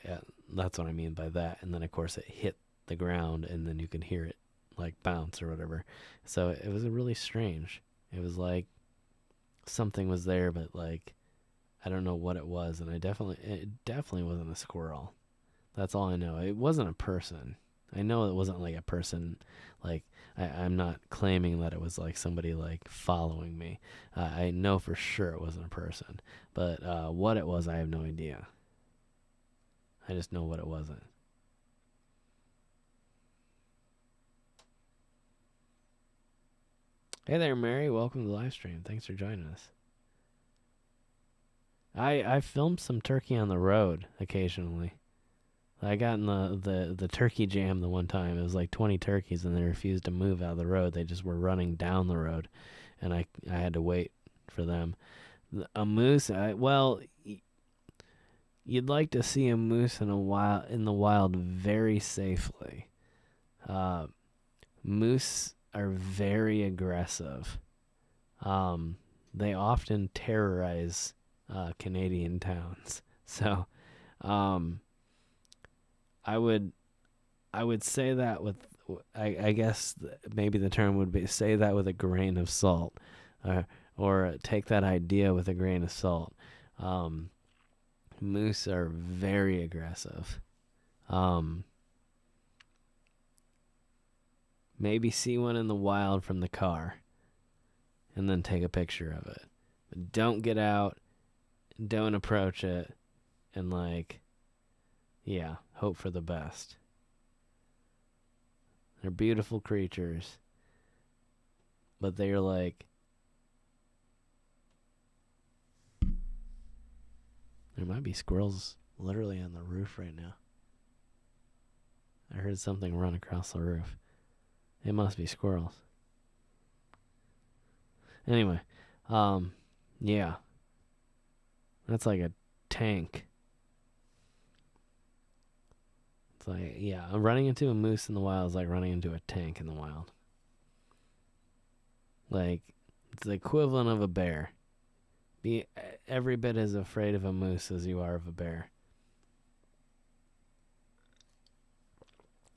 that's what I mean by that. And then of course it hit the ground, and then you can hear it like bounce or whatever. So it was really strange. It was like something was there, but like I don't know what it was, and it definitely wasn't a squirrel. That's all I know. It wasn't a person. I know it wasn't like a person. Like I'm not claiming that it was like somebody like following me. I know for sure it wasn't a person, but what it was, I have no idea. I just know what it wasn't. Hey there, Mary. Welcome to the live stream. Thanks for joining us. I filmed some turkey on the road occasionally. I got in the turkey jam the one time. It was like 20 turkeys, and they refused to move out of the road. They just were running down the road, and I had to wait for them. A moose, you'd like to see a moose in the wild very safely. Moose are very aggressive. They often terrorize Canadian towns. So, I would say that with, I guess maybe the term would be, say that with a grain of salt, or take that idea with a grain of salt. Moose are very aggressive. Maybe see one in the wild from the car, and then take a picture of it. But don't get out, don't approach it, and hope for the best. They're beautiful creatures, but they're like, there might be squirrels literally on the roof right now. I heard something run across the roof. It must be squirrels. Anyway, yeah. That's like a tank. It's like, yeah, running into a moose in the wild is like running into a tank in the wild. Like, it's the equivalent of a bear. Be every bit as afraid of a moose as you are of a bear.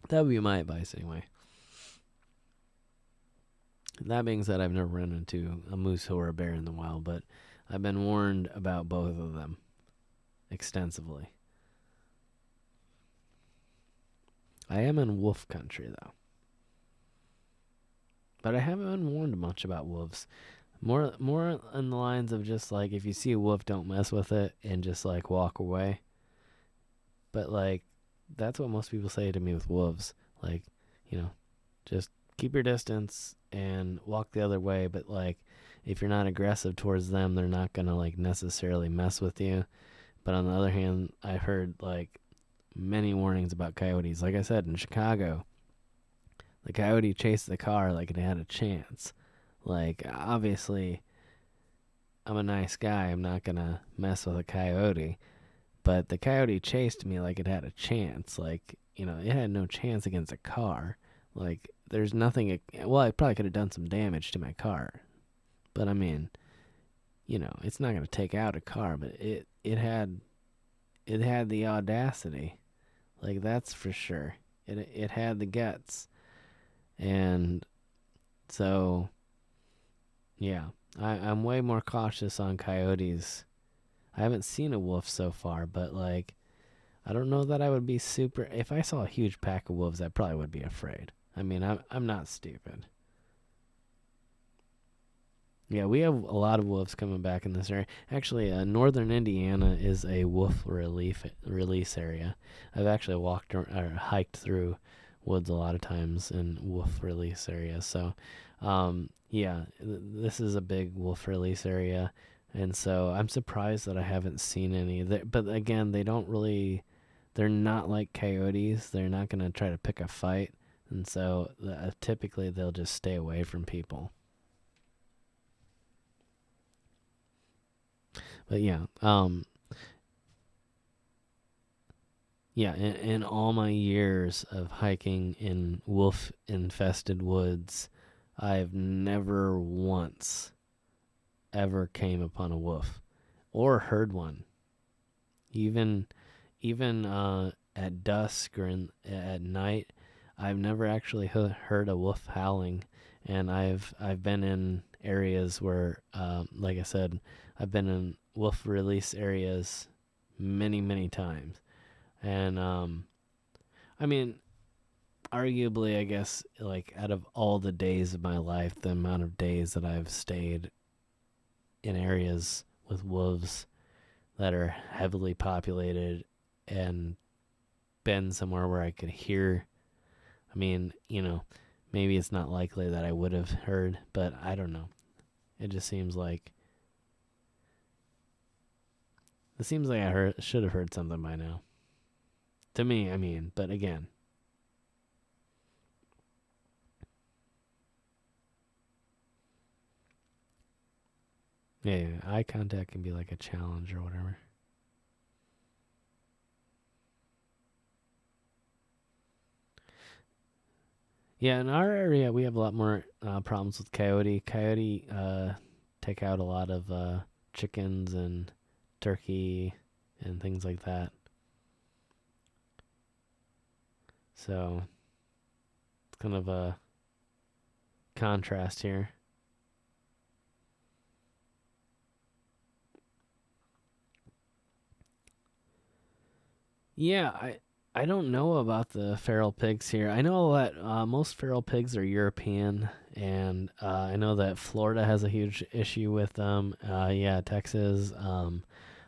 That would be my advice anyway. That being said, I've never run into a moose or a bear in the wild, but I've been warned about both of them extensively. I am in wolf country, though. But I haven't been warned much about wolves. More in the lines of just like, if you see a wolf, don't mess with it and just like walk away. But like, that's what most people say to me with wolves. Like, just keep your distance and walk the other way. But like, if you're not aggressive towards them, they're not going to like necessarily mess with you. But on the other hand, I've heard like many warnings about coyotes. Like I said, in Chicago, the coyote chased the car like it had a chance. Like, obviously, I'm a nice guy. I'm not going to mess with a coyote. But the coyote chased me like it had a chance. Like, it had no chance against a car. Like, there's nothing. Well, I probably could have done some damage to my car. But, I mean, it's not going to take out a car. But it had the audacity. Like, that's for sure. It had the guts. And so, yeah, I'm way more cautious on coyotes. I haven't seen a wolf so far, but like, I don't know that I would be super. If I saw a huge pack of wolves, I probably would be afraid. I mean, I'm not stupid. Yeah, we have a lot of wolves coming back in this area. Actually, northern Indiana is a wolf release area. I've actually walked or hiked through woods a lot of times in wolf release areas. So, yeah, this is a big wolf release area, and so I'm surprised that I haven't seen any. But again, they don't really. They're not like coyotes. They're not going to try to pick a fight, and so typically they'll just stay away from people. But yeah, in all my years of hiking in wolf infested woods, I've never once ever came upon a wolf or heard one. Even at dusk or at night, I've never actually heard a wolf howling, and I've been in areas where, like I said, I've been in wolf release areas many times, and I mean, arguably, I guess, like out of all the days of my life, the amount of days that I've stayed in areas with wolves that are heavily populated and been somewhere where I could hear. I mean, maybe it's not likely that I would have heard, but I don't know. It just seems like I should have heard something by now. To me, I mean, but again, yeah, eye contact can be like a challenge or whatever. Yeah, in our area, we have a lot more problems with coyote. Coyote take out a lot of chickens and turkey and things like that. So it's kind of a contrast here. Yeah, I don't know about the feral pigs here. I know that most feral pigs are European, and I know that Florida has a huge issue with them. Yeah, Texas.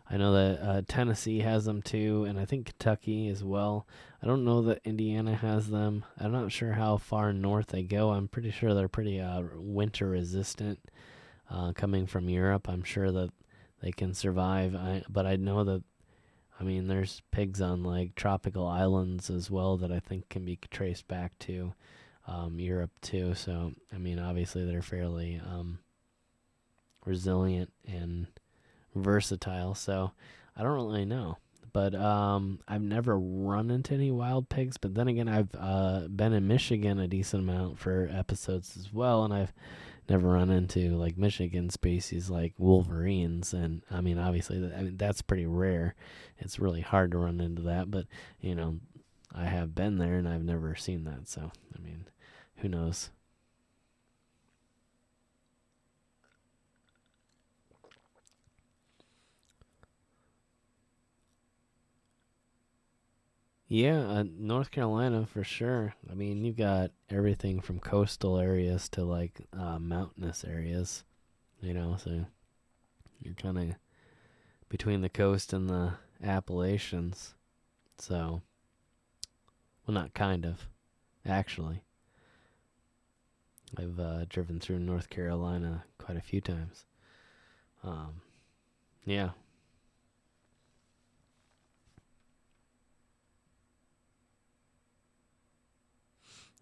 I know that Tennessee has them too, and I think Kentucky as well. I don't know that Indiana has them. I'm not sure how far north they go. I'm pretty sure they're pretty winter resistant. Coming from Europe, I'm sure that they can survive. But I know that, I mean, there's pigs on like tropical islands as well that I think can be traced back to Europe too. So, I mean, obviously they're fairly resilient and versatile. So, I don't really know. But I've never run into any wild pigs. But then again, I've been in Michigan a decent amount for episodes as well, and I've never run into like Michigan species like wolverines. And I mean, obviously, that's pretty rare. It's really hard to run into that, but you know, I have been there and I've never seen that. So I mean, who knows? Yeah, North Carolina for sure. I mean, you've got everything from coastal areas to like mountainous areas. So you're kind of between the coast and the Appalachians. So, well, not kind of, actually. I've driven through North Carolina quite a few times. Um, yeah,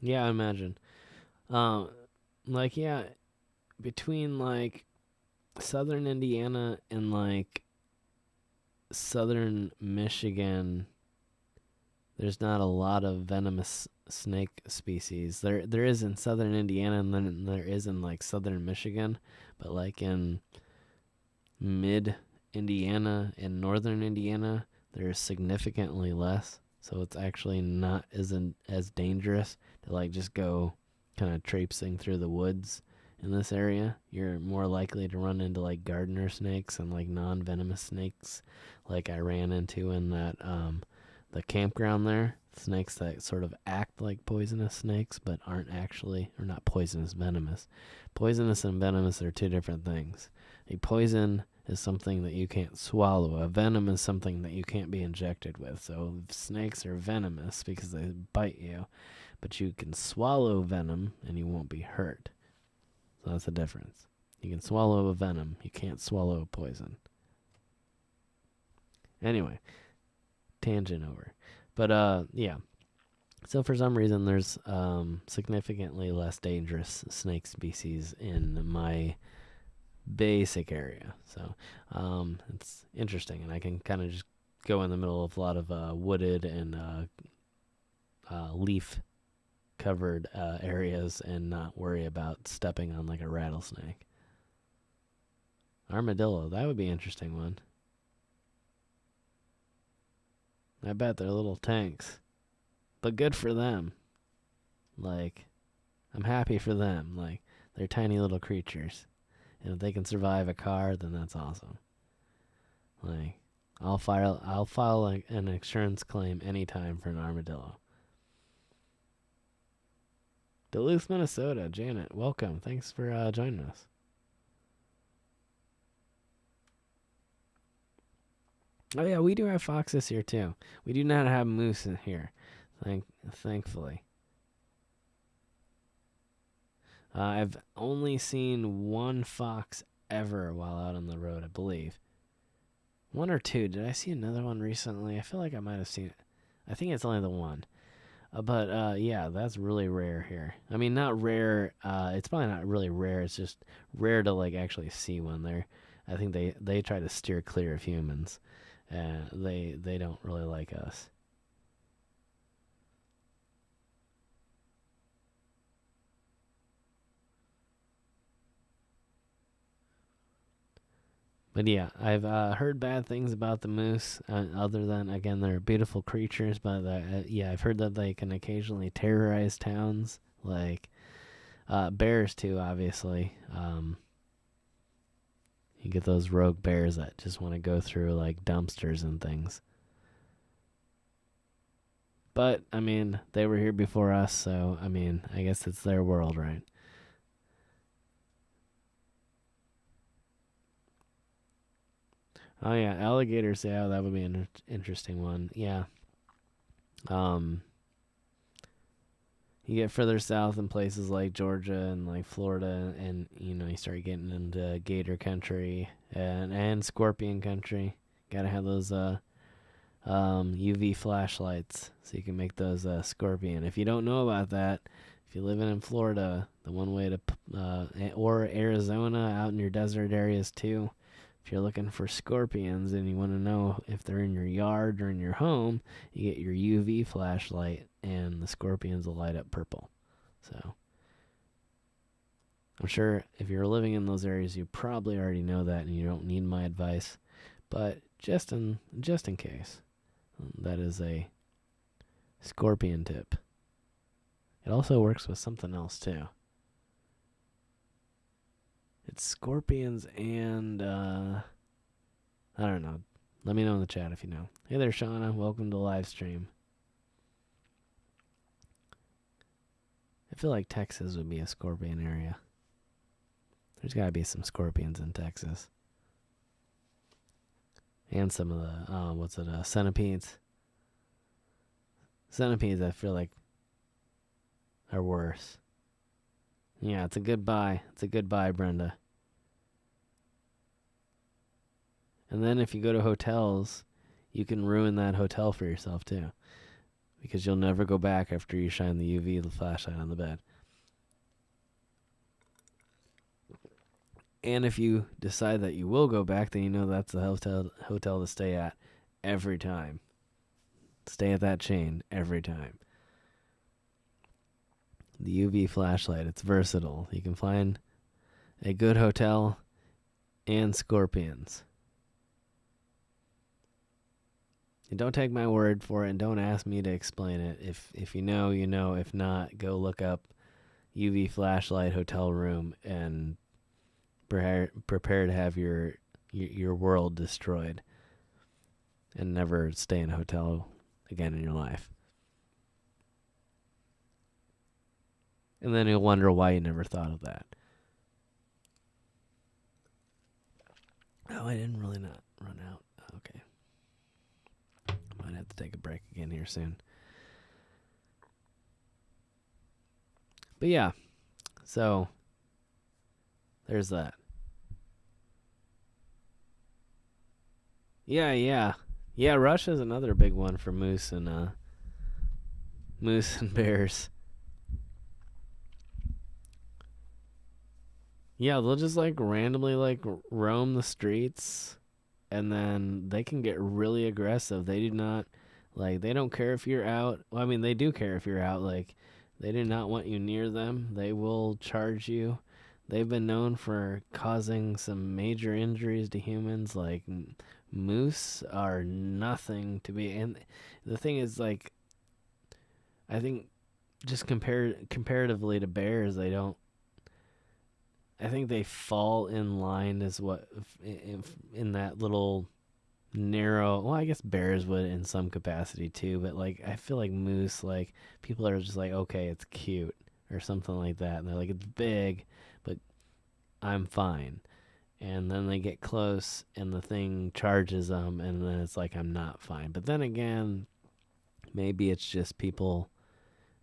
yeah, I imagine. Um, like, yeah, between like southern Indiana and like southern Michigan, there's not a lot of venomous snake species. There is in southern Indiana, and then there is in like southern Michigan, but like in mid Indiana and northern Indiana, there's significantly less. So it's actually not as dangerous to like just go kind of traipsing through the woods in this area. You're more likely to run into like gardener snakes and like non-venomous snakes, like I ran into in that the campground there. snakes that sort of act like poisonous snakes but aren't actually, or not poisonous, venomous. Poisonous and venomous are two different things. A poison is something that you can't swallow. A venom is something that you can't be injected with. So snakes are venomous because they bite you, but you can swallow venom and you won't be hurt. So that's the difference. You can swallow a venom. You can't swallow a poison. Anyway, tangent over. But, yeah. So for some reason, there's significantly less dangerous snake species in my basic area. So it's interesting. And I can kind of just go in the middle of a lot of wooded and leaf-covered areas and not worry about stepping on like a rattlesnake. Armadillo, that would be an interesting one. I bet they're little tanks. But good for them. Like, I'm happy for them. Like, they're tiny little creatures. And if they can survive a car, then that's awesome. Like, I'll file like an insurance claim anytime for an armadillo. Duluth, Minnesota. Janet, welcome. Thanks for joining us. Oh yeah, we do have foxes here too. We do not have moose in here, thankfully. I've only seen one fox ever while out on the road, I believe. One or two. Did I see another one recently? I feel like I might have seen it. I think it's only the one. But yeah, that's really rare here. I mean, not rare. It's probably not really rare. It's just rare to like actually see one there. I think they try to steer clear of humans. They don't really like us. But yeah, I've heard bad things about the moose. Other than again, they're beautiful creatures. But yeah, I've heard that they can occasionally terrorize towns, like bears too. Obviously, you get those rogue bears that just want to go through like dumpsters and things. But I mean, they were here before us, so I mean, I guess it's their world, right? Oh yeah, alligators. Yeah, that would be an interesting one. Yeah. Um, you get further south in places like Georgia and like Florida, and you start getting into gator country and scorpion country. Gotta have those UV flashlights so you can make those scorpion. If you don't know about that, if you're living in Florida, the one way to or Arizona out in your desert areas too. If you're looking for scorpions and you want to know if they're in your yard or in your home, you get your UV flashlight and the scorpions will light up purple. So I'm sure if you're living in those areas, you probably already know that and you don't need my advice. But just in case, that is a scorpion tip. It also works with something else too. It's scorpions and I don't know. Let me know in the chat if you know. Hey there, Shauna. Welcome to the live stream. I feel like Texas would be a scorpion area. There's got to be some scorpions in Texas. And some of the, centipedes. Centipedes, I feel like, are worse. Yeah, it's a goodbye. It's a goodbye, Brenda. And then if you go to hotels, you can ruin that hotel for yourself too. Because you'll never go back after you shine the UV flashlight on the bed. And if you decide that you will go back, then you know that's the hotel to stay at every time. Stay at that chain every time. The UV flashlight, it's versatile. You can find a good hotel and scorpions. And don't take my word for it, and don't ask me to explain it. If you know, you know. If not, go look up UV flashlight hotel room and prepare to have your world destroyed and never stay in a hotel again in your life. And then you'll wonder why you never thought of that. Oh, I didn't really not run out. Okay. Might have to take a break again here soon. But yeah, so there's that. Yeah. Russia's another big one for moose and bears. Yeah, they'll just like randomly like roam the streets, and then they can get really aggressive. They do not like they don't care if you're out. Well, I mean, they do care if you're out. Like they do not want you near them. They will charge you. They've been known for causing some major injuries to humans. Like moose are nothing to be. And the thing is, like, I think just comparatively to bears, they don't. I think they fall in line as what in that little narrow. Well, I guess bears would in some capacity too, but like I feel like moose, like people are just like, okay, it's cute or something like that, and they're like, it's big, but I'm fine. And then they get close, and the thing charges them, and then it's like I'm not fine. But then again, maybe it's just people.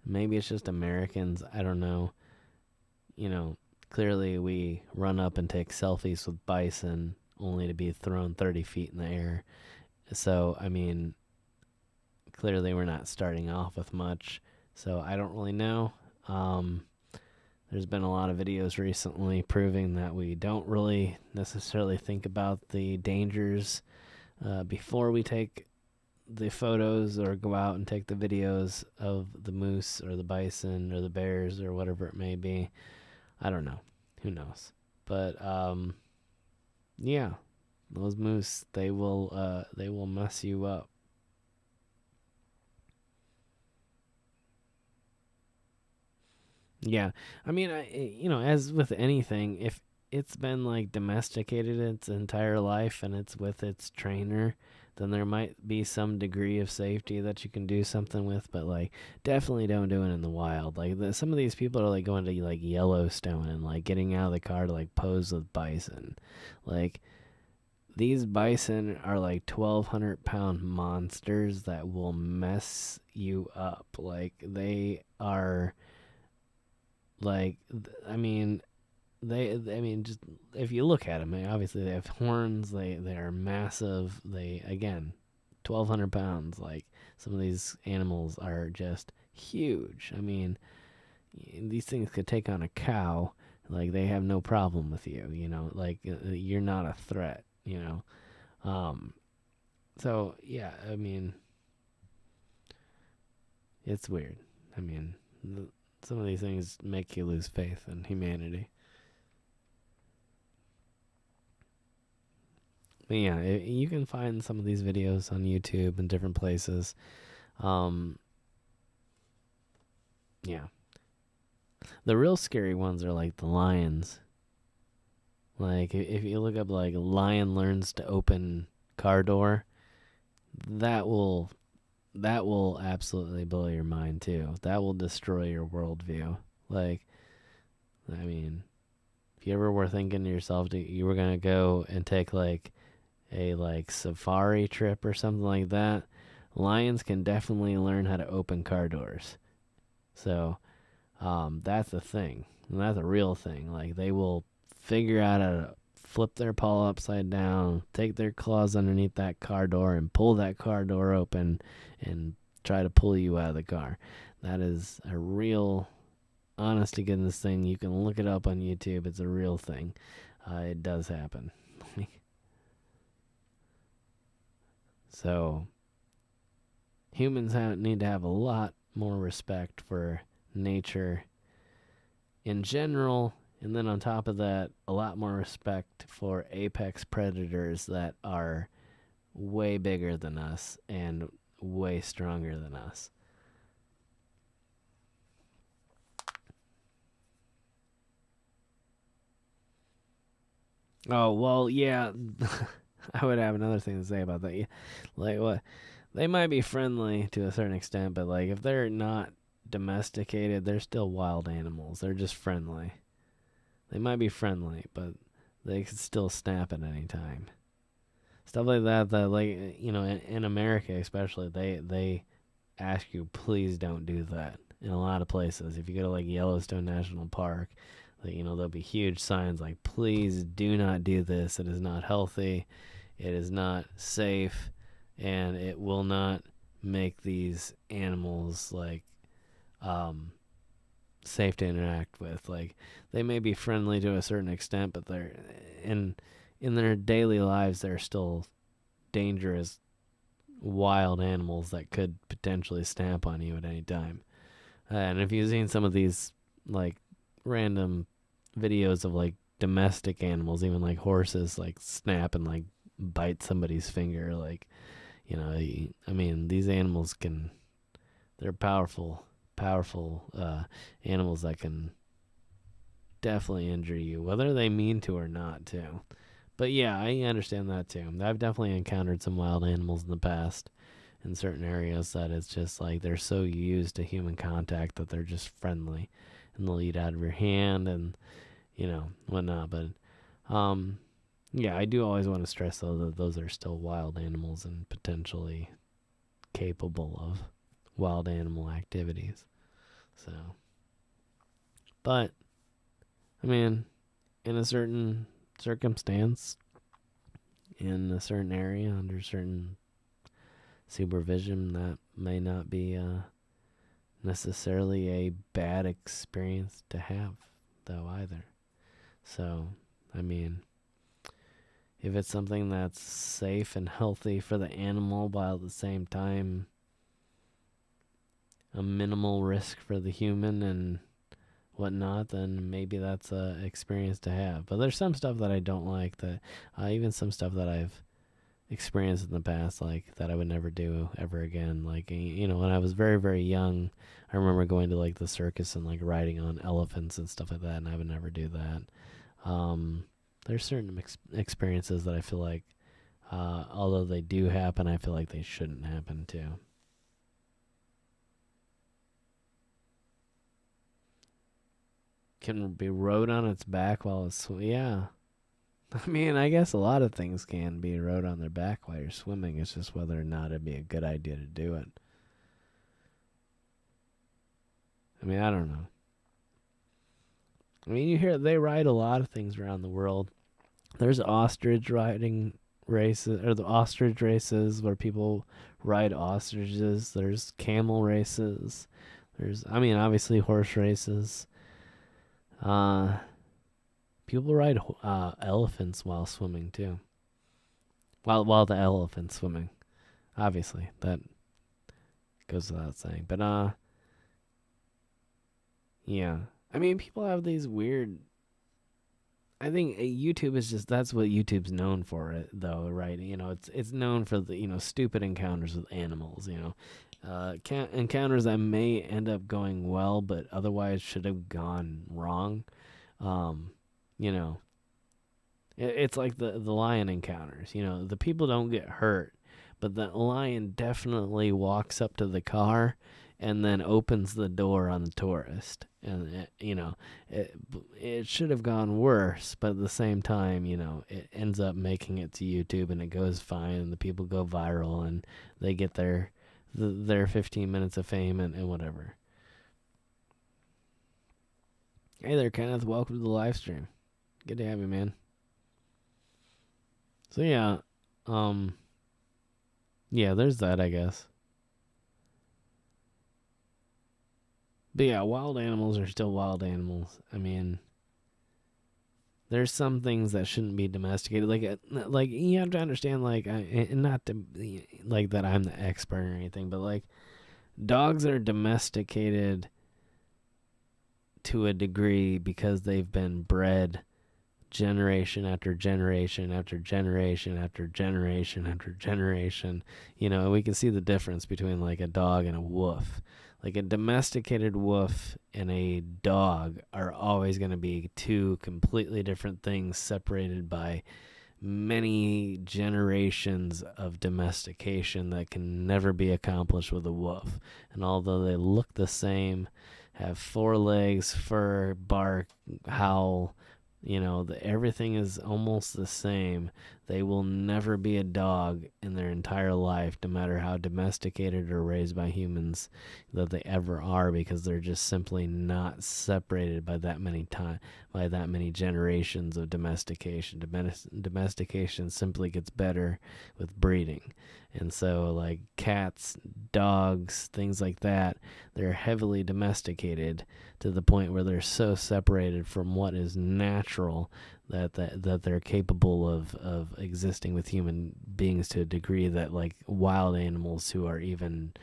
Maybe it's just Americans. I don't know. You know, clearly we run up and take selfies with bison only to be thrown 30 feet in the air. So, I mean, clearly we're not starting off with much. So I don't really know. There's been a lot of videos recently proving that we don't really necessarily think about the dangers before we take the photos or go out and take the videos of the moose or the bison or the bears or whatever it may be. I don't know. Who knows? But yeah, those moose, they will mess you up. Yeah. I mean, as with anything, if it's been like domesticated its entire life and it's with its trainer, then there might be some degree of safety that you can do something with, but like definitely don't do it in the wild. Like some of these people are like going to like Yellowstone and like getting out of the car to like pose with bison. Like these bison are like 1,200-pound monsters that will mess you up. Like they are like I mean just if you look at them, obviously they have horns. They are massive. They again, 1,200 pounds. Like some of these animals are just huge. I mean, these things could take on a cow. Like they have no problem with you. You know, like you're not a threat. You know, so yeah. I mean, it's weird. I mean, some of these things make you lose faith in humanity. But yeah, you can find some of these videos on YouTube and different places. Um, yeah. The real scary ones are like the lions. Like if you look up like lion learns to open car door, that will absolutely blow your mind too. That will destroy your worldview. Like, I mean, if you ever were thinking to yourself you were gonna go and take like a like safari trip or something like that, lions can definitely learn how to open car doors. So that's a thing. And that's a real thing. Like they will figure out how to flip their paw upside down, take their claws underneath that car door and pull that car door open and try to pull you out of the car. That is a real honest to goodness thing. You can look it up on YouTube. It's a real thing. It does happen. So humans need to have a lot more respect for nature in general, and then on top of that, a lot more respect for apex predators that are way bigger than us and way stronger than us. Oh, well, yeah. I would have another thing to say about that. Like what? They might be friendly to a certain extent, but like if they're not domesticated, they're still wild animals. They're just friendly. They might be friendly, but they could still snap at any time. Stuff like that, like, in America especially, they ask you, please don't do that. In a lot of places, if you go to like Yellowstone National Park, like, there'll be huge signs like, please do not do this. It is not healthy. It is not safe, and it will not make these animals like safe to interact with. Like, they may be friendly to a certain extent, but they're in their daily lives, they're still dangerous wild animals that could potentially stamp on you at any time. And if you've seen some of these like random videos of like domestic animals, even like horses, like snap and like bite somebody's finger, like, I mean, these animals they're powerful animals that can definitely injure you, whether they mean to or not, too. But yeah, I understand that too. I've definitely encountered some wild animals in the past in certain areas that it's just like they're so used to human contact that they're just friendly and they'll eat out of your hand and, whatnot. But, yeah, I do always want to stress, though, that those are still wild animals and potentially capable of wild animal activities. So, but, I mean, in a certain circumstance, in a certain area, under certain supervision, that may not be necessarily a bad experience to have, though, either. So, I mean, if it's something that's safe and healthy for the animal, while at the same time a minimal risk for the human and whatnot, then maybe that's a experience to have. But there's some stuff that I don't like, that even some stuff that I've experienced in the past, like, that I would never do ever again. Like, when I was very, very young, I remember going to like the circus and like riding on elephants and stuff like that, and I would never do that. There's certain experiences that I feel like, although they do happen, I feel like they shouldn't happen too. Can be rode on its back while it's yeah. I mean, I guess a lot of things can be rode on their back while you're swimming. It's just whether or not it'd be a good idea to do it. I mean, I don't know. I mean, you hear they ride a lot of things around the world. There's ostrich riding races, or the ostrich races where people ride ostriches. There's camel races. Obviously horse races. People ride elephants while swimming too. While the elephant's swimming, obviously that goes without saying. But yeah. I mean, people have these weird. I think YouTube is that's what YouTube's known for, though, right? It's known for the stupid encounters with animals. Encounters that may end up going well, but otherwise should have gone wrong. It's like the lion encounters. The people don't get hurt, but the lion definitely walks up to the car and then opens the door on the tourist. And, it should have gone worse, but at the same time, it ends up making it to YouTube and it goes fine and the people go viral and they get their 15 minutes of fame and whatever. Hey there, Kenneth. Welcome to the live stream. Good to have you, man. So, yeah. Yeah, there's that, I guess. But yeah, wild animals are still wild animals. I mean, there's some things that shouldn't be domesticated. Like you have to understand, and not to, like, that I'm the expert or anything, but like, dogs are domesticated to a degree because they've been bred generation after generation after generation after generation after generation. And we can see the difference between like a dog and a wolf. Like a domesticated wolf and a dog are always going to be two completely different things separated by many generations of domestication that can never be accomplished with a wolf. And although they look the same, have four legs, fur, bark, howl, everything is almost the same. They will never be a dog in their entire life, no matter how domesticated or raised by humans that they ever are, because they're just simply not separated by that many generations of domestication. Domestication simply gets better with breeding. And so, like cats, dogs, things like that, they're heavily domesticated to the point where they're so separated from what is natural that they're capable of existing with human beings to a degree that, like, wild animals who are even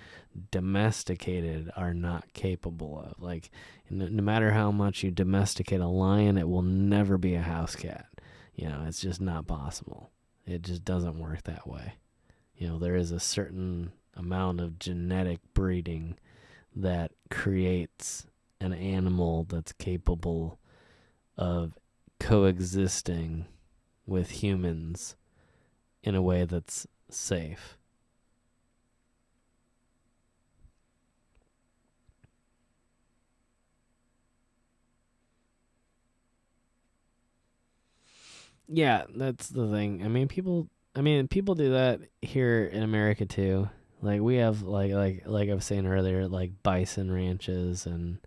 domesticated are not capable of. Like, no matter how much you domesticate a lion, it will never be a house cat. It's just not possible. It just doesn't work that way. There is a certain amount of genetic breeding that creates an animal that's capable of coexisting with humans in a way that's safe. Yeah, that's the thing. People do that here in America too. Like, we have like I was saying earlier, like bison ranches and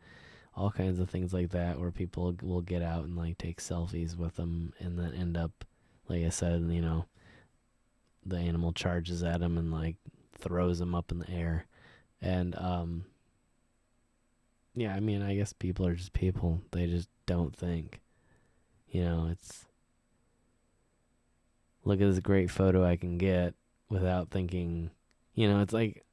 all kinds of things like that, where people will get out and like take selfies with them, and then end up, like I said, the animal charges at them and like throws them up in the air. And yeah, I guess people are just people. They just don't think. It's, look at this great photo I can get, without thinking. It's like,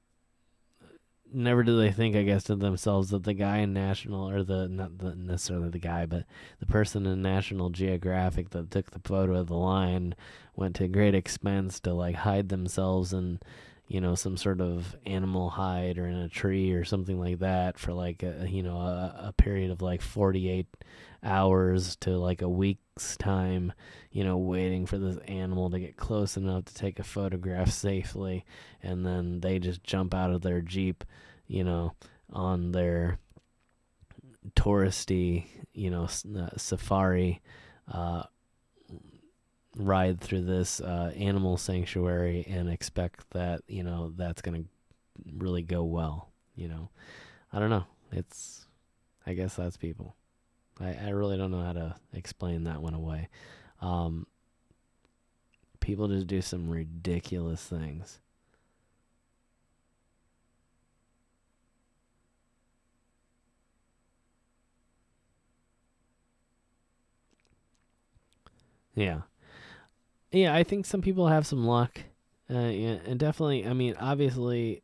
never do they think, I guess, to themselves that the guy in National, or not necessarily the guy, but the person in National Geographic that took the photo of the lion went to great expense to like hide themselves in, some sort of animal hide or in a tree or something like that for like a period of like 48 hours to like a week's time, waiting for this animal to get close enough to take a photograph safely. And then they just jump out of their Jeep, on their touristy, safari ride through this animal sanctuary, and expect that, that's going to really go well. I don't know. I guess that's people. I really don't know how to explain that one away. People just do some ridiculous things. Yeah. Yeah, I think some people have some luck. Yeah, and definitely, obviously,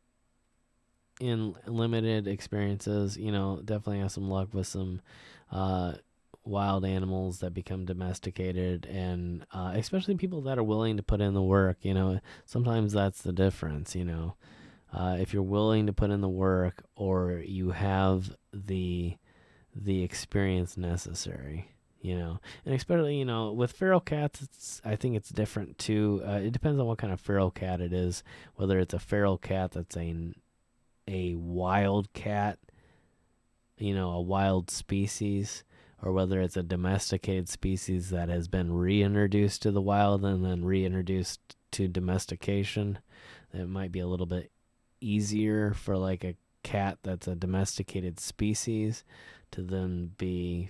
in limited experiences, definitely have some luck with some uh, wild animals that become domesticated, and especially people that are willing to put in the work. Sometimes that's the difference. If you're willing to put in the work, or you have the experience necessary. And especially, with feral cats, I think it's different too. It depends on what kind of feral cat it is, whether it's a feral cat that's a wild cat, a wild species, or whether it's a domesticated species that has been reintroduced to the wild and then reintroduced to domestication. It might be a little bit easier for like a cat that's a domesticated species to then be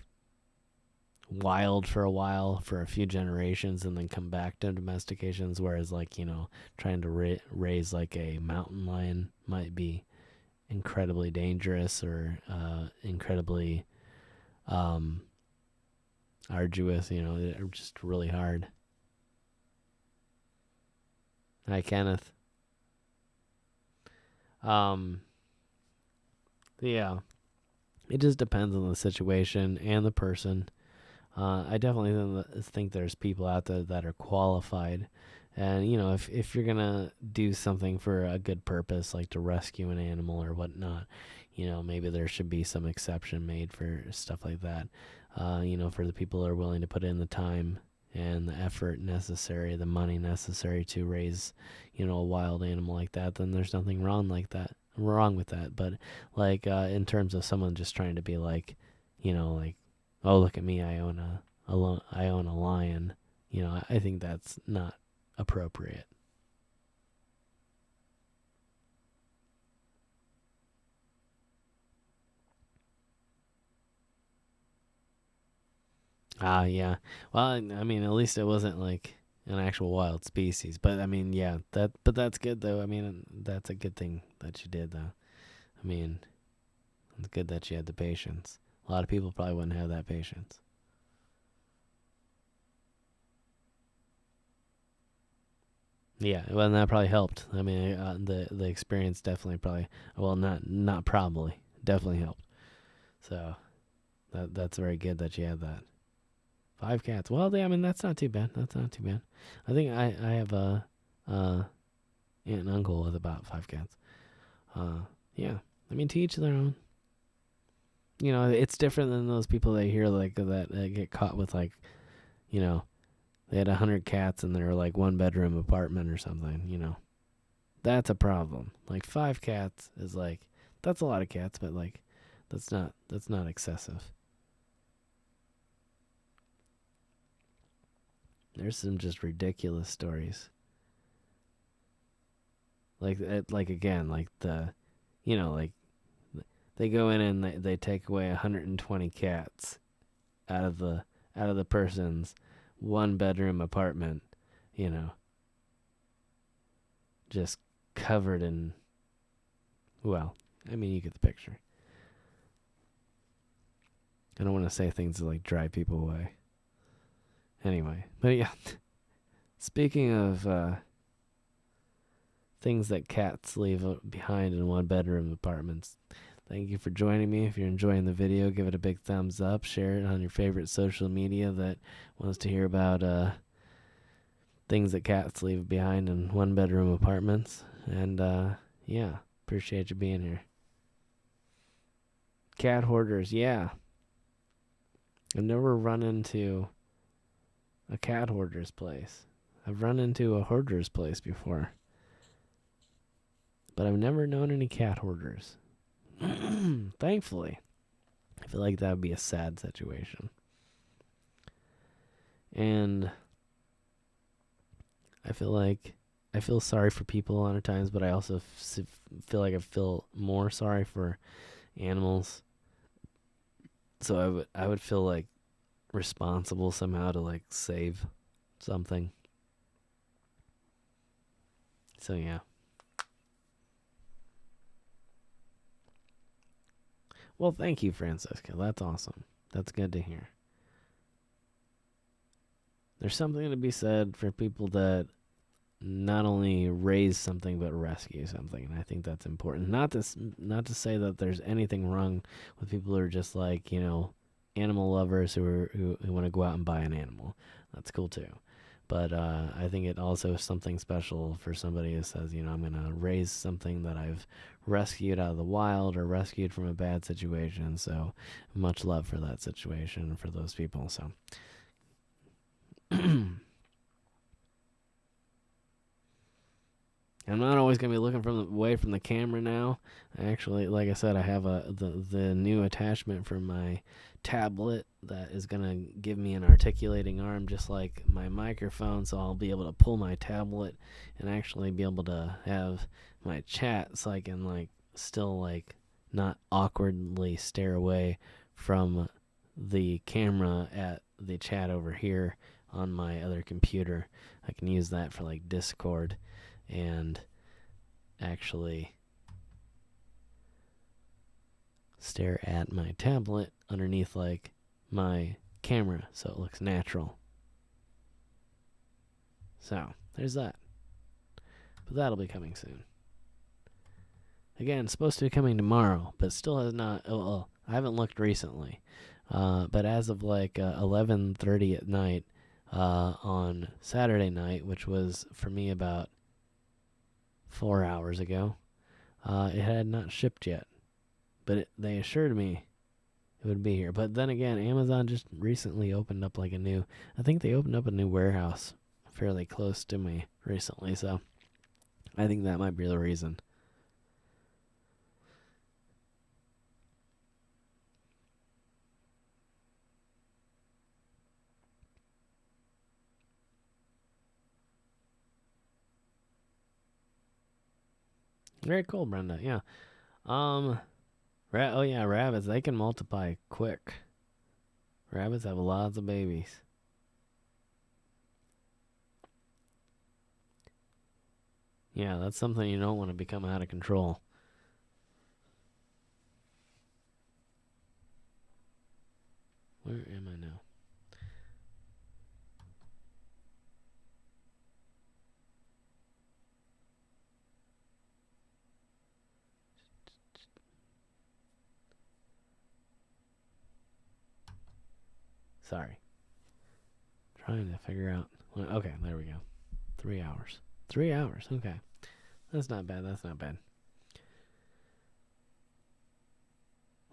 wild for a while, for a few generations, and then come back to domestications, whereas like trying to raise like a mountain lion might be incredibly dangerous, or incredibly arduous, just really hard. Hi, Kenneth. um yeah, it just depends on the situation and the person. I definitely think there's people out there that are qualified. And, if you're going to do something for a good purpose, like to rescue an animal or whatnot, maybe there should be some exception made for stuff like that. For the people that are willing to put in the time and the effort necessary, the money necessary to raise, a wild animal like that, then there's nothing wrong with that. But like in terms of someone just trying to be like, like, oh, look at me, I own I own a lion. I think that's not appropriate. Yeah. Well, I mean, at least it wasn't like an actual wild species. But I mean, yeah, but that's good though. I mean, that's a good thing that you did though. I mean, it's good that you had the patience. A lot of people probably wouldn't have that patience. Yeah, well, and that probably helped. I mean, the experience definitely probably, well, not probably, definitely helped. So that's very good that you had that. 5 cats. Well, I mean, that's not too bad. That's not too bad. I think I have a aunt and uncle with about 5 cats. Yeah. I mean, to each their own. It's different than those people that hear like that get caught with like, you know, they had 100 cats in their like 1 bedroom apartment or something. That's a problem. Like 5 cats is like, that's a lot of cats, but like that's not excessive. There's some just ridiculous stories. Like again, like like they go in and they take away 120 cats out of the person's 1 bedroom apartment, you know, just covered in, well, I mean, you get the picture. I don't want to say things that like drive people away. Anyway, but yeah, speaking of things that cats leave behind in 1 bedroom apartments, thank you for joining me. If you're enjoying the video, give it a big thumbs up. Share it on your favorite social media that wants to hear about things that cats leave behind in 1 bedroom apartments. And yeah, appreciate you being here. Cat hoarders, yeah. I've never run into a cat hoarder's place. I've run into a hoarder's place before, but I've never known any cat hoarders. Thankfully. I feel like that would be a sad situation. And I feel sorry for people a lot of times, but I also feel like I feel more sorry for animals. So I would feel like responsible somehow to like save something. So yeah. Well, thank you, Francisca. That's awesome. That's good to hear. There's something to be said for people that not only raise something but rescue something, and I think that's important. Not to say that there's anything wrong with people who are just like animal lovers who want to go out and buy an animal. That's cool too. But I think it also is something special for somebody who says, I'm going to raise something that I've rescued out of the wild or rescued from a bad situation. So much love for that situation and for those people. So I'm not always gonna be looking away from the camera now. Actually, like I said, I have the new attachment for my tablet that is gonna give me an articulating arm, just like my microphone. So I'll be able to pull my tablet and actually be able to have my chat, so I can like still like not awkwardly stare away from the camera at the chat over here on my other computer. I can use that for like Discord and actually stare at my tablet underneath like my camera so it looks natural. So there's that. But that'll be coming soon. Again, it's supposed to be coming tomorrow, but still has not. Well, I haven't looked recently. But as of like 11:30 at night on Saturday night, which was for me about 4 hours ago, it had not shipped yet. But they assured me it would be here. But then again, Amazon just recently opened up like I think they opened up a new warehouse fairly close to me recently, so I think that might be the reason. Very cool, Brenda. Yeah. Um. Oh yeah, rabbits. They can multiply quick. Rabbits have lots of babies. Yeah, that's something you don't want to become out of control. Where am I now? Sorry. Trying to figure out. Okay, there we go. 3 hours. 3 hours. Okay. That's not bad. That's not bad.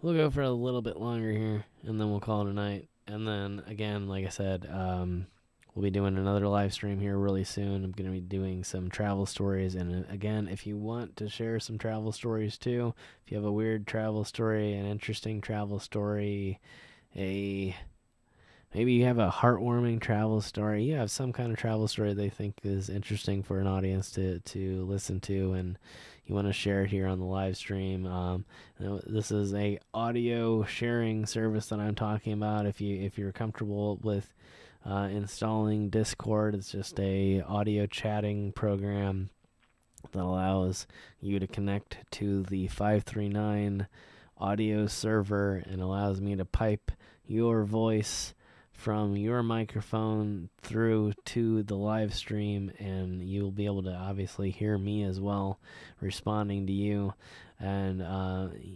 We'll go for a little bit longer here, and then we'll call it a night. And then, again, like I said, we'll be doing another live stream here really soon. I'm going to be doing some travel stories. And again, if you want to share some travel stories too, if you have a weird travel story, an interesting travel story, maybe you have a heartwarming travel story, you have some kind of travel story they think is interesting for an audience to listen to, and you want to share it here on the live stream. This is a audio sharing service that I'm talking about. If you're comfortable with installing Discord, it's just a audio chatting program that allows you to connect to the 539 audio server and allows me to pipe your voice from your microphone through to the live stream, and you'll be able to obviously hear me as well responding to you. And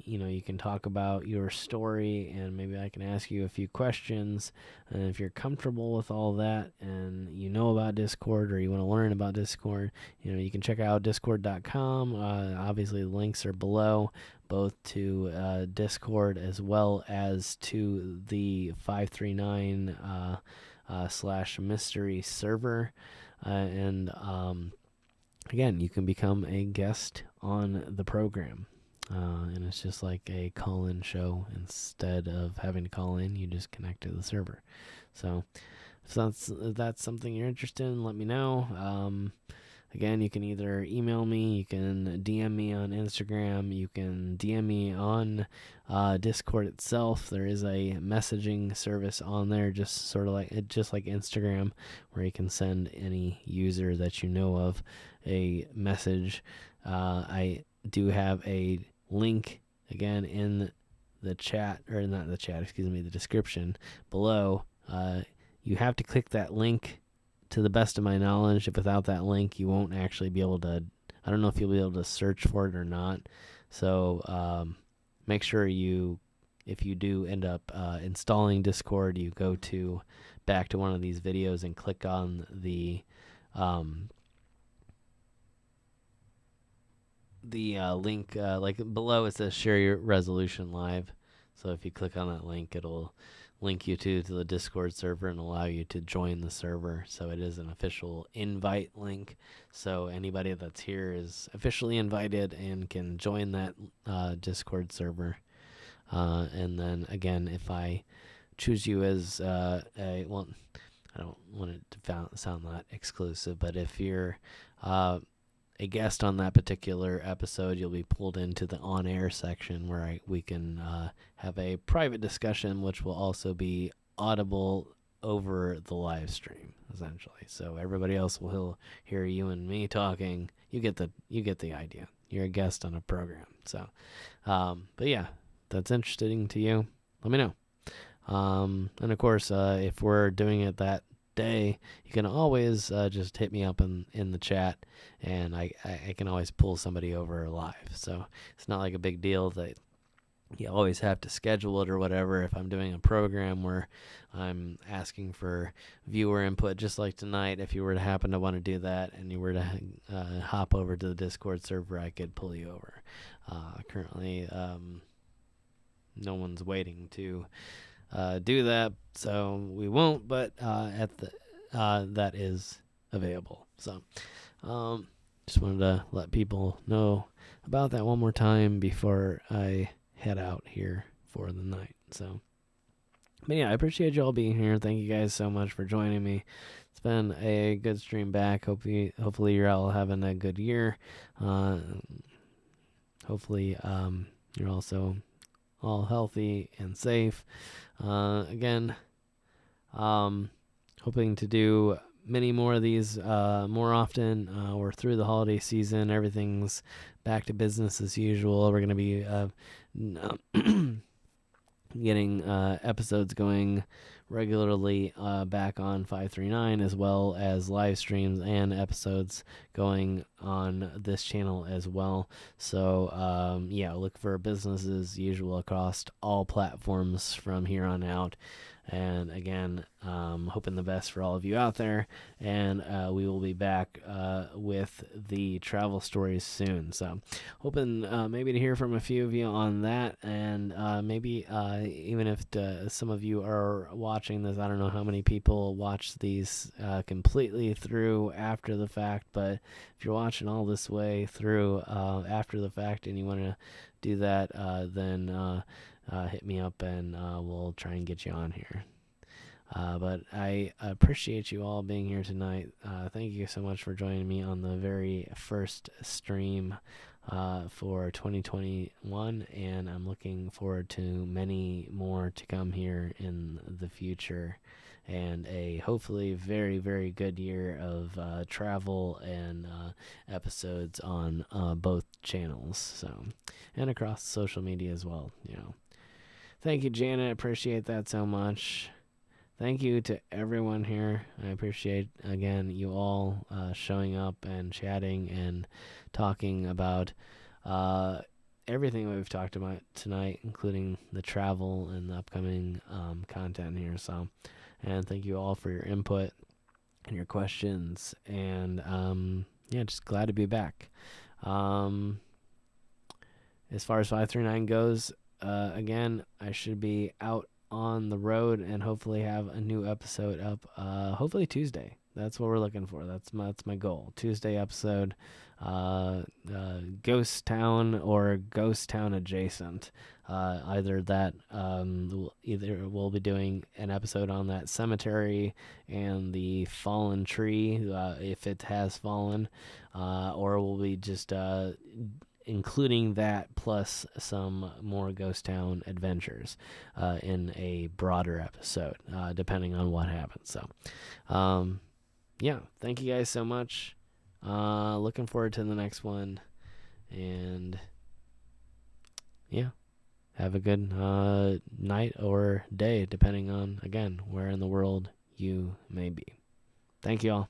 you can talk about your story, and maybe I can ask you a few questions. And if you're comfortable with all that, and you know about Discord, or you want to learn about Discord, you can check out discord.com. Obviously the links are below, both to Discord as well as to the 539 slash mystery server. And again, you can become a guest on the program. And it's just like a call-in show. Instead of having to call in, you just connect to the server. So if that's something you're interested in, let me know. Again, you can either email me, you can DM me on Instagram, you can DM me on Discord itself. There is a messaging service on there, just like Instagram, where you can send any user that you know of a message. I do have a link again in the chat, or not the chat, the description below. You have to click that link. To the best of my knowledge, if without that link, you won't actually be able to. I don't know if you'll be able to search for it or not. So make sure if you do end up installing Discord, you go back to one of these videos and click on the link. Like below, it says "Share Your Resolution Live." So if you click on that link, it'll link you to the Discord server and allow you to join the server. So it is an official invite link. So anybody that's here is officially invited and can join that Discord server. And then again, if I choose you as I don't want it to sound that exclusive, but if you're a guest on that particular episode, you'll be pulled into the on-air section where we can have a private discussion, which will also be audible over the live stream, essentially. So everybody else will hear you and me talking. You get the idea. You're a guest on a program. So, but yeah, that's interesting to you, let me know. And of course, if we're doing it that day, you can always just hit me up in the chat, and I can always pull somebody over live. So it's not like a big deal that you always have to schedule it or whatever. If I'm doing a program where I'm asking for viewer input, just like tonight, if you were to happen to want to do that and you were to hop over to the Discord server, I could pull you over. Currently, no one's waiting to do that, so we won't. But that is available. So just wanted to let people know about that one more time before I head out here for the night. So, but yeah, I appreciate you all being here. Thank you guys so much for joining me. It's been a good stream back. Hopefully you're all having a good year. Hopefully you're also all healthy and safe. Again, hoping to do many more of these more often. We're through the holiday season. Everything's back to business as usual. We're going to be getting episodes going regularly back on 539, as well as live streams and episodes going on this channel as well. So yeah, look for business as usual across all platforms from here on out. And again, hoping the best for all of you out there. And we will be back with the travel stories soon. So hoping maybe to hear from a few of you on that. And maybe even if some of you are watching this, I don't know how many people watch these completely through after the fact. But if you're watching all this way through after the fact and you want to do that, then hit me up and we'll try and get you on here. But I appreciate you all being here tonight. Thank you so much for joining me on the very first stream for 2021, and I'm looking forward to many more to come here in the future, and a hopefully very, very good year of travel and episodes on both channels, so, and across social media as well. Thank you, Janet. I appreciate that so much. Thank you to everyone here. I appreciate, again, you all showing up and chatting and talking about everything we've talked about tonight, including the travel and the upcoming content here. So, and thank you all for your input and your questions. And yeah, just glad to be back. As far as 539 goes, again, I should be out on the road and hopefully have a new episode up hopefully Tuesday. That's what we're looking for. That's my goal. Tuesday episode, ghost town or ghost town adjacent. Either that, either we'll be doing an episode on that cemetery and the fallen tree, if it has fallen, or we'll be just including that plus some more ghost town adventures in a broader episode, depending on what happens. So yeah, thank you guys so much. Looking forward to the next one, and yeah, have a good night or day, depending on, again, where in the world you may be. Thank you all.